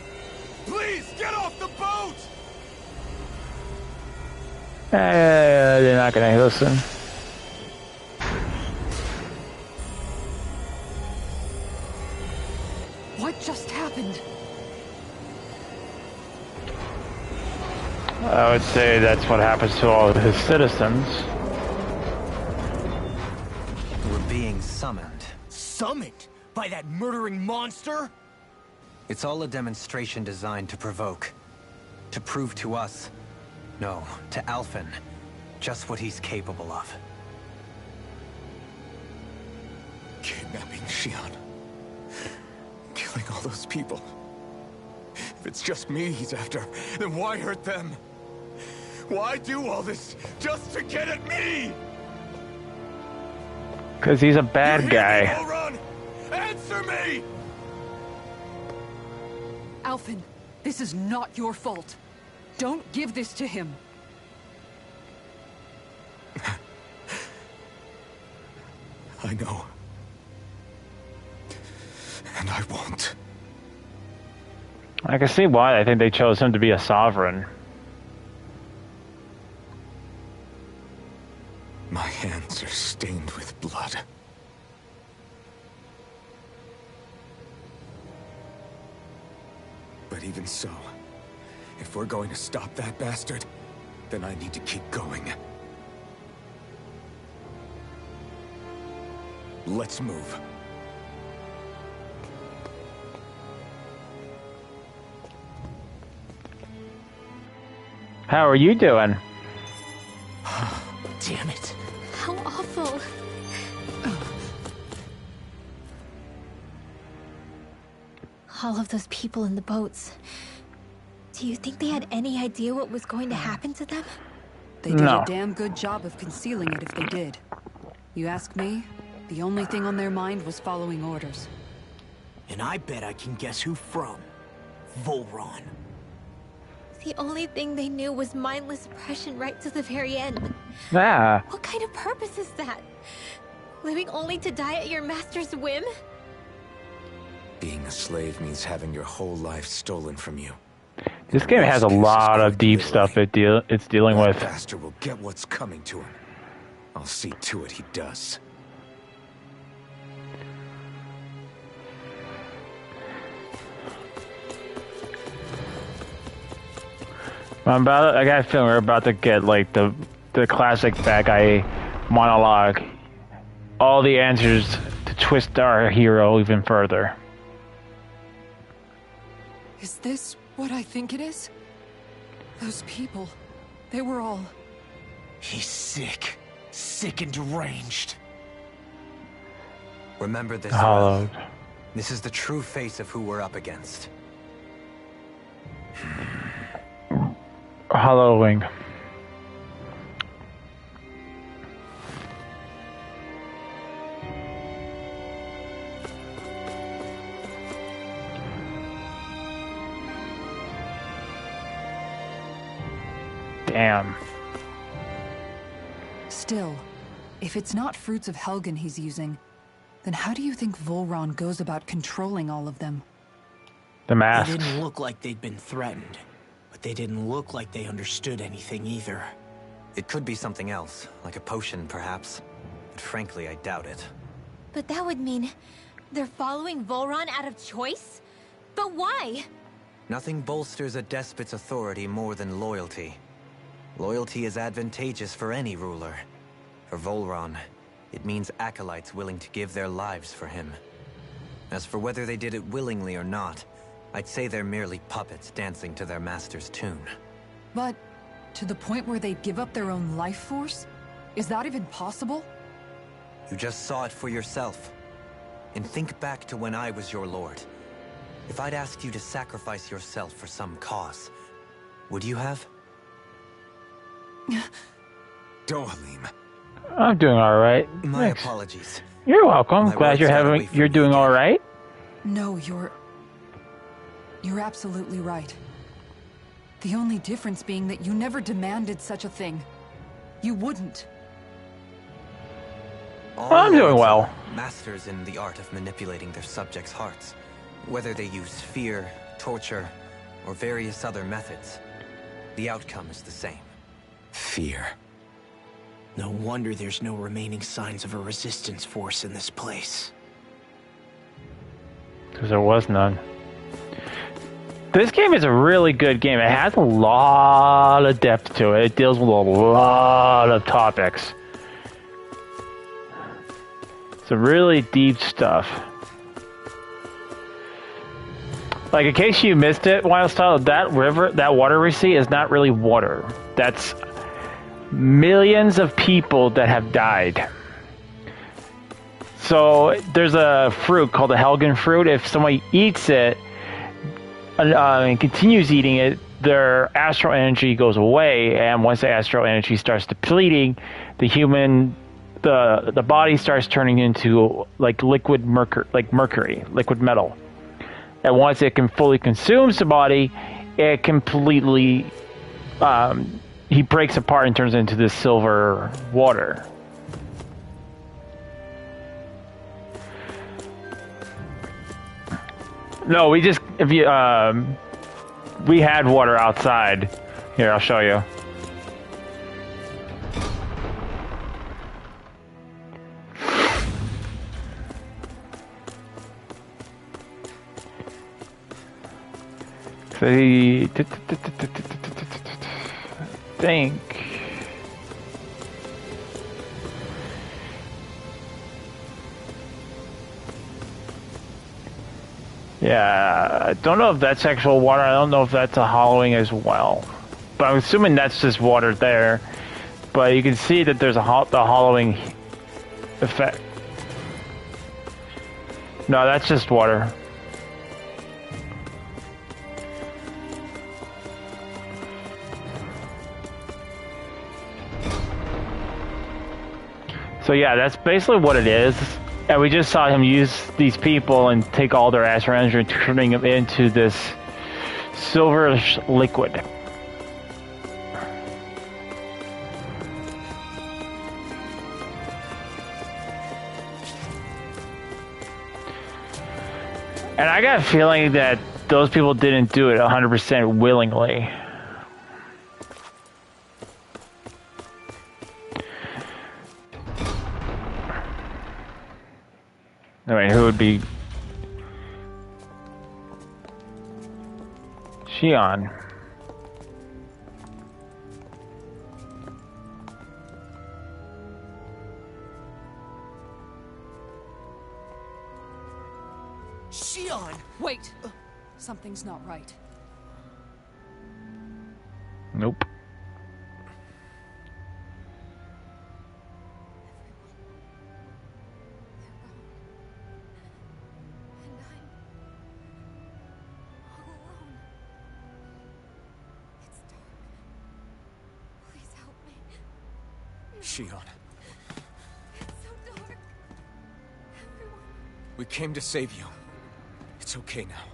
Please get off the boat! They're not gonna listen. What just happened? I would say that's what happens to all of his citizens. We're being summoned. Summoned? By that murdering monster? It's all a demonstration designed to provoke. To prove to us, no, to Alphen, just what he's capable of. Kidnapping Shion. Killing all those people. If it's just me he's after, then why hurt them? Why do all this just to get at me? Because he's a bad guy. Volron? Answer me! Alphen, this is not your fault. Don't give this to him. I know. And I won't. I can see why I think they chose him to be a sovereign. My hands are stained with blood. But even so, if we're going to stop that bastard, then I need to keep going. Let's move. How are you doing? Damn it. How awful. All of those people in the boats. Do you think they had any idea what was going to happen to them? They did No. a damn good job of concealing it if they did. You ask me, the only thing on their mind was following orders. And I bet I can guess who from. Volron. The only thing they knew was mindless oppression right to the very end. Ah, What kind of purpose is that? Living only to die at your master's whim? Being a slave means having your whole life stolen from you. this game has a lot of deep stuff it's dealing That with. bastard will get what's coming to him. I'll see to it he does. I got a feeling we're about to get like the classic bad guy monologue. All the answers to twist our hero even further. Is this what I think it is? Those people, they were all... He's sick. Sick and deranged. Remember this, Hollowed. Ralph. This is the true face of who we're up against. Hollowing. Damn. Still, if it's not fruits of Helgen he's using, then how do you think Volron goes about controlling all of them? The They masks. didn't look like they'd been threatened. But they didn't look like they understood anything either. It could be something else, like a potion perhaps. But frankly, I doubt it. But that would mean they're following Volron out of choice? But why? Nothing bolsters a despot's authority more than loyalty. Loyalty is advantageous for any ruler. For Volron, it means acolytes willing to give their lives for him. As for whether they did it willingly or not, I'd say they're merely puppets dancing to their master's tune. But to the point where they'd give up their own life force? Is that even possible? You just saw it for yourself. And think back to when I was your lord. If I'd asked you to sacrifice yourself for some cause, would you have? Dohalim. I'm doing all right. My Thanks. apologies. You're welcome. My Glad words you're got away from you're me doing again. all right. No, you're absolutely right. The only difference being that you never demanded such a thing. You wouldn't. All I'm doing lords well. are masters in the art of manipulating their subjects' hearts. Whether they use fear, torture, or various other methods, the outcome is the same. Fear. No wonder there's no remaining signs of a resistance force in this place. Because there was none. This game is a really good game. It has a lot of depth to it. It deals with a lot of topics. Some really deep stuff. Like, in case you missed it, Wild Style, that river, that water we see is not really water. That's millions of people that have died. So there's a fruit called the Helgen fruit. If somebody eats it, and continues eating it, their astral energy goes away, and once the astral energy starts depleting, the body starts turning into like liquid mercury, liquid metal. And once it can fully consumes the body, it completely he breaks apart and turns into this silver water. No, we just we had water outside. Here, I'll show you. Think. Yeah, I don't know if that's actual water. I don't know if that's a hollowing as well. But I'm assuming that's just water there. But you can see that there's the hollowing effect. No, that's just water. So yeah, that's basically what it is. And we just saw him use these people and take all their astral energy and turning them into this silverish liquid. And I got a feeling that those people didn't do it 100% willingly. I mean, who would be Shion? Shion! Wait! Something's not right. Nope. Shion. It's so dark. Everyone. We came to save you. It's okay now.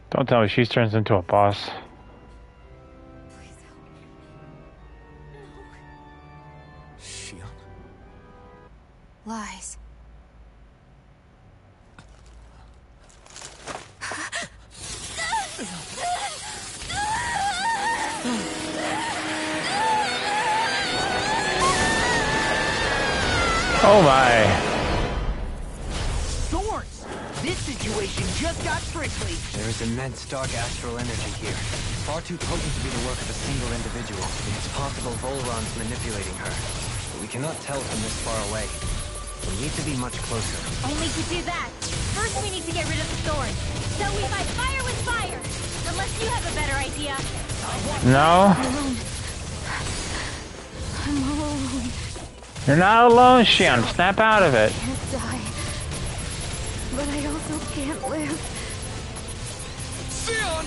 Don't tell me she turns into a boss. Please help me. No. Shion. Lies. Oh my. Swords! This situation just got prickly. There is immense dark astral energy here. Far too potent to be the work of a single individual. It's possible Volron's manipulating her. But we cannot tell from this far away. We need to be much closer. Only to do that, first we need to get rid of the thorn. So we fight fire with fire. Unless you have a better idea. No. I'm all alone. You're not alone, Shion. Snap out of it. I can't die. But I also can't live. Shion!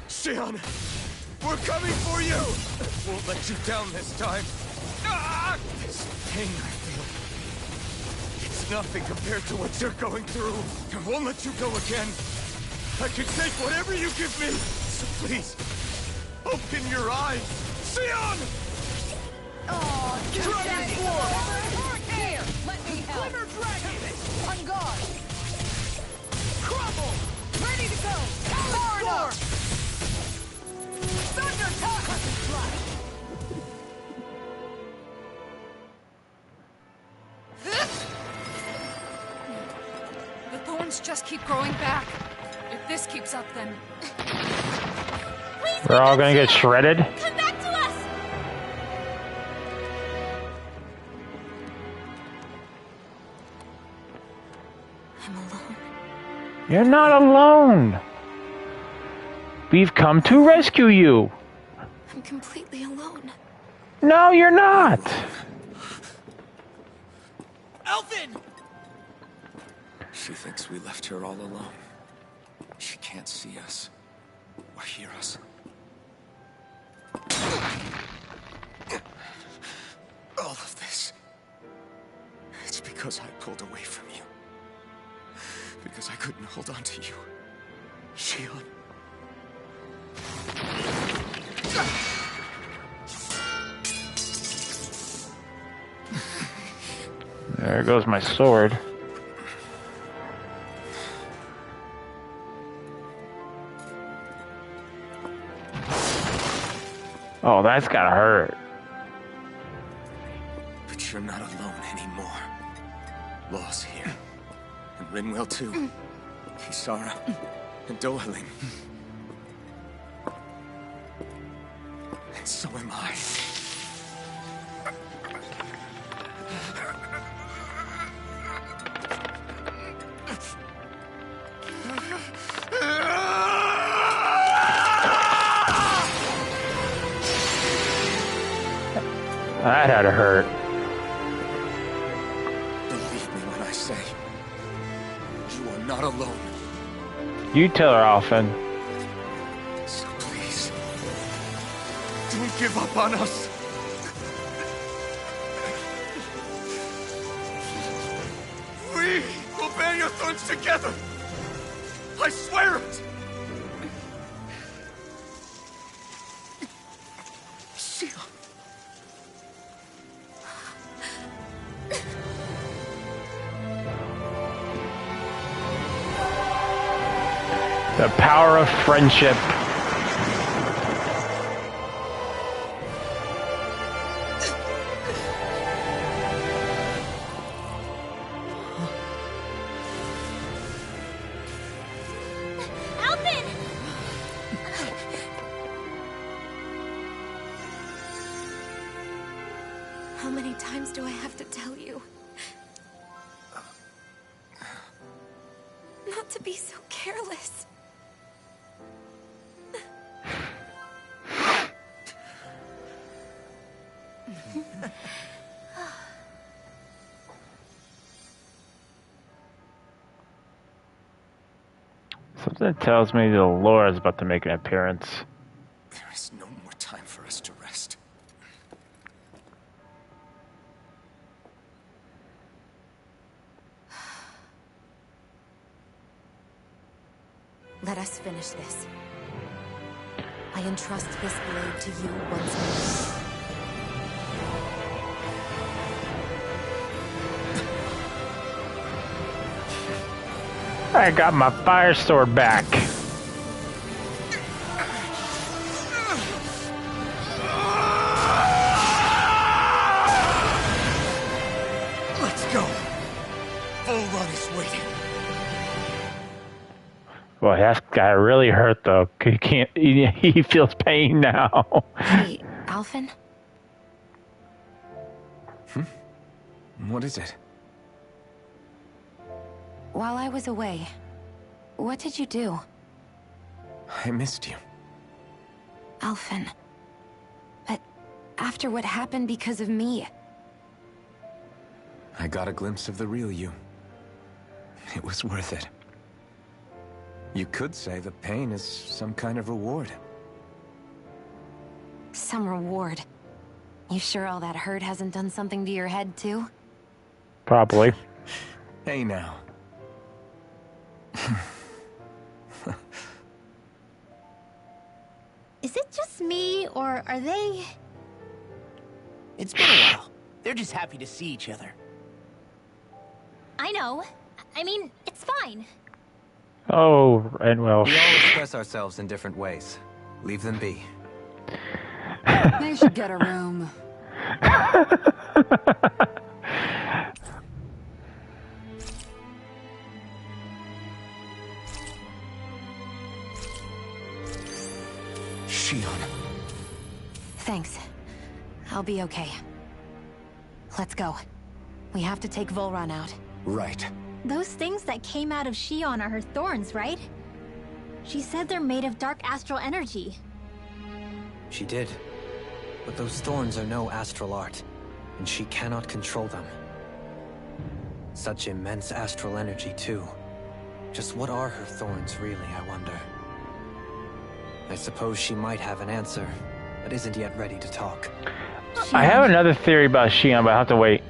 Shion! We're coming for you! Won't let you down this time. Ah! This pain I feel. It's nothing compared to what you're going through. I won't let you go again. I can take whatever you give me. So please, open your eyes. Shion! Oh, Dragon Form! Here, let me help. Glimmer Dragon! On guard. Crumble! Ready to go. Far enough! Thunder touch. The thorns just keep growing back. If this keeps up, then Please We're all gonna get shredded. come back to us! I'm alone. You're not alone. We've come to rescue you. I'm completely alone. No, you're not. Elfin! She thinks we left her all alone. She can't see us or hear us. All of this. It's because I pulled away from you. Because I couldn't hold on to you. Shion. There goes my sword. Oh, that's gotta hurt. But you're not alone anymore. Law's here. And Rinwell too. Kisara. And Dohalim. And so am I. That had to hurt. Believe me when I say, you are not alone. You tell her, Alphen. So please, don't give up on us. We will bear your thorns together. I swear it. Shion. The power of friendship. Alvin! How many times do I have to tell you? Not to be so careless. Something tells me the Lord is about to make an appearance. There is no more time for us to rest. Let us finish this. I entrust this blade to you once more. I got my fire sword back. Let's go. Full run is waiting. Well, that guy really hurt though. He can't. He feels pain now. Hey, Alphen? What is it? While I was away, what did you do? I missed you. Alphen. But after what happened because of me... I got a glimpse of the real you. It was worth it. You could say the pain is some kind of reward. Some reward. You sure all that hurt hasn't done something to your head, too? Probably. Hey now. Is it just me, or are they... It's been a while. They're just happy to see each other. I know. I mean, it's fine. Oh, and well. We all express ourselves in different ways. Leave them be. They should get a room. Shion. Thanks. I'll be okay. Let's go. We have to take Volron out. Right. Those things that came out of Shion are her thorns, right? She said they're made of dark astral energy. She did. But those thorns are no astral art, and she cannot control them. Such immense astral energy, too. Just what are her thorns, really, I wonder? I suppose she might have an answer, but isn't yet ready to talk. I have another theory about Xion, but I have to wait.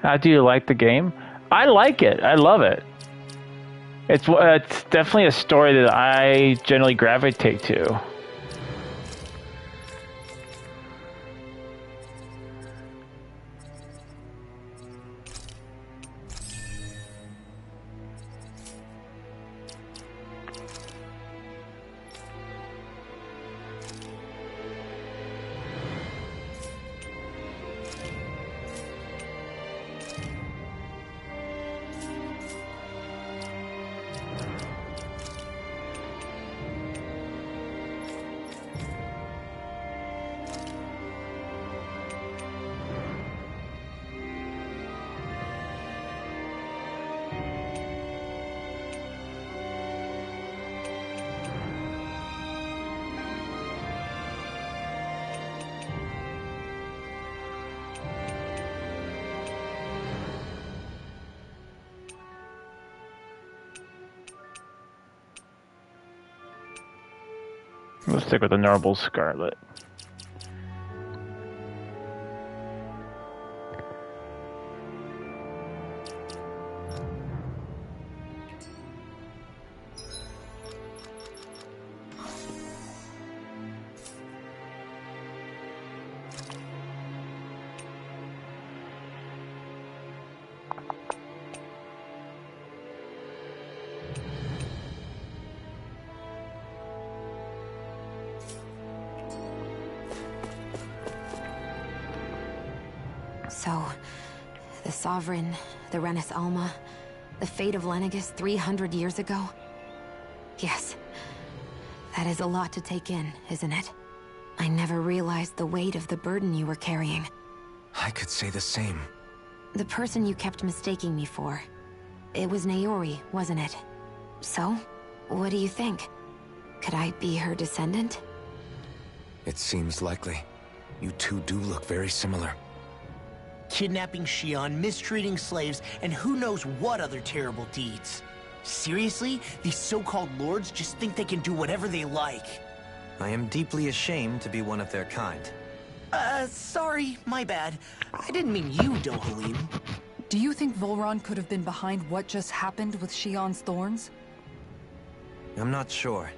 How do you like the game? I like it. I love it. It's definitely a story that I generally gravitate to. Let's stick with the Noble Scarlet. So, the Sovereign, the Renis Alma, the fate of Lenegis 300 years ago? Yes. That is a lot to take in, isn't it? I never realized the weight of the burden you were carrying. I could say the same. The person you kept mistaking me for. It was Naori, wasn't it? So, what do you think? Could I be her descendant? It seems likely. You two do look very similar. Kidnapping Xion, mistreating slaves, and who knows what other terrible deeds. Seriously? These so-called lords just think they can do whatever they like. I am deeply ashamed to be one of their kind. Sorry, my bad. I didn't mean you, Dohalim. Do you think Volron could have been behind what just happened with Xion's thorns? I'm not sure.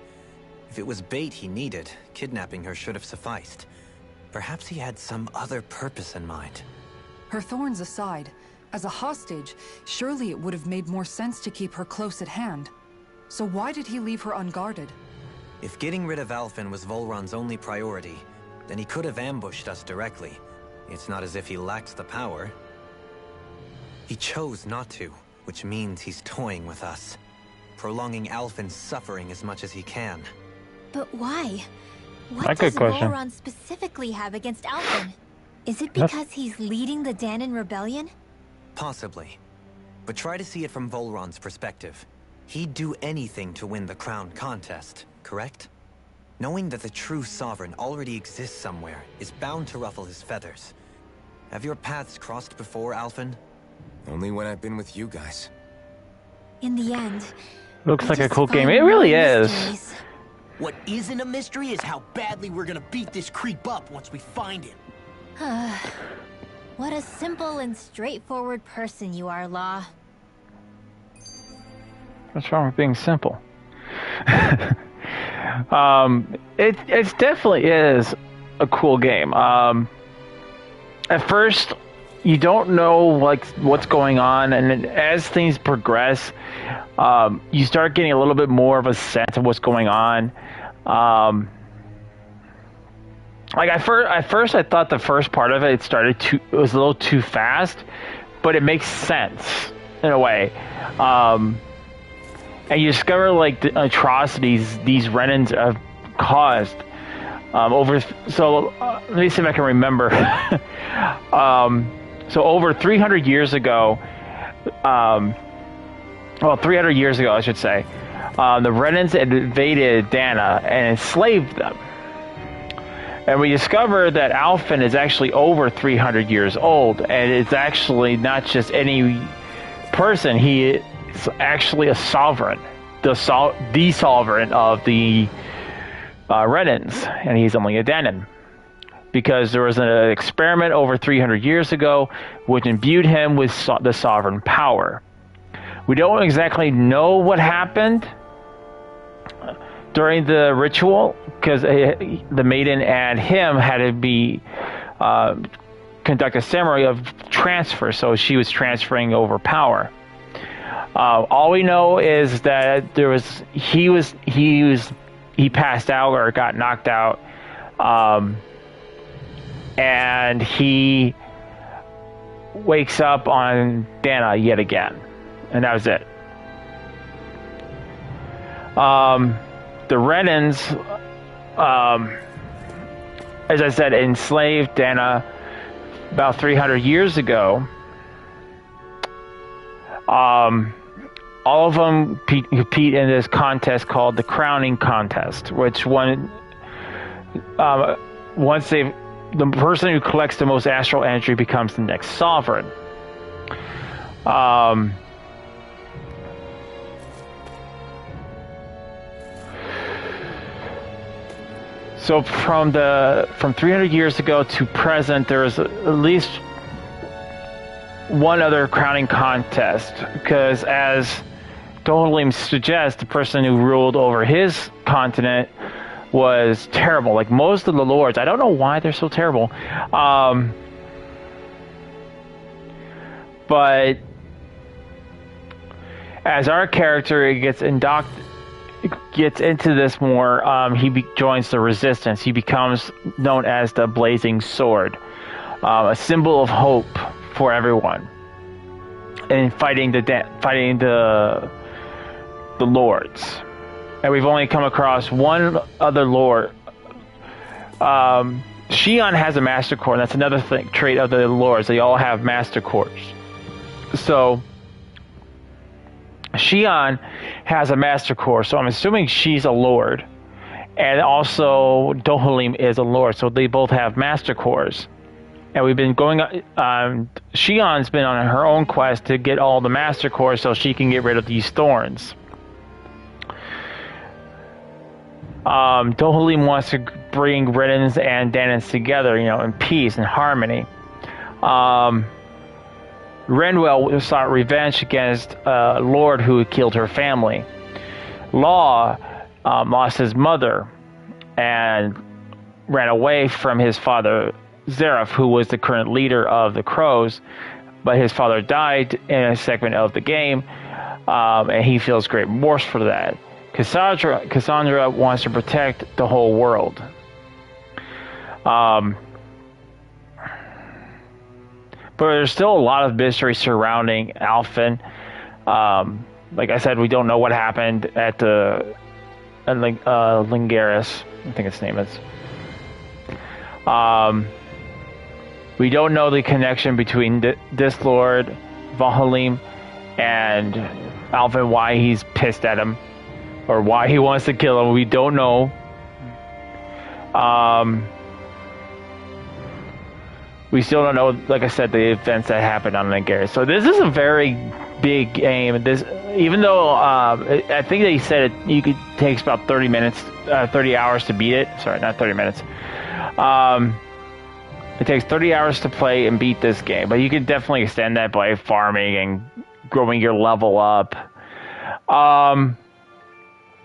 If it was bait he needed, kidnapping her should have sufficed. Perhaps he had some other purpose in mind. Her thorns aside, as a hostage, surely it would have made more sense to keep her close at hand. So why did he leave her unguarded? If getting rid of Alphen was Volron's only priority, then he could have ambushed us directly. It's not as if he lacks the power. He chose not to, which means he's toying with us, prolonging Alphen's suffering as much as he can. But why? What That's a does good question. Volron specifically have against Alphen? Is it because he's leading the Danon rebellion? Possibly. But try to see it from Volron's perspective. He'd do anything to win the crown contest, correct? Knowing that the true Sovereign already exists somewhere is bound to ruffle his feathers. Have your paths crossed before, Alphen? Only when I've been with you guys. In the end, Looks I like a just cool game. find It really more is. mysteries. What isn't a mystery is how badly we're gonna beat this creep up once we find him. What a simple and straightforward person you are, Law. What's wrong with being simple? It definitely is a cool game. At first, you don't know like what's going on, and then as things progress, you start getting a little bit more of a sense of what's going on. Like at first, I thought the first part of it was a little too fast, but it makes sense in a way. And you discover like the atrocities these Renans have caused over. So let me see if I can remember. So over 300 years ago, well, 300 years ago, I should say, the Renans invaded Dana and enslaved them. And we discovered that Alphen is actually over 300 years old, and it's actually not just any person. He is actually a sovereign, the sovereign of the Renans, and he's only a Danan. Because there was an experiment over 300 years ago which imbued him with the sovereign power. We don't exactly know what happened during the ritual, because the maiden and him had to be conduct a ceremony of transfer, so she was transferring over power. All we know is that he passed out or got knocked out, and he wakes up on Dana yet again, and that was it. The Renans, as I said, enslaved Dana about 300 years ago. All of them compete in this contest called the Crowning Contest, which the person who collects the most astral energy becomes the next sovereign. So from 300 years ago to present, there is at least one other crowning contest, because as Dohalim suggests, the person who ruled over his continent was terrible. Like most of the lords, I don't know why they're so terrible. But as our character gets into this more, he joins the resistance. He becomes known as the Blazing Sword, a symbol of hope for everyone, and fighting the lords. And we've only come across one other lord. Shion has a master core, and that's another trait of the lords. They all have master cores. So Shion has a master core, so I'm assuming she's a lord, and also Dohalim is a lord, so they both have master cores. And we've been going. Shion's been on her own quest to get all the master cores so she can get rid of these thorns. Dohalim wants to bring Renans and Danans together, in peace and harmony. Renwell sought revenge against a lord who had killed her family. Law lost his mother and ran away from his father, Zareth, who was the current leader of the Crows, but his father died in a segment of the game, and he feels great remorse for that. Cassandra wants to protect the whole world. But there's still a lot of mystery surrounding Alphen. Like I said, we don't know what happened at the Lingaris, I think its name is. We don't know the connection between this Lord, Valhalim, and Alphen, why he's pissed at him, or why he wants to kill him. We don't know. We still don't know, like I said, the events that happened on Lingaris. So this is a very big game. Even though I think they said it takes about 30 hours to beat it. Sorry, not 30 minutes. It takes 30 hours to play and beat this game, but you can definitely extend that by farming and growing your level up.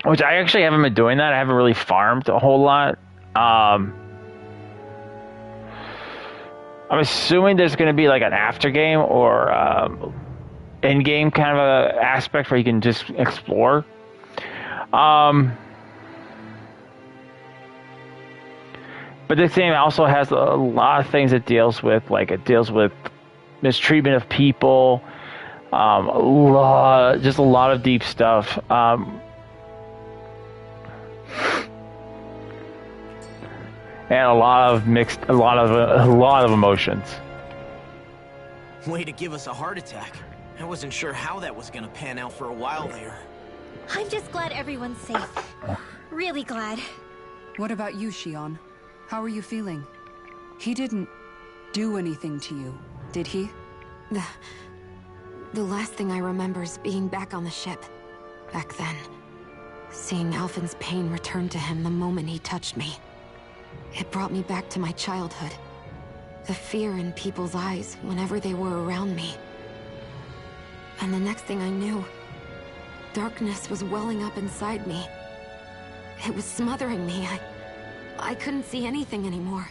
Which I actually haven't been doing that. I haven't really farmed a whole lot. I'm assuming there's going to be like an after game or in-game kind of a aspect where you can just explore. But this game also has a lot of things it deals with. Like it deals with mistreatment of people, just a lot of deep stuff. And a lot of emotions. Way to give us a heart attack. I wasn't sure how that was gonna pan out for a while there. I'm just glad everyone's safe. Really glad. What about you, Shion? How are you feeling? He didn't do anything to you, did he? The last thing I remember is being back on the ship. Back then. Seeing Alphen's pain return to him the moment he touched me. It brought me back to my childhood. The fear in people's eyes whenever they were around me. And the next thing I knew, darkness was welling up inside me. It was smothering me. I couldn't see anything anymore.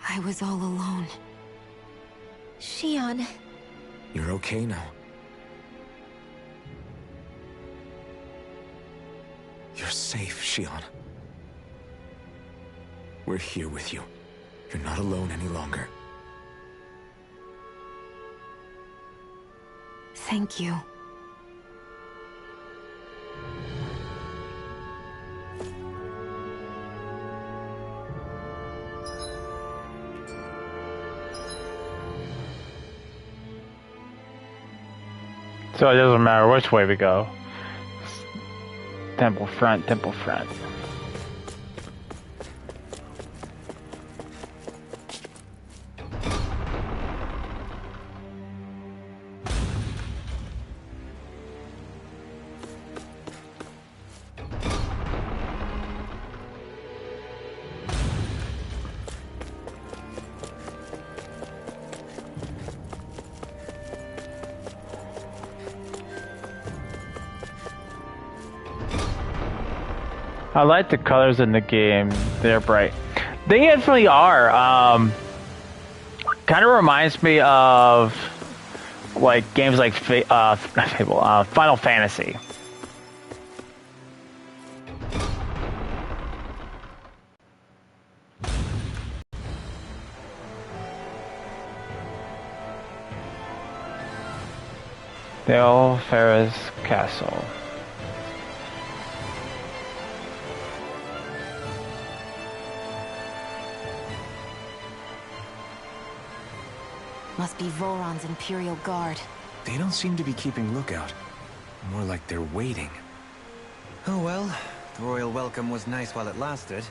I was all alone. Shion. You're okay now. You're safe, Shion. We're here with you. You're not alone any longer. Thank you. So it doesn't matter which way we go. Temple front, temple front. I like the colors in the game. They're bright. They definitely are. Kind of reminds me of like games like Final Fantasy. Dale Ferris Castle. Must be Voron's Imperial Guard. They don't seem to be keeping lookout. More like they're waiting. Oh well, the royal welcome was nice while it lasted.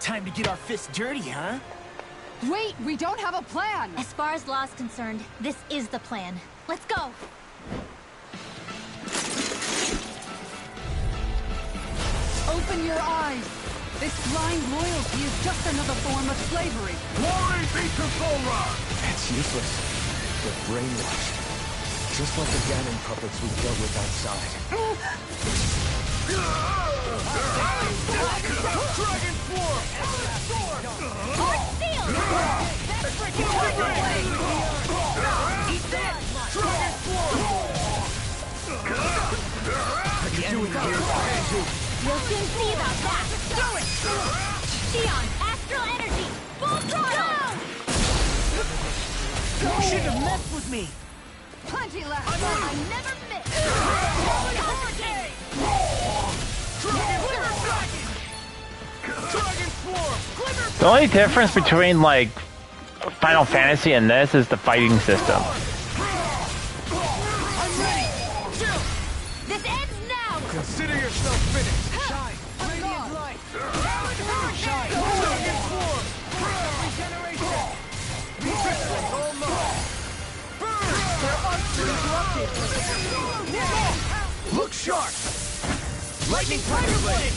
Time to get our fists dirty, huh? Wait, we don't have a plan! As far as law's concerned, this is the plan. Let's go! Open your eyes! This blind loyalty is just another form of slavery. Glory be to Thora! That's useless. They're brainwashed. Just like the Ganon puppets we dealt with outside. Dragon Swarm! Hard steel! That's freaking right! Eat that! Dragon Swarm! The enemy here is behind you. We'll soon see about that! Do it! Shion, astral energy! Full throttle! You shouldn't have messed with me! Plenty left! I never miss! Hurricane! Dragon Swarm! The only difference between like Final Fantasy and this is the fighting system. I'm ready! This ends now! Consider yourself finished! Shine! Radiant light! Shine! Dragon Swarm! Regeneration! Resistance all mine! Burn! They're uninterrupted! Look sharp! Lightning Tiger Blade!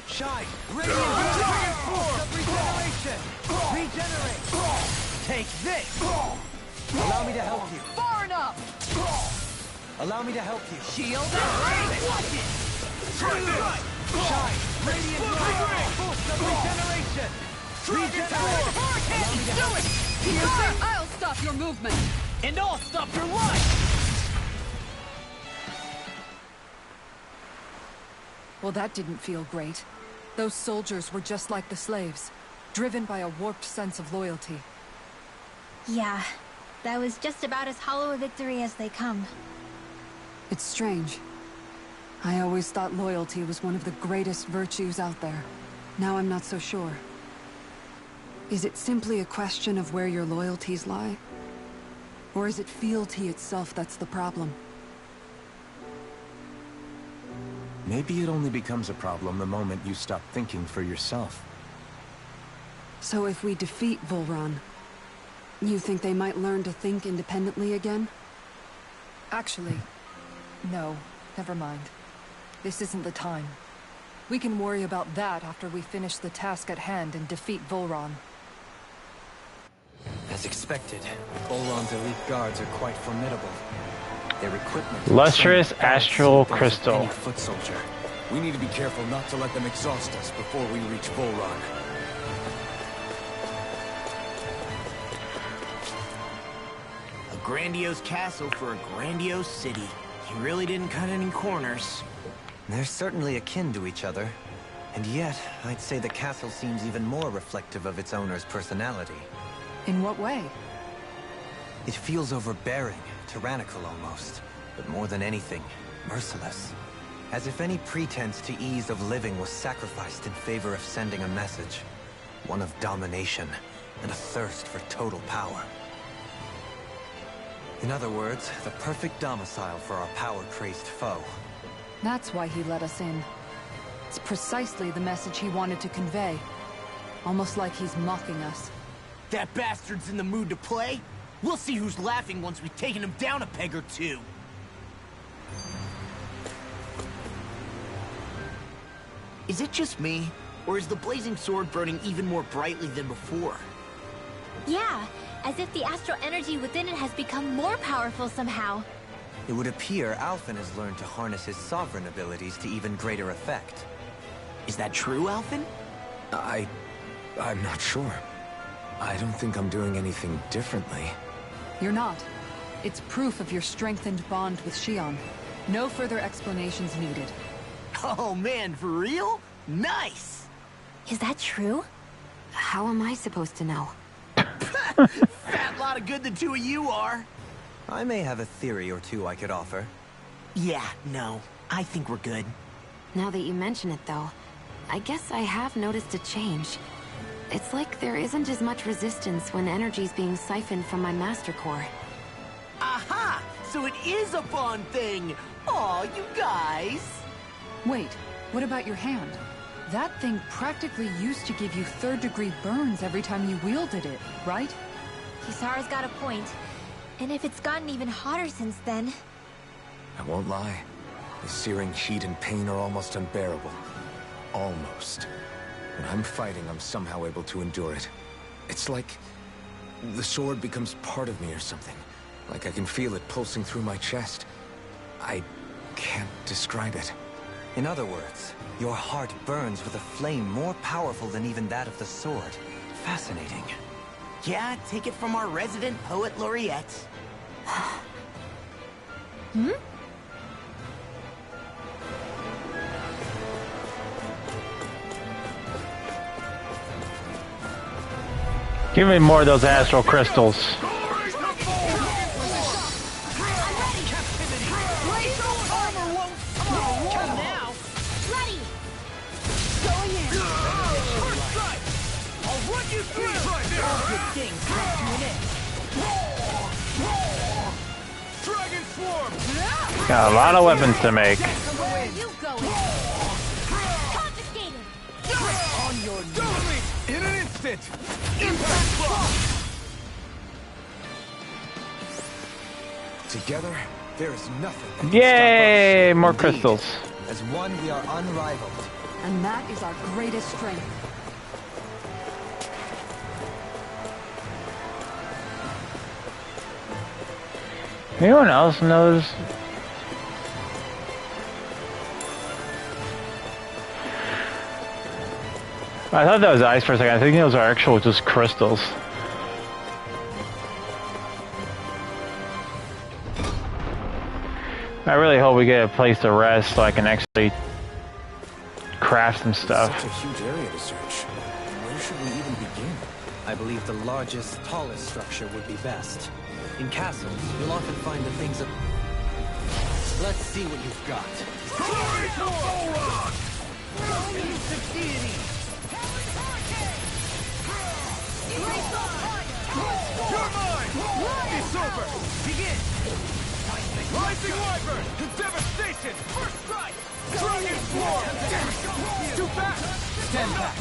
Shine! Radiant Dragon Swarm! Regeneration! Regenerate! Take this! Allow me to help you. Far enough! Allow me to help you. Shield and raise! Watch it! Shine! Radiant Light! Boost of regeneration! Regenerate! Hurricane! Do it! Piercer, I'll stop your movement! And I'll stop your life! Well, that didn't feel great. Those soldiers were just like the slaves, driven by a warped sense of loyalty. Yeah, that was just about as hollow a victory as they come. It's strange. I always thought loyalty was one of the greatest virtues out there. Now I'm not so sure. Is it simply a question of where your loyalties lie? Or is it fealty itself that's the problem? Maybe it only becomes a problem the moment you stop thinking for yourself. So if we defeat Volran, you think they might learn to think independently again? Actually, no. Never mind. This isn't the time. We can worry about that after we finish the task at hand and defeat Volran. As expected, Volron's elite guards are quite formidable. Their equipment... Lustrous astral crystal. Any foot soldier. We need to be careful not to let them exhaust us before we reach Volran. A grandiose castle for a grandiose city. He really didn't cut any corners. They're certainly akin to each other. And yet, I'd say the castle seems even more reflective of its owner's personality. In what way? It feels overbearing, tyrannical almost. But more than anything, merciless. As if any pretense to ease of living was sacrificed in favor of sending a message. One of domination, and a thirst for total power. In other words, the perfect domicile for our power-crazed foe. That's why he let us in. It's precisely the message he wanted to convey. Almost like he's mocking us. That bastard's in the mood to play? We'll see who's laughing once we've taken him down a peg or two. Is it just me? Or is the blazing sword burning even more brightly than before? Yeah, as if the astral energy within it has become more powerful somehow. It would appear Alphen has learned to harness his sovereign abilities to even greater effect. Is that true, Alphen? I'm not sure. I don't think I'm doing anything differently. You're not. It's proof of your strengthened bond with Xion. No further explanations needed. Oh man, for real? Nice! Is that true? How am I supposed to know? Fat lot of good the two of you are. I may have a theory or two I could offer. Yeah, no. I think we're good. Now that you mention it, though, I guess I have noticed a change. It's like there isn't as much resistance when energy's being siphoned from my master core. Aha! So it is a bond thing! Aw, you guys! Wait, what about your hand? That thing practically used to give you third-degree burns every time you wielded it, right? Kisara's got a point. And if it's gotten even hotter since then... I won't lie. The searing heat and pain are almost unbearable. Almost. When I'm fighting, I'm somehow able to endure it. It's like the sword becomes part of me or something. Like I can feel it pulsing through my chest. I can't describe it. In other words, your heart burns with a flame more powerful than even that of the sword. Fascinating. Yeah, take it from our resident poet laureate. Hmm? Give me more of those astral crystals. Got a lot of weapons to make. Where are you going? Confiscated! On your knees! In an instant! Impact block! Together, there is nothing that can Yay! stop us. More Indeed. crystals. As one, we are unrivaled. And that is our greatest strength. Anyone else knows? I thought that was ice for a second. I think those are actual just crystals. I really hope we get a place to rest so I can actually craft some stuff. Such a huge area to search. Where should we even begin? I believe the largest, tallest structure would be best. In castles, you'll often find the things that... Let's see what you've got. Glory to Volron! Use the deity! You're mine! It's over! Stormer! Begin! Rising Wyvern! Devastation! First strike! Dragon Swarm! Too fast! Stand back!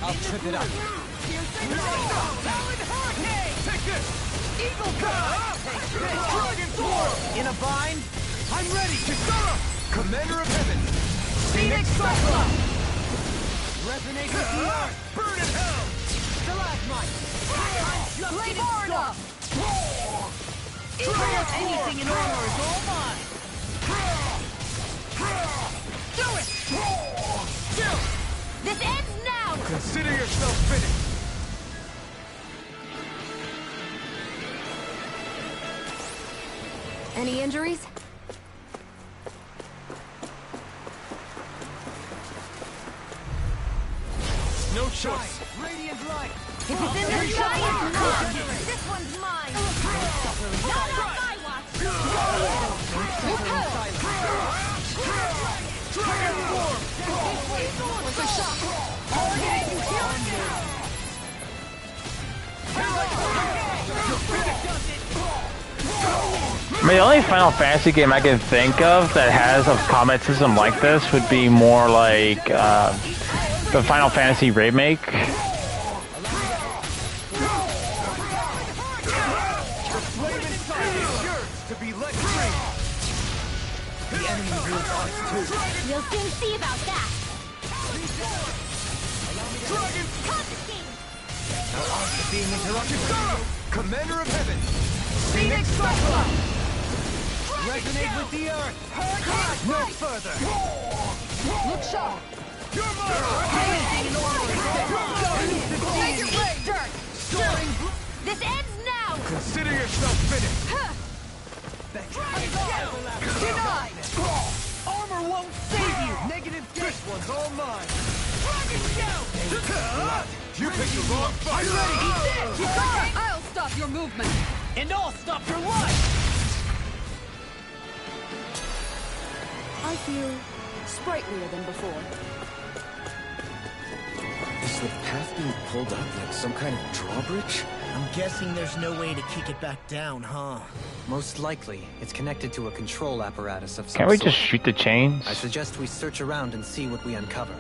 I'll trip it up! Talon Hurricane! Take this! Eagle Guide! Dragon Swarm! In a bind? I'm ready! Kisara! Commander of Heaven! Phoenix Cyclone! Resonate with the earth! Burn in hell! Stalagmite! Blade Arda! Anything in armor is all mine! Do it! Chill! This ends now! Consider yourself finished! Any injuries? No choice! Radiant light! If it's in the sky, it's mine! This one's mine! Not on my watch! Dragon Swarm! With a shot! I mean, the only Final Fantasy game I can think of that has a combat system like this would be more like the Final Fantasy remake. You'll soon see about that! Being interrupted. Commander of Heaven! Phoenix Cyclone! Resonate with the earth! No further! Look sharp! You're mine! This ends now! Consider yourself finished! Denied! Armor won't save you! Negative this one's all mine! You picked the wrong fight! I'll stop your movement! And I'll stop your life! I feel sprightlier than before. Is the path being pulled up like some kind of drawbridge? I'm guessing there's no way to kick it back down, huh? Most likely, it's connected to a control apparatus of some Can't we sort. just shoot the chains? I suggest we search around and see what we uncover.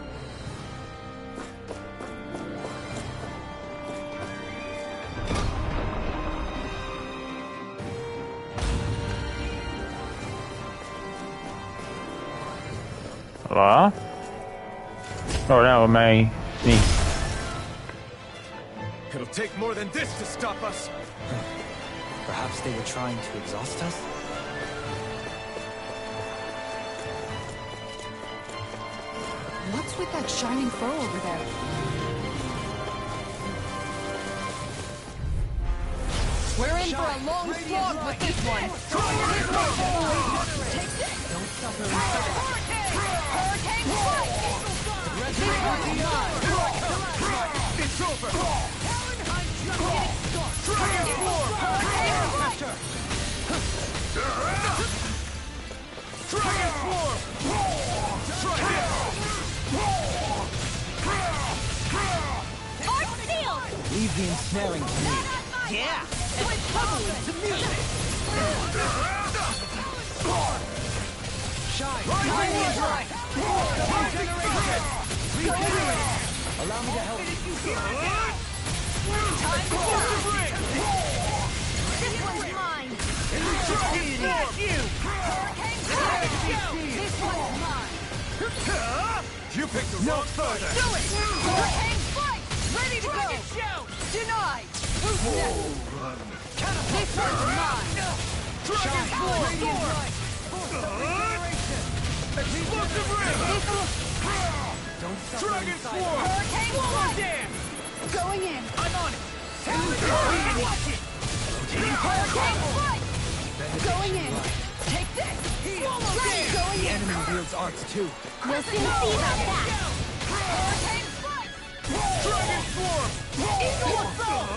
Hello? Oh, no, me. It'll take more than this to stop us! Perhaps they were trying to exhaust us? What's with that shining fur over there? We're in for a long slog with this one. Hurricane strike! It's over! Dragon Swarm! Arch sealed! Leave the ensnaring to me. Yeah! It's tumbling to music! Shine! Radiant light! Regeneration! Allow me to help you. Time to ring! This one's mine! Dragon Swarm! This one's mine! You picked the wrong further! Do it! Hurricane strike! Ready to go! Denied! Who's next? This one's mine! Dragon Swarm! Explosive ring! Dragon Swarm! Hurricane strike! Going in! I'm on it! Watch it! Hurricane strike! Going in! Take this! Going in! Enemy wields arts too. We'll soon see about that! Hurricane strike! Dragon Swarm! Eagle assault!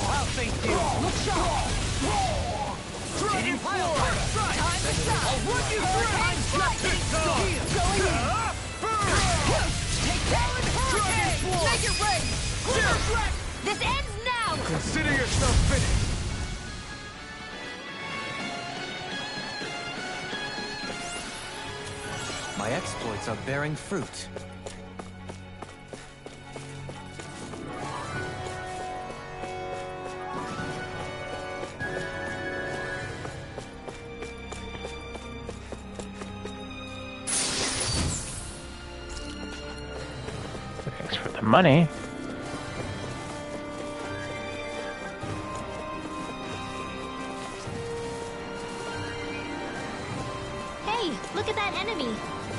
I'll thank you! Look sharp! Dragon Swarm! Time to shine! I'll run you through! Hurricane strike! Going in! Take that! Dragon Swarm! Make it rain! This ends now! Consider yourself finished! are bearing fruit. Thanks for the money. Look at that enemy.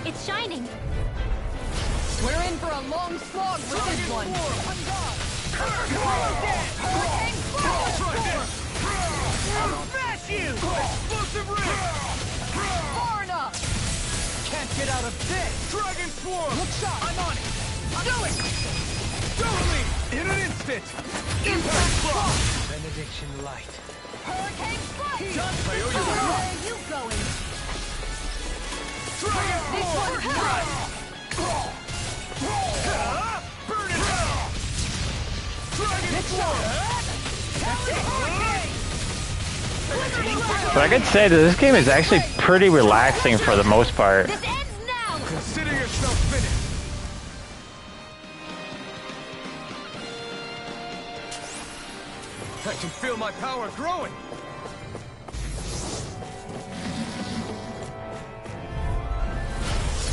It's shining. We're in for a long slog with this one. Smash you! Explosive ring! Far enough! Can't get out of this! Dragon Swarm! Look shot! I'm on it! Do it! Totally! In an instant! Impact Block! Benediction Light. Hurricane Strike! Where are you going? Dragon Swarm! Burn it hell! Dragon Swarm! But I could say that this game is actually pretty relaxing for the most part. This ends now! Consider yourself finished! I can feel my power growing!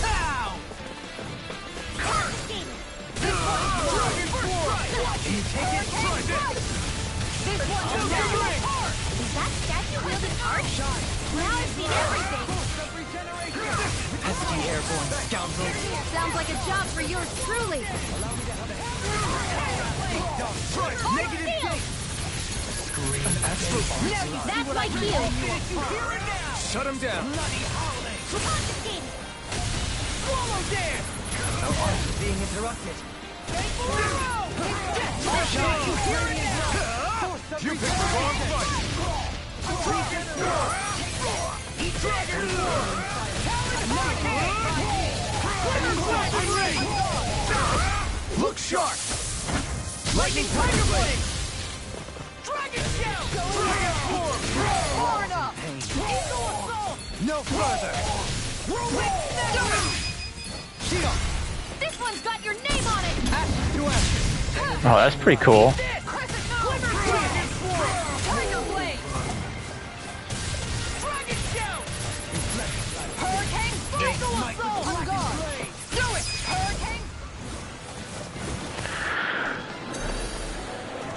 Ow! Dragon Swarm! Can you take it? Try this! This one's down! Is that statue wielding art? Now I've seen everything! Pesky airborne scoundrels. Sounds like a job for yours truly! Negative Shield! Scream. That's my shield! Shut him down! Confiscated! Swallow dance! No art is being interrupted. You picked the wrong fight! Dragon Look sharp! Lightning Tiger Blade! Dragon Shell! Dragon Form! Far enough! Eagle Assault! No further! Whirlwind Snap! Shield! This one's got your name on it! Ash to ash! Oh, that's pretty cool. Crescent Moon! Dragon Form! Tiger Blade! Dragon Shell! Hurricane Strike! Eagle Assault! On guard! Do it! Hurricane!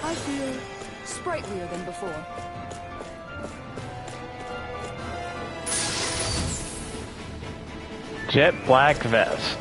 I feel sprightlier than before. Jet black vest.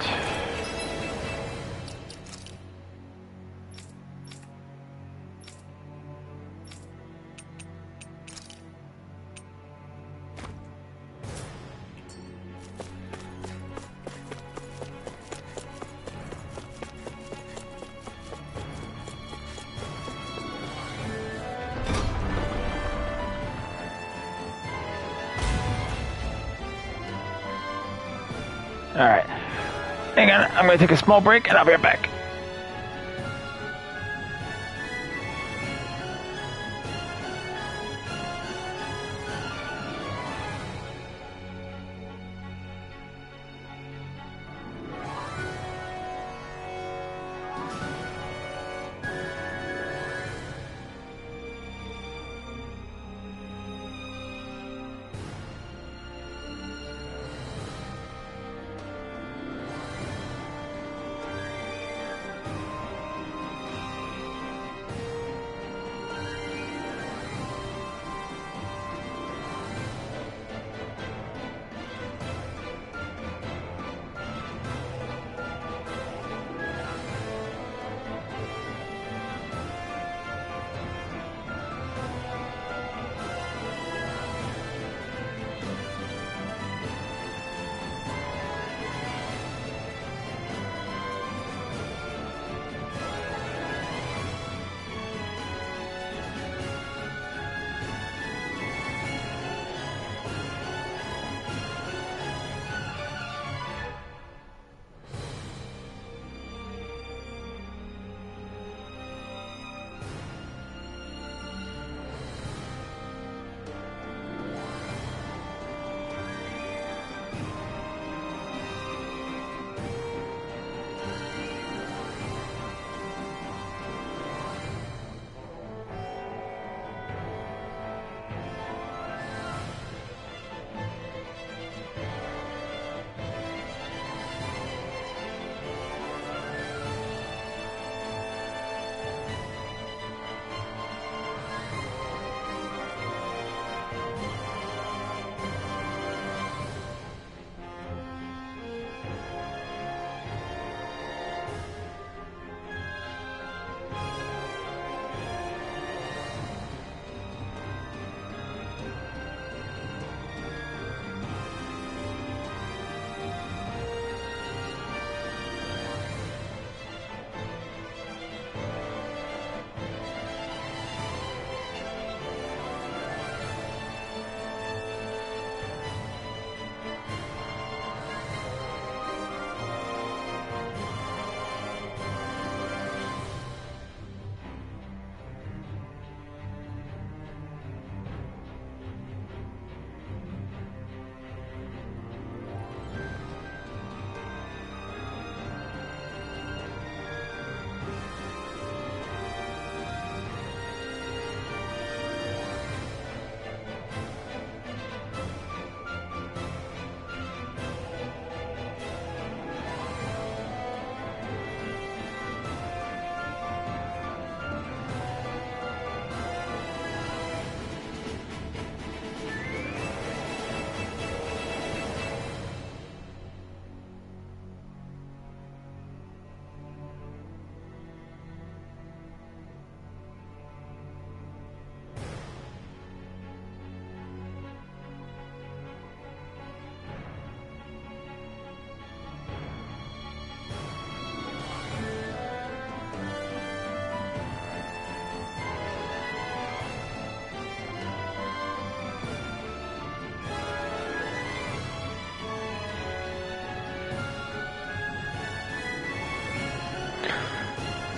Alright. Hang on, I'm gonna take a small break and I'll be right back.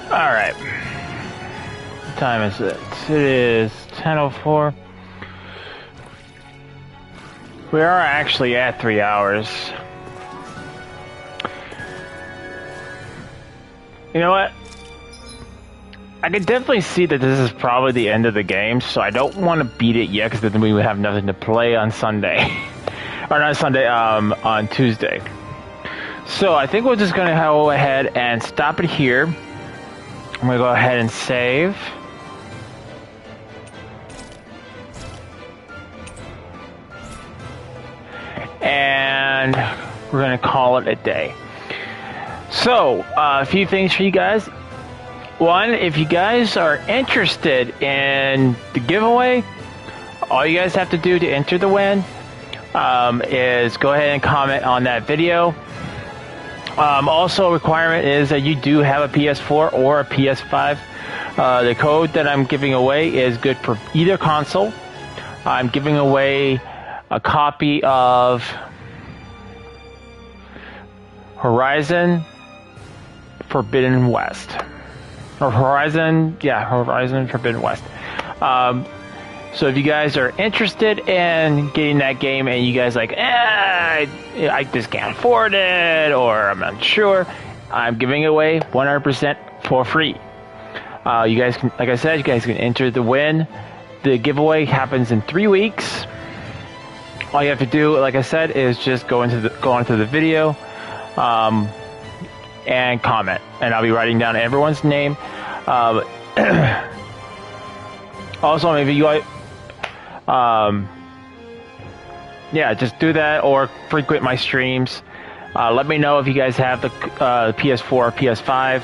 Alright. What time is it? It is 10:04. We are actually at 3 hours. You know what? I can definitely see that this is probably the end of the game, so I don't want to beat it yet, because then we would have nothing to play on Sunday. Or not Sunday, on Tuesday. So I think we're just going to go ahead and stop it here. I'm going to go ahead and save. And we're going to call it a day. So, a few things for you guys. One, if you guys are interested in the giveaway, all you guys have to do to enter the win is go ahead and comment on that video. Also, a requirement is that you do have a PS4 or a PS5. The code that I'm giving away is good for either console. I'm giving away a copy of Horizon Forbidden West. Or Horizon Forbidden West. So if you guys are interested in getting that game and you guys like, I just can't afford it, or I'm not sure, I'm giving it away 100% for free. You guys can, like I said, you guys can enter the win. The giveaway happens in 3 weeks. All you have to do, like I said, is just go onto the video, and comment, and I'll be writing down everyone's name. Also, maybe you yeah, just do that or frequent my streams. Let me know if you guys have the PS4 or PS5.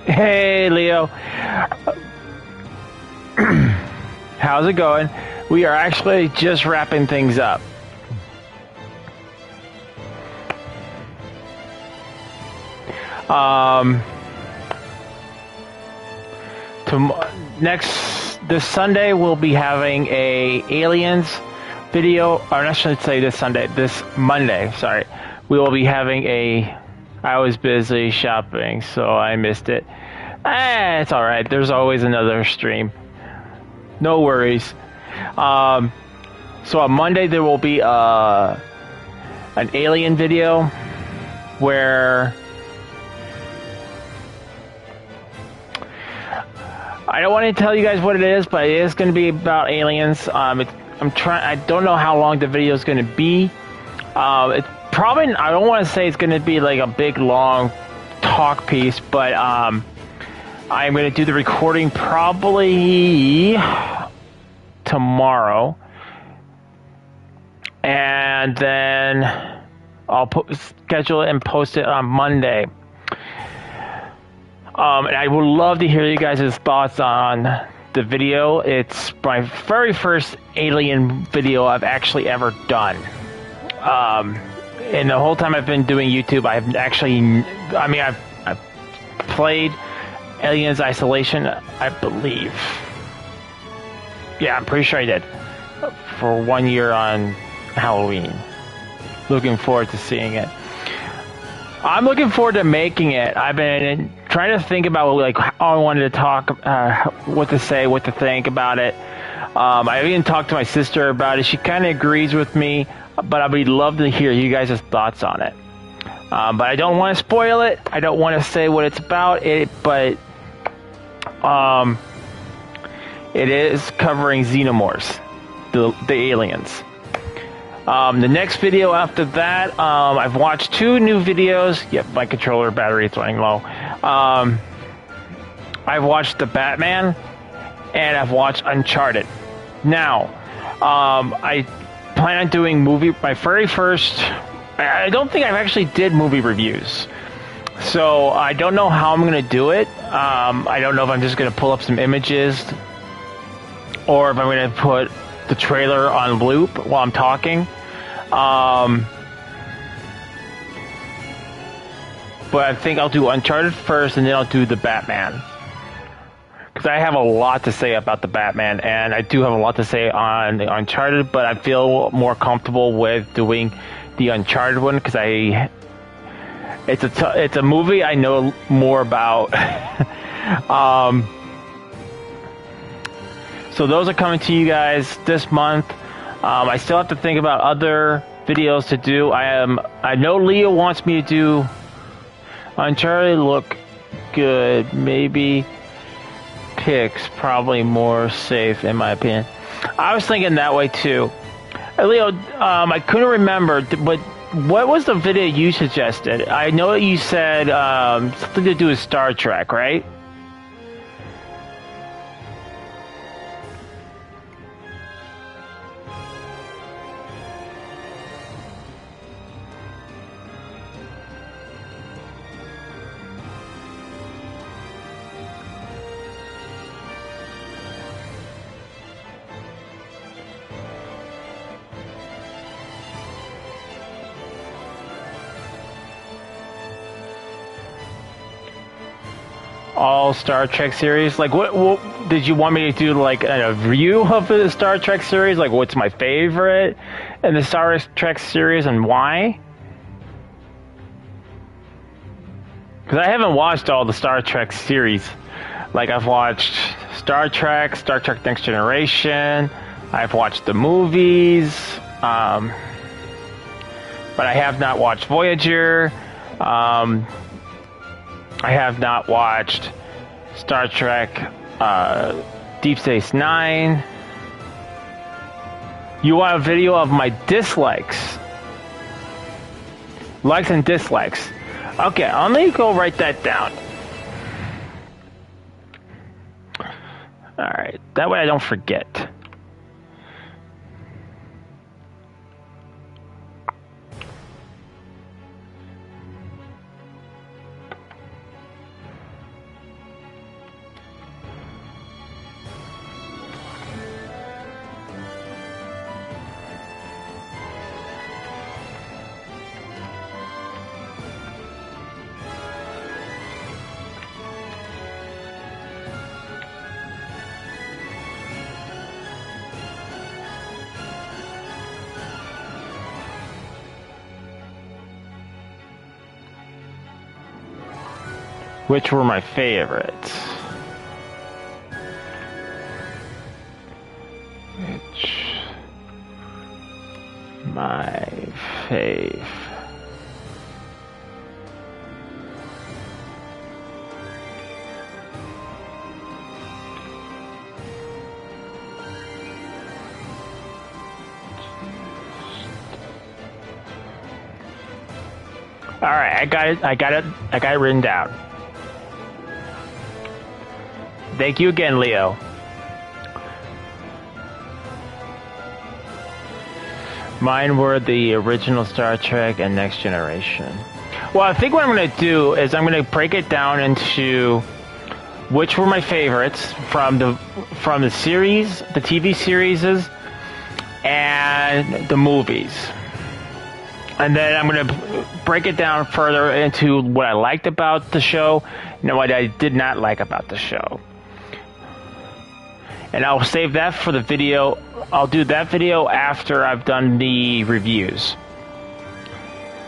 Hey, Leo. How's it going? We are actually just wrapping things up. This Sunday we'll be having a Aliens video, or I shouldn't say this Sunday, this Monday, sorry. We will be having I was busy shopping, so I missed it. It's alright, there's always another stream. No worries. So on Monday there will be an Alien video where I don't want to tell you guys what it is, but it is going to be about aliens. I don't know how long the video is going to be. It's probably, I don't want to say it's going to be like a big long talk piece, but I'm going to do the recording probably tomorrow, and then I'll schedule it and post it on Monday. And I would love to hear you guys' thoughts on the video. It's my very first Alien video I've actually ever done. And the whole time I've been doing YouTube, I've played Aliens Isolation, I believe. Yeah, I'm pretty sure I did. For 1 year on Halloween. Looking forward to seeing it. I'm looking forward to making it. I've been trying to think about like how I wanted to talk, what to say, what to think about it. I even talked to my sister about it. She kind of agrees with me, but I would love to hear you guys' thoughts on it. But I don't want to spoil it. I don't want to say what it's about. But it is covering xenomorphs, the aliens. The next video after that, I've watched 2 new videos. Yep, my controller battery is running low. I've watched The Batman, and I've watched Uncharted. Now, I plan on doing my very first, I don't think I've actually did movie reviews. So I don't know how I'm going to do it. I don't know if I'm just going to pull up some images, or if I'm going to put the trailer on loop while I'm talking. But I think I'll do Uncharted first, and then I'll do the Batman. Because I have a lot to say about the Batman, and I do have a lot to say on the Uncharted, but I feel more comfortable with doing the Uncharted one, because it's a movie I know more about. So those are coming to you guys this month. I still have to think about other videos to do. I know Leo wants me to do Uncharted Look Good. Maybe picks probably more safe in my opinion. I was thinking that way too. Leo, I couldn't remember, but what was the video you suggested? I know you said something to do with Star Trek, right? All Star Trek series? Like, what did you want me to do? Like a review of the Star Trek series? Like, what's my favorite in the Star Trek series and why? Because I haven't watched all the Star Trek series. Like, I've watched Star Trek Next Generation. I've watched the movies, but I have not watched Voyager. I have not watched Star Trek Deep Space Nine. You want a video of my dislikes? Likes and dislikes. Okay, let me go write that down. Alright, that way I don't forget. Which were my favorites? My fave. All right, I got it written down. Thank you again, Leo. Mine were the original Star Trek and Next Generation. Well, I think what I'm going to do is I'm going to break it down into which were my favorites from the series, the TV series, and the movies. And then I'm going to break it down further into what I liked about the show and what I did not like about the show. And I'll save that for the video. I'll do that video after I've done the reviews.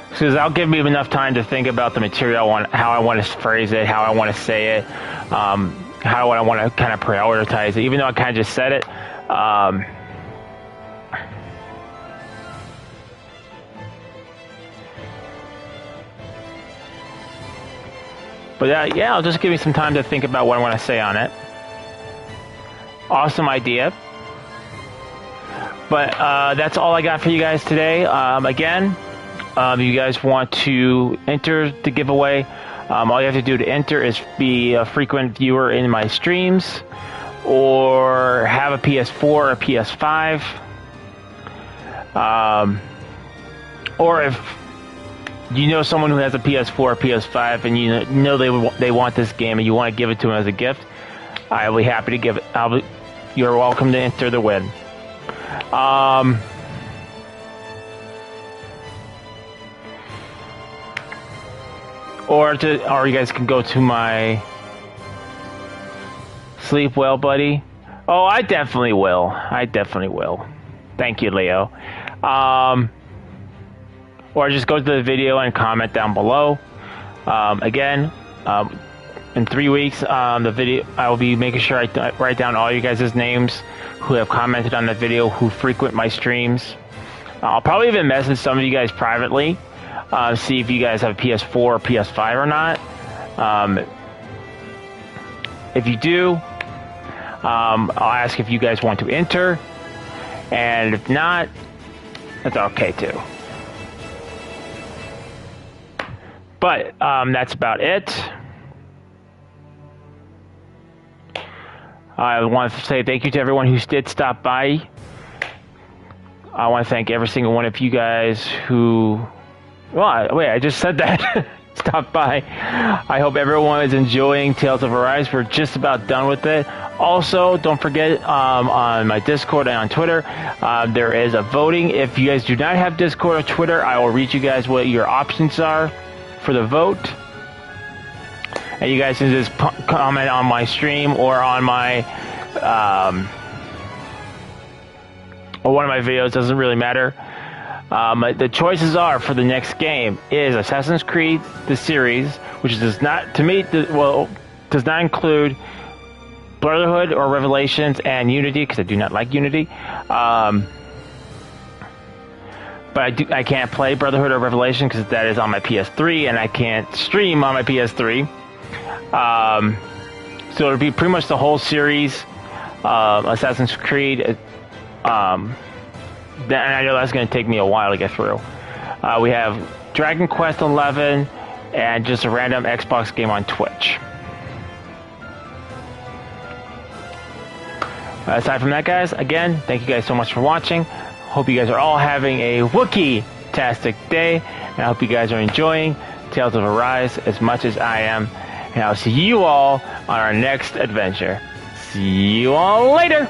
Because that'll give me enough time to think about the material, how I want to phrase it, how I want to say it, how I want to kind of prioritize it, even though I kind of just said it. But yeah, I'll just give me some time to think about what I want to say on it. Awesome idea. But that's all I got for you guys today. Again, if you guys want to enter the giveaway, all you have to do to enter is be a frequent viewer in my streams or have a PS4 or a PS5. Or if you know someone who has a PS4 or PS5 and you know they want this game and you want to give it to them as a gift, I'll be happy to give it. You're welcome to enter the win. Or you guys can go to my Sleep Well Buddy. Oh, I definitely will. Thank you, Leo. Or just go to the video and comment down below. Again, in 3 weeks, the video, I will be making sure I write down all you guys' names who have commented on the video, who frequent my streams. I'll probably even message some of you guys privately, see if you guys have a PS4 or PS5 or not. If you do, I'll ask if you guys want to enter, and if not, that's okay too. But that's about it. I want to say thank you to everyone who did stop by. I want to thank every single one of you guys who... Well, wait, I just said that. Stop by. I hope everyone is enjoying Tales of Arise. We're just about done with it. Also, don't forget, on my Discord and on Twitter, there is a voting. If you guys do not have Discord or Twitter, I will read you guys what your options are for the vote. And you guys can just comment on my stream or on my, or one of my videos, doesn't really matter. The choices are for the next game is Assassin's Creed, the series, which does not, to me, does not include Brotherhood or Revelations and Unity, because I do not like Unity. But I can't play Brotherhood or Revelation because that is on my PS3, and I can't stream on my PS3. So it'll be pretty much the whole series, Assassin's Creed. And I know that's going to take me a while to get through. We have Dragon Quest 11 and just a random Xbox game on Twitch. Aside from that, guys, again, thank you guys so much for watching. Hope you guys are all having a Wookiee-tastic day, and I hope you guys are enjoying Tales of Arise as much as I am. And I'll see you all on our next adventure. See you all later!